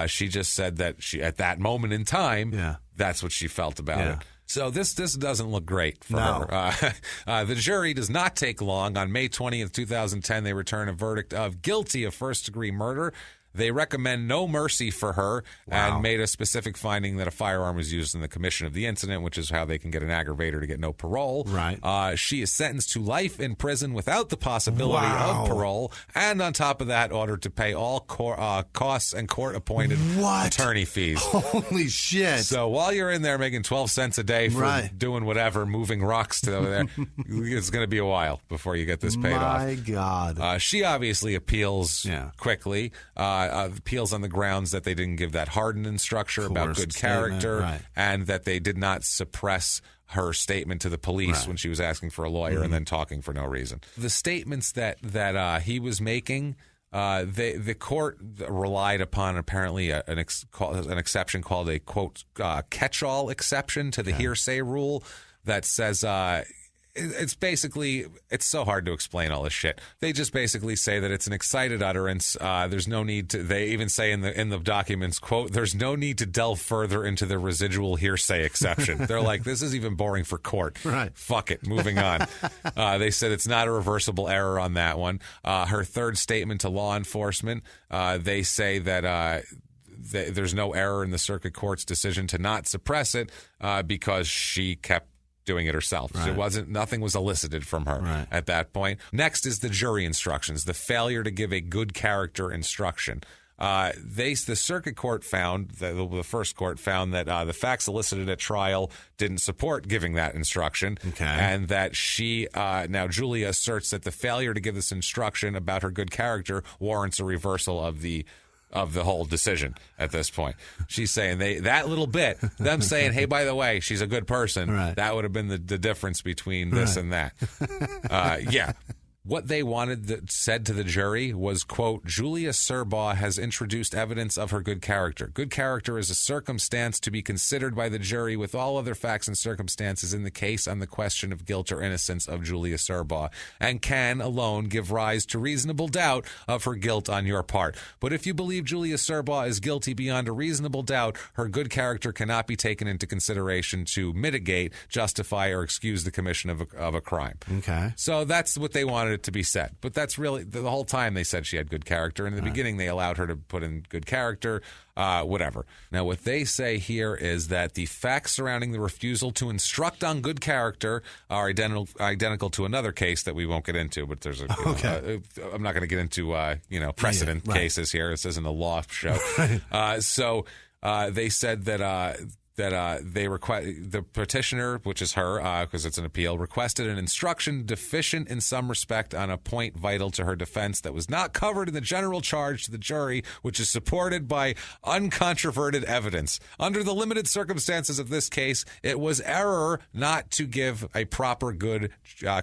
She just said that at that moment in time, that's what she felt about it. So this doesn't look great for her. The jury does not take long. On May 20th, 2010, they return a verdict of guilty of first-degree murder. They recommend no mercy for her and made a specific finding that a firearm was used in the commission of the incident, which is how they can get an aggravator to get no parole. Right. She is sentenced to life in prison without the possibility of parole, and on top of that, ordered to pay all costs and court-appointed attorney fees. Holy shit. So while you're in there making 12 cents a day for doing whatever, moving rocks to over there, it's going to be a while before you get this paid off. My God. She obviously appeals quickly. Appeals on the grounds that they didn't give that hardened instruction about good character and that they did not suppress her statement to the police when she was asking for a lawyer and then talking for no reason. The statements that he was making, the court relied upon apparently an exception called a, quote, catch-all exception to the hearsay rule that says it's basically, it's so hard to explain all this shit. They just basically say that it's an excited utterance. There's no need to, they even say in the documents, quote, there's no need to delve further into the residual hearsay exception. They're like, this is even boring for court. Right. Fuck it. Moving on. They said it's not a reversible error on that one. Her third statement to law enforcement, they say that there's no error in the circuit court's decision to not suppress it because she kept doing it herself. Nothing was elicited from her at that point. Next is the jury instructions, the failure to give a good character instruction. The circuit court found, the first court found that the facts elicited at trial didn't support giving that instruction, and that now Julia asserts that the failure to give this instruction about her good character warrants a reversal of the whole decision at this point. She's saying that little bit, them saying, hey, by the way, she's a good person, that would have been the difference between this and that. What they said to the jury was, quote, Julia Serbaugh has introduced evidence of her good character. Good character is a circumstance to be considered by the jury with all other facts and circumstances in the case on the question of guilt or innocence of Julia Serbaugh, and can alone give rise to reasonable doubt of her guilt on your part. But if you believe Julia Serbaugh is guilty beyond a reasonable doubt, her good character cannot be taken into consideration to mitigate, justify, or excuse the commission of a crime. Okay. So that's what they wanted it to be said. But that's really the whole time they said she had good character. In the beginning, they allowed her to put in good character, whatever. Now, what they say here is that the facts surrounding the refusal to instruct on good character are identical to another case that we won't get into. But there's I'm not going to get into precedent cases here. This isn't a law show. So they said that the petitioner, which is her, because it's an appeal, requested an instruction deficient in some respect on a point vital to her defense that was not covered in the general charge to the jury, which is supported by uncontroverted evidence. Under the limited circumstances of this case, it was error not to give a proper good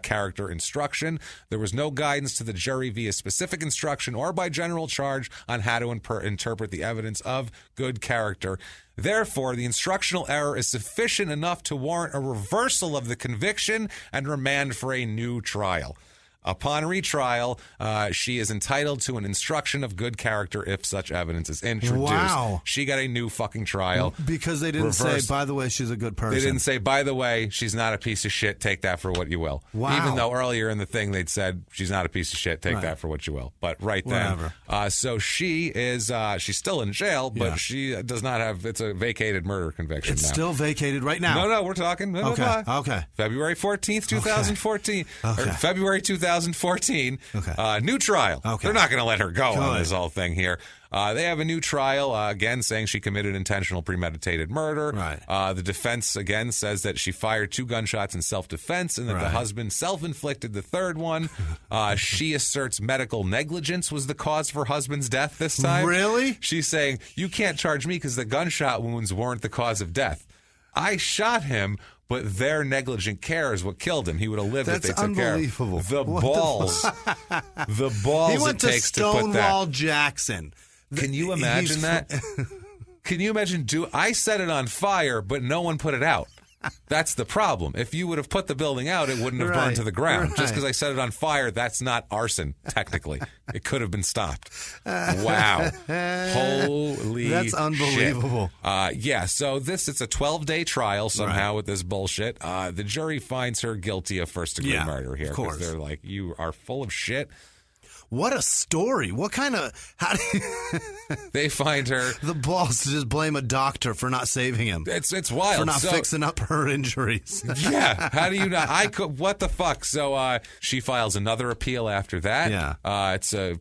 character instruction. There was no guidance to the jury via specific instruction or by general charge on how to interpret the evidence of good character. Therefore, the instructional error is sufficient enough to warrant a reversal of the conviction and remand for a new trial. Upon retrial, she is entitled to an instruction of good character if such evidence is introduced. Wow. She got a new fucking trial. Because they didn't say, by the way, she's a good person. They didn't say, by the way, she's not a piece of shit. Take that for what you will. Wow. Even though earlier in the thing they'd said, she's not a piece of shit. Take that for what you will. But then, so she is, she's still in jail, but she does not have, it's a vacated murder conviction It's now. still vacated right now? No, we're talking. Okay. February 14th, 2014. Or February 2014. New trial. They're not going to let her go on this whole thing here. They have a new trial, again, saying she committed intentional premeditated murder. Right. The defense, again, says that she fired 2 gunshots in self-defense and that the husband self-inflicted the third one. She asserts medical negligence was the cause of her husband's death this time. Really? She's saying, you can't charge me because the gunshot wounds weren't the cause of death. I shot him, but their negligent care is what killed him. He would have lived if they took care of him. The balls he went it takes to put that. Stonewall Jackson. Can you imagine that? Can you imagine? I set it on fire, but no one put it out. That's the problem. If you would have put the building out, it wouldn't have burned to the ground. Just because I set it on fire, that's not arson, technically. It could have been stopped. Wow. Holy That's unbelievable. Shit. So it's a 12-day trial somehow with this bullshit. The jury finds her guilty of first-degree murder here. Of course. They're like, you are full of shit. What a story. What kind of... They find her... The balls to just blame a doctor for not saving him. It's wild. For not fixing up her injuries. Yeah. How do you not... what the fuck? So she files another appeal after that. Yeah. It's a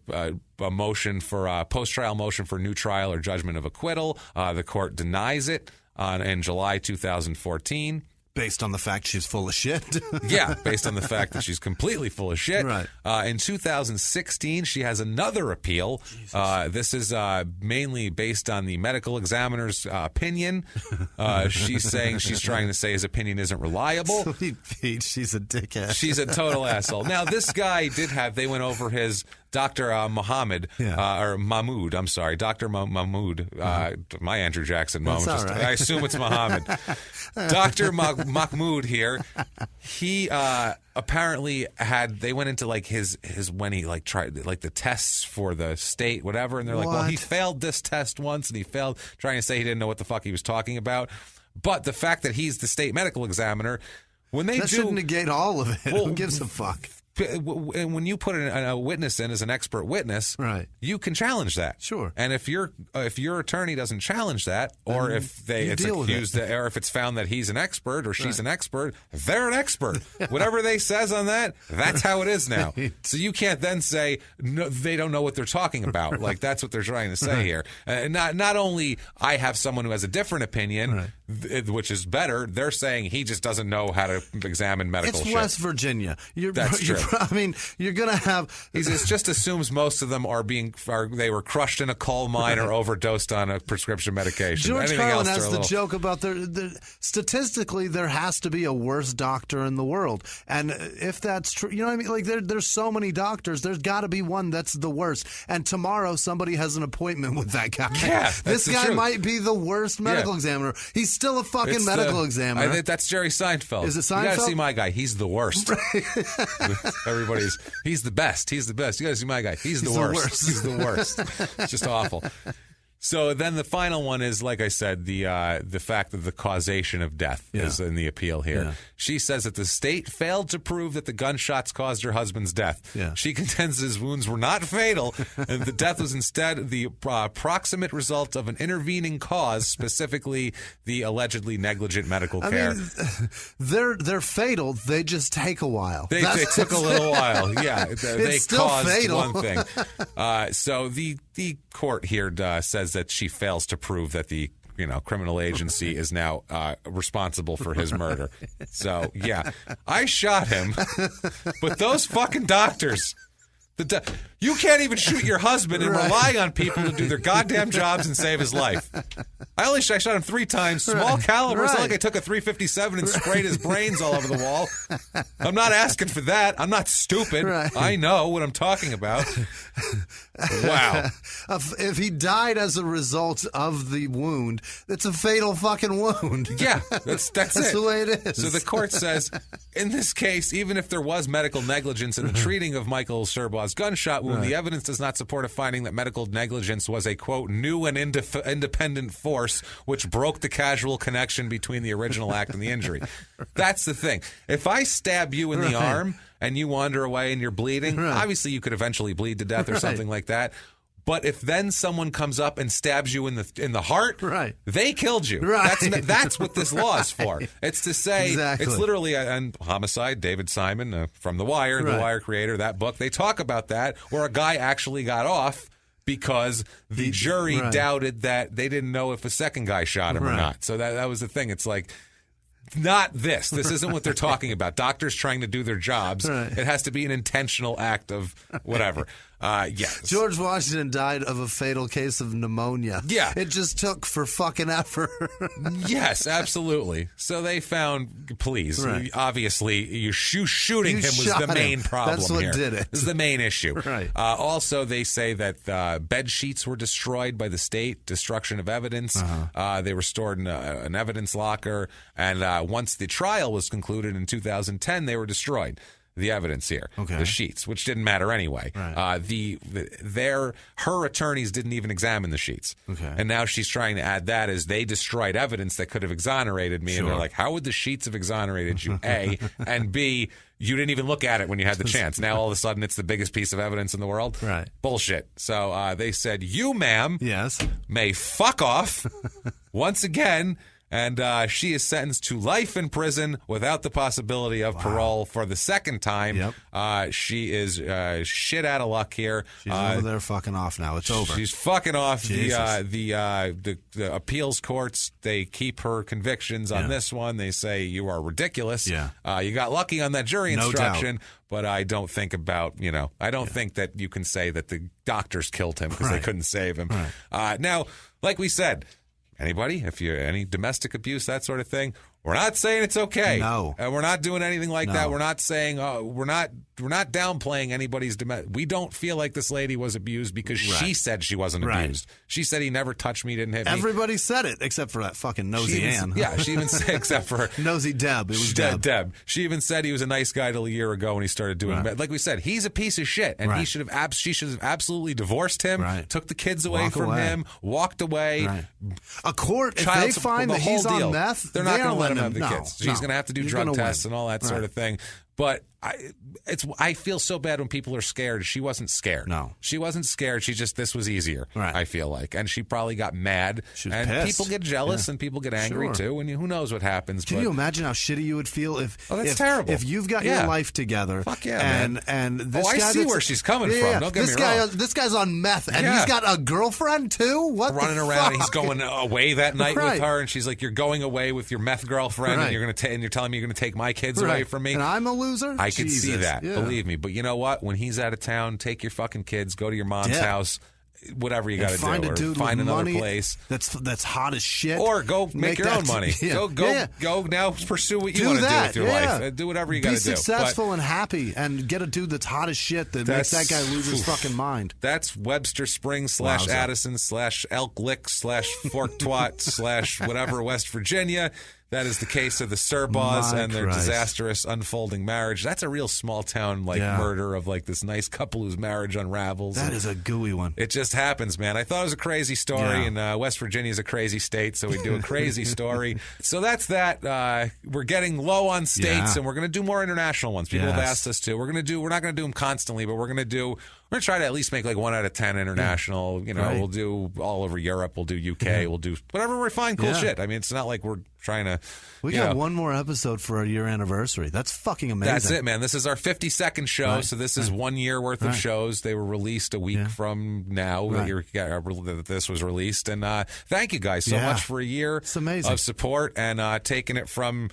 motion for... post-trial motion for new trial or judgment of acquittal. The court denies it in July 2014. Based on the fact she's full of shit. Yeah, based on the fact that she's completely full of shit. Right. In 2016, she has another appeal. This is mainly based on the medical examiner's opinion. She's saying she's trying to say his opinion isn't reliable. Sweet Pete, she's a dickhead. She's a total asshole. Now, this guy they went over his... Dr. Mahmoud, I'm sorry, Dr. Mahmoud, my Andrew Jackson moment. I assume it's Muhammad. Dr. Mahmoud here, he apparently they went into like his when he like tried like the tests for the state, whatever, and they're like, well, he failed this test once and he failed trying to say he didn't know what the fuck he was talking about. But the fact that he's the state medical examiner, when they shouldn't negate all of it. Who gives a fuck? And when you put a witness in as an expert witness, you can challenge that. Sure. And if your attorney doesn't challenge that, or if it's accused, or if it's found that he's an expert or she's an expert, they're an expert. Whatever they says on that, that's how it is now. So you can't then say no, they don't know what they're talking about. Like that's what they're trying to say here. Not only I have someone who has a different opinion, which is better. They're saying he just doesn't know how to examine medical shit. It's West Virginia. That's true. I mean, you're going to have... He just assumes most of them they were crushed in a coal mine or overdosed on a prescription medication. George Carlin has the joke about statistically, there has to be a worse doctor in the world. And if that's true, you know what I mean? Like, there's so many doctors, there's got to be one that's the worst. And tomorrow, somebody has an appointment with that guy. Yeah, this guy might be the worst medical examiner. He's still a fucking medical examiner. I think that's Jerry Seinfeld. Is it Seinfeld? You got to see my guy. He's the worst. He's the best. He's the best. You got to see my guy. He's the worst. He's the worst. It's just awful. So then the final one is, like I said, the fact that the causation of death is in the appeal here. Yeah. She says that the state failed to prove that the gunshots caused her husband's death. Yeah. She contends his wounds were not fatal, and the death was instead the proximate result of an intervening cause, specifically the allegedly negligent medical care. I mean, they're fatal. They just take a while. They took a little while. Yeah, they still caused fatal. one thing. So the court here says that she fails to prove that the criminal agency is now responsible for his murder. So, yeah, I shot him, but those fucking doctors, you can't even shoot your husband and rely on people to do their goddamn jobs and save his life. I shot him 3 times, small caliber. It's not like I took a .357 and sprayed his brains all over the wall. I'm not asking for that. I'm not stupid. I know what I'm talking about. Wow. If he died as a result of the wound, it's a fatal fucking wound. Yeah, that's That's the way it is. So the court says, in this case, even if there was medical negligence in the treating of Michael Serbaw's gunshot wound, the evidence does not support a finding that medical negligence was a, quote, new and independent force which broke the causal connection between the original act and the injury. That's the thing. If I stab you in the arm and you wander away and you're bleeding, obviously you could eventually bleed to death or something like that. But if then someone comes up and stabs you in the heart, they killed you. That's what this law is for. It's to say, it's literally a homicide. David Simon from The Wire, The Wire creator, that book, they talk about that, where a guy actually got off because the jury doubted that they didn't know if a second guy shot him or not. So that was the thing. It's like, not this. This isn't what they're talking about. Doctors trying to do their jobs. It has to be an intentional act of whatever. Yes. George Washington died of a fatal case of pneumonia. Yeah. It just took for fucking effort. Yes, absolutely. So they found, obviously, you shooting him was the main problem. That's what here. did it. This is the main issue. Also, they say that bed sheets were destroyed by the state, destruction of evidence. They were stored in an evidence locker. And once the trial was concluded in 2010, they were destroyed. The evidence here, the sheets, which didn't matter anyway. Her attorneys didn't even examine the sheets, and now she's trying to add that as they destroyed evidence that could have exonerated me. And they're like, how would the sheets have exonerated you? A, and B, you didn't even look at it when you had the chance. Now all of a sudden it's the biggest piece of evidence in the world. Bullshit. So they said, you, ma'am, may fuck off once again. And she is sentenced to life in prison without the possibility of parole for the second time. She is shit out of luck here. She's over there fucking off now. It's over. She's fucking off. The appeals courts, they keep her convictions on this one. They say you are ridiculous. You got lucky on that jury instruction. But I don't think about, I don't think that you can say that the doctors killed him because they couldn't save him. Now, like we said, anybody, if you're any domestic abuse, that sort of thing, we're not saying it's okay. No. We're not doing anything like that. We're not saying, we're not downplaying anybody's domestic. We don't feel like this lady was abused because she said she wasn't abused. She said he never touched me, didn't hit me. Everybody said it except for that fucking nosy Ann. Yeah, she even said, except for nosy Deb. It was Deb. She even said he was a nice guy till a year ago when he started doing it. Like we said, he's a piece of shit, and she should have absolutely divorced him, took the kids away from him, walked away. A court, if they find that he's on meth, they're not going to let him have the kids. She's going to have to do drug tests and all that sort of thing. But I feel so bad when people are scared. She wasn't scared. No. She wasn't scared. This was easier, I feel like. And she probably got mad. She was and pissed. People get jealous and people get angry too. And who knows what happens. Can you imagine how shitty you would feel if terrible. If you've got your life together. Fuck yeah, man. And this guy I see where she's coming from. Don't get me wrong. This guy's on meth and he's got a girlfriend too? What running the around. Fuck? He's going away that night with her and she's like, you're going away with your meth girlfriend and you're telling me you're going to take my kids away from me. And I'm a loser? I can see that. Believe me. But you know what? When he's out of town, take your fucking kids, go to your mom's house, whatever you got to do. Find a dude find with another money place. That's hot as shit. Or go make your own money. Go now pursue what you want to do with your life. Do whatever you got to do. Be successful and happy and get a dude that's hot as shit that makes that guy lose his fucking mind. That's Webster Springs / Addison / Elk Lick / Fork Twat / whatever, West Virginia. That is the case of the Surbaws and their disastrous unfolding marriage. That's a real small town murder of this nice couple whose marriage unravels. That is a gooey one. It just happens, man. I thought it was a crazy story, and West Virginia is a crazy state, so we do a crazy story. So that's that. We're getting low on states, and we're going to do more international ones. People have asked us to. We're not going to do them constantly, but we're going to try to at least make 1 out of 10 international. We'll do all over Europe. We'll do UK. We'll do whatever we find cool shit. I mean, it's not like we're trying to. We got one more episode for our year anniversary. That's fucking amazing. That's it, man. This is our 52nd show, so this is 1 year worth of shows. They were released a week from now that this was released. And thank you guys so much for a year of support and taking it from.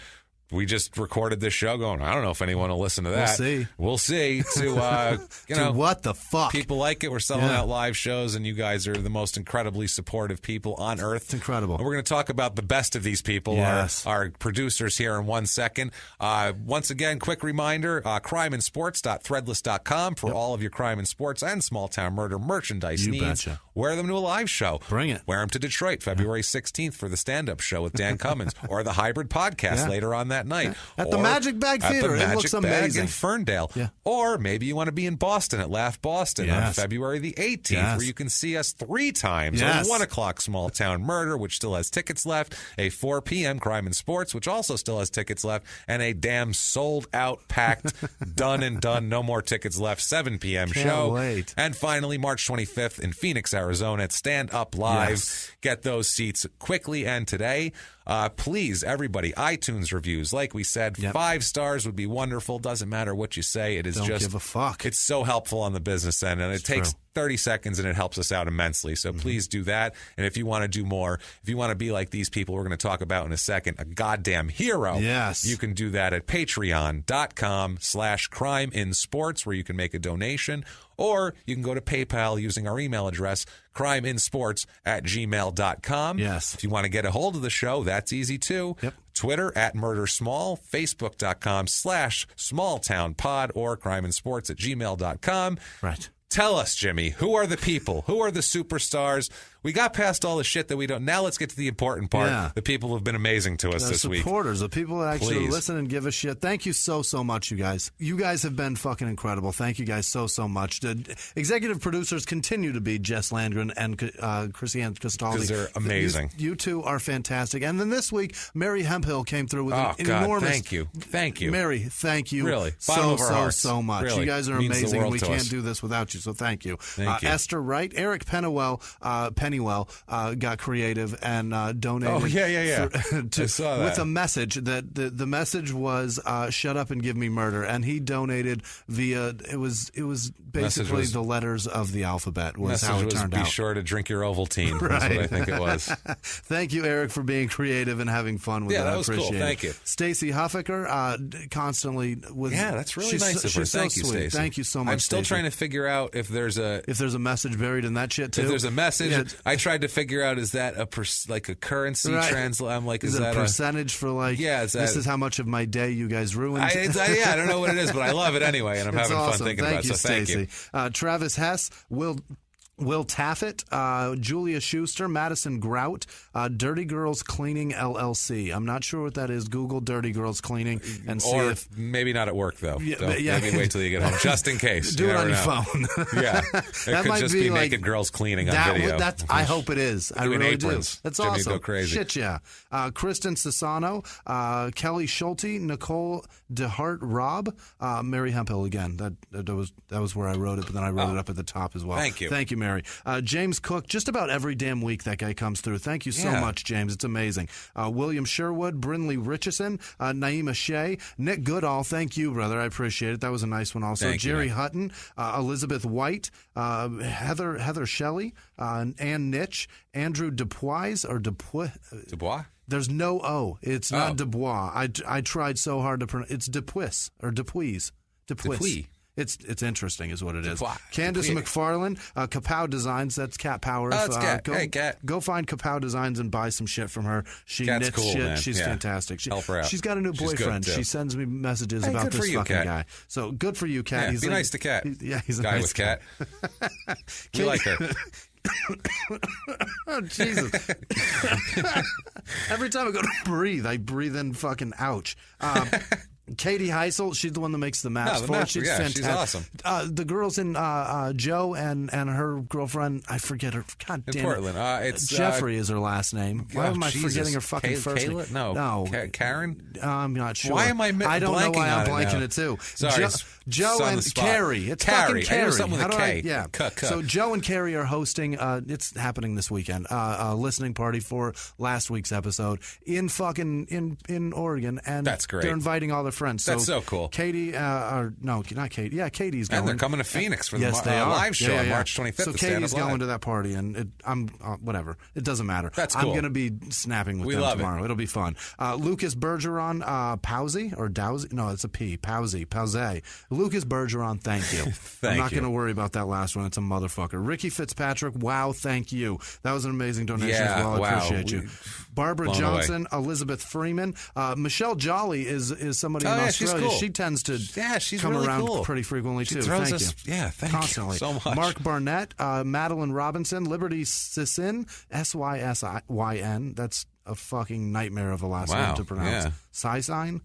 We just recorded this show going, I don't know if anyone will listen to that. We'll see. To, to what the fuck? People like it. We're selling out live shows, and you guys are the most incredibly supportive people on earth. It's incredible. And we're going to talk about the best of these people, our producers here in 1 second. Once again, quick reminder, crimeinsports.threadless.com for all of your crime and sports and small-town murder merchandise needs. Betcha. Wear them to a live show. Bring it. Wear them to Detroit, February 16th for the stand-up show with Dan Cummins, or the hybrid podcast later on that night. At the Magic Bag Theater. It looks amazing. In Ferndale. Or maybe you want to be in Boston at Laugh Boston on February the 18th, where you can see us 3 times. A 1 o'clock Small Town Murder, which still has tickets left, a 4 p.m. Crime and Sports, which also still has tickets left, and a damn sold-out, packed, done and done, no more tickets left, 7 p.m. show. Wait. And finally, March 25th in Phoenix, Arizona at Stand Up Live. Get those seats quickly and today. Please, everybody, iTunes reviews. Like we said, 5 stars would be wonderful. Doesn't matter what you say. It is Don't give a fuck. It's so helpful on the business end, and it takes 30 seconds, and it helps us out immensely. So please do that. And if you want to do more, if you want to be like these people we're going to talk about in a second, a goddamn hero, you can do that at patreon.com/crimeinsports, where you can make a donation. Or you can go to PayPal using our email address, crimeinsports@gmail.com. If you want to get a hold of the show, that's easy too. Twitter @MurderSmall, Facebook.com/SmallTownPod, or crimeinsports@gmail.com. Right. Tell us, Jimmy, who are the people? Who are the superstars? We got past all the shit that we don't. Now let's get to the important part. The people who have been amazing to us this week. Supporters, the people that actually listen and give a shit. Thank you so much, you guys. You guys have been fucking incredible. Thank you guys so much. The executive producers continue to be Jess Landgren and Christiane Castaldi. Because they're amazing. You two are fantastic. And then this week, Mary Hemphill came through with an enormous... Thank you. Mary, thank you. Really. So much. Really. You guys are amazing. We can't do this without you, so thank you. Esther Wright, Eric Pennywell got creative and donated. I saw that. With a message that the message was "Shut up and give me murder," and he donated via it was basically the letters of the alphabet was how it turned out. Be sure to drink your Ovaltine. That's what I think it was. Thank you, Eric, for being creative and having fun with it. That was cool. Thank you. Stacey Huffaker constantly with. Yeah, that's really nice of her. Thank you, Stacey. Thank you so much. I'm still trying to figure out if there's a message buried in that shit too. If there's a message, I tried to figure out, is that a currency translate? I'm like, is that a percentage for this is how much of my day you guys ruined? I don't know what it is, but I love it anyway, and I'm having fun thinking about it. So thank you. Travis Hess, Will Taffet, Julia Schuster, Madison Grout, Dirty Girls Cleaning LLC. I'm not sure what that is. Google Dirty Girls Cleaning and see if... maybe not at work, though. Maybe wait till you get home, just in case. Do it on your phone. It could just be naked girls cleaning on video. I hope it is. I really aprons. do. That's Jimmy, awesome. Go crazy. Shit, yeah. Kristen Sassano, Kelly Schulte, Nicole DeHart, Rob, Mary Hemphill again. That was where I wrote it, but then I wrote it up at the top as well. Thank you. Thank you, Mary. James Cook, just about every damn week that guy comes through. Thank you so much, James. It's amazing. William Sherwood, Brinley Richardson, Naima Shea, Nick Goodall. Thank you, brother. I appreciate it. That was a nice one also. Jerry Hutton, Elizabeth White, Heather Shelley, Ann Nitch, Andrew Dupuis or Dupuis. Dubois? There's no O. It's not Dubois. I tried so hard to pronounce. It's Dupuis or Dupuis. Dupuis. It's interesting, is what it is. Candace McFarland, Kapow Designs. That's Cat Powers. Oh, it's Cat. Hey, Cat. Go find Kapow Designs and buy some shit from her. She Cat's knits cool, shit. man. She's fantastic. Help her out. She's got a new boyfriend. She sends me messages about this fucking guy. So good for you, Cat. Be nice to Cat. He's a guy nice with Cat. We like her. Oh, Jesus. Every time I go to breathe, I breathe in fucking ouch. Katie Heisel, she's the one that makes the maps for it. She's fantastic. She's awesome. The girls in Joe and her girlfriend, I forget her. God damn it. In Portland. It's Jeffrey is her last name. Why am I forgetting her fucking first name? No. Karen? I'm not sure. Why am I I don't know why I'm blanking it too. Sorry. Joe and Carrie. It's fucking Carrie. Something with a K. Yeah. So Joe and Carrie are hosting, it's happening this weekend, a listening party for last week's episode in Oregon. And that's great. They're inviting all their friends. That's so cool. Katie, not Katie. Yeah, Katie's going. And they're coming to Phoenix for the live show on March 25th. So Katie's going to that party, and I'm whatever. It doesn't matter. That's cool. I'm going to be snapping with them tomorrow. It'll be fun. Lucas Bergeron, Powsey or Dowsey? No, it's a P. Powsey. Lucas Bergeron, thank you. I'm not going to worry about that last one. It's a motherfucker. Ricky Fitzpatrick, wow, thank you. That was an amazing donation as well. I appreciate you. Barbara Johnson, Elizabeth Freeman, Michelle Jolly is somebody in Australia. She's cool. She tends to come really around pretty frequently too. Thank you. Constantly. You so much. Mark Barnett, Madeline Robinson, Liberty Sissin, Sysyn. That's a fucking nightmare of a last name to pronounce. Sysyn.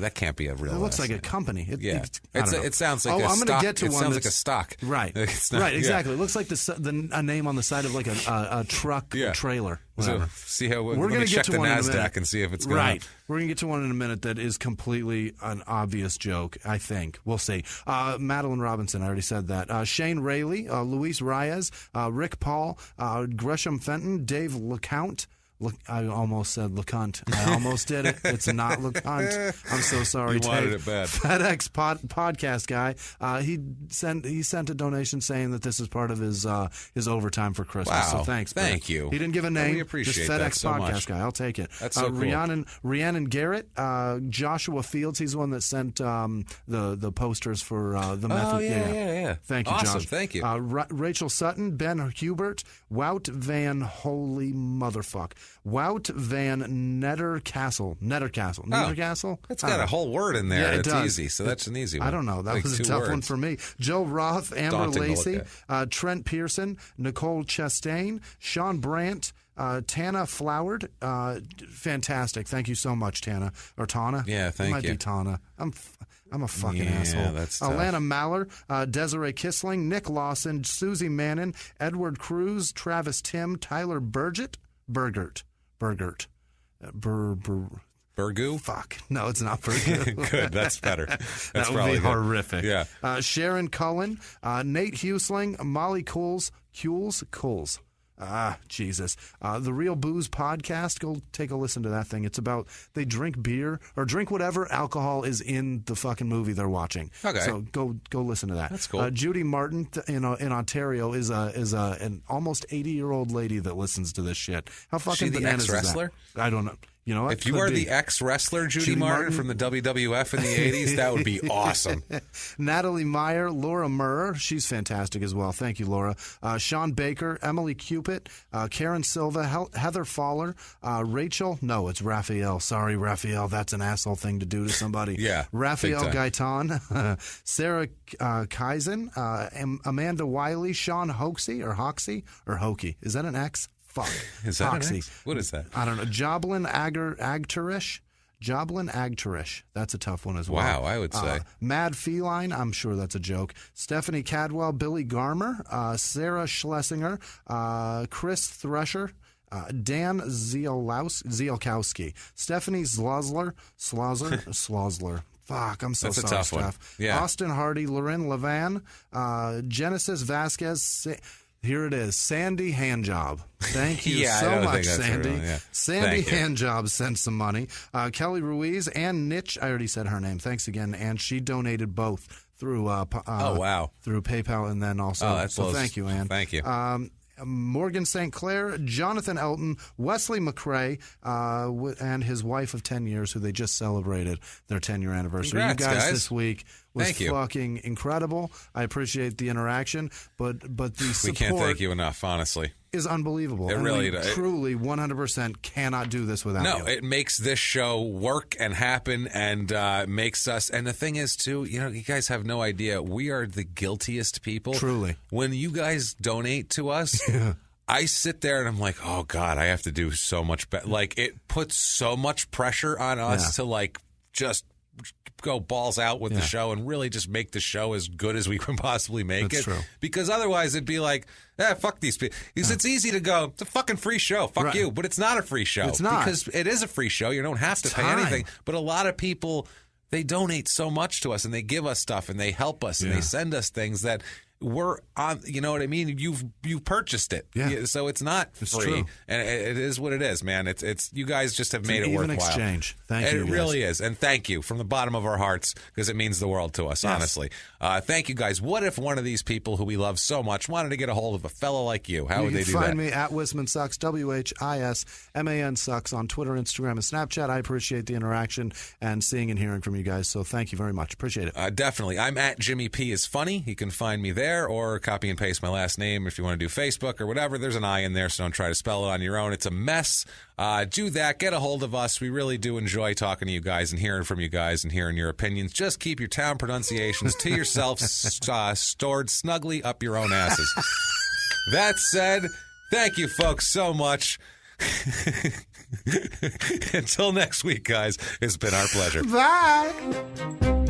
That can't be a real. It looks like a company. It sounds like a I'm stock. Gonna get to it one sounds like a stock. Right. Right. Exactly. It looks like a name on the side of like a truck trailer. Whatever. So see how we're going to check the NASDAQ and see if it's going right. We're going to get to one in a minute that is completely an obvious joke. I think we'll see. Madeline Robinson, I already said that. Shane Rayleigh, Luis Reyes, Rick Paul, Gresham Fenton, Dave LeCount. I almost said LeCount. I almost did it. It's not LeCount. I'm so sorry. You wanted it bad. FedEx podcast guy. He sent a donation saying that this is part of his overtime for Christmas. Wow. So thanks. Thank you. He didn't give a name. We appreciate just FedEx that so podcast much. guy. I'll take it. That's so cool. Rhiannon Garrett, Joshua Fields. He's the one that sent the posters for the Meth. Yeah. Thank you, awesome. Josh. Thank you. Rachel Sutton, Ben Hubert, Wout Van Holy Motherfuck. Wout Van Nettercastle. It's got a whole word in there. Yeah, it's easy, so that's an easy one. I don't know. That was a tough one for me. Joe Roth, Amber Lacey, Trent Pearson, Nicole Chastain, Sean Brandt, Tana Floward. Fantastic. Thank you so much, Tana. Or Tana? Yeah, thank you. It might be Tana. I'm a fucking asshole. That's tough. Alana Maller, Desiree Kissling, Nick Lawson, Susie Mannon, Edward Cruz, Travis Tim, Tyler Burgert. Burgoo? Fuck. No, it's not Burgoo. Good. That's better. That's that would be horrific. Yeah. Sharon Cullen, Nate Husling, Molly Coles. Jesus. The Real Booze podcast. Go take a listen to that thing. It's about they drink beer or drink whatever alcohol is in the fucking movie they're watching. Okay. So go listen to that. That's cool. Judy Martin in Ontario is an almost 80-year-old lady that listens to this shit. How fucking bananas is that? Ex-wrestler? I don't know. You know what? If you are the ex-wrestler Judy Martin from the WWF in the 80s, that would be awesome. Natalie Meyer, Laura Murr, she's fantastic as well. Thank you, Laura. Sean Baker, Emily Cupid, Karen Silva, Heather Fowler, Rachel. No, it's Raphael. Sorry, Raphael. That's an asshole thing to do to somebody. Yeah. Raphael Gaitan, Sarah Kaizen, Amanda Wiley, Sean Hoxie. Is that an X? Fuck. Is that Hoxie. What is that? I don't know. Joblin Agterish. That's a tough one as well. Wow, I would say. Mad Feline. I'm sure that's a joke. Stephanie Cadwell, Billy Garmer, Sarah Schlesinger, Chris Thresher, Dan Zielkowski, Stephanie Slosler. Fuck, I'm so sorry, Steph. Yeah. Austin Hardy, Loren Levan, Genesis Vasquez. Here it is, Sandy Handjob. Thank you so much, Sandy. Sandy Handjob sent some money. Kelly Ruiz and Nitch, I already said her name. Thanks again, and she donated both through through PayPal and then also. So thank you, Ann. Thank you. Morgan St. Clair, Jonathan Elton, Wesley McCrae, and his wife of 10 years, who they just celebrated their 10-year anniversary. Congrats, you guys this week was fucking incredible. I appreciate the interaction, but the support... We can't thank you enough, honestly. is unbelievable. It really does. Truly, 100% cannot do this without you. No, it makes this show work and happen and makes us. And the thing is, too, you guys have no idea. We are the guiltiest people. Truly. When you guys donate to us, I sit there and I'm like, oh, God, I have to do so much better. Like, it puts so much pressure on us to, like, just go balls out with the show and really just make the show as good as we can possibly make it. True. Because otherwise it'd be like, fuck these people. Because it's easy to go, it's a fucking free show. Fuck you. But it's not a free show. It's not. Because it is a free show. You don't have to pay anything. But a lot of people, they donate so much to us and they give us stuff and they help us and they send us things that we're on, you know what I mean? You've purchased it. Yeah. So it's not free. True. And it is what it is, man. It's you guys just have made it worthwhile. Even exchange. Thank you. It really is. And thank you from the bottom of our hearts because it means the world to us, honestly. Thank you, guys. What if one of these people who we love so much wanted to get a hold of a fellow like you? How would they do that? You can find me at Whisman Sucks, WHISMAN Sucks on Twitter, Instagram, and Snapchat. I appreciate the interaction and seeing and hearing from you guys. So thank you very much. Appreciate it. Definitely. I'm at Jimmy P is Funny. You can find me there or copy and paste my last name if you want to do Facebook or whatever. There's an I in there, so don't try to spell it on your own. It's a mess. Do that. Get a hold of us. We really do enjoy talking to you guys and hearing from you guys and hearing your opinions. Just keep your town pronunciations to yourself, stored snugly up your own asses. That said, thank you folks so much. Until next week, guys, it's been our pleasure. Bye.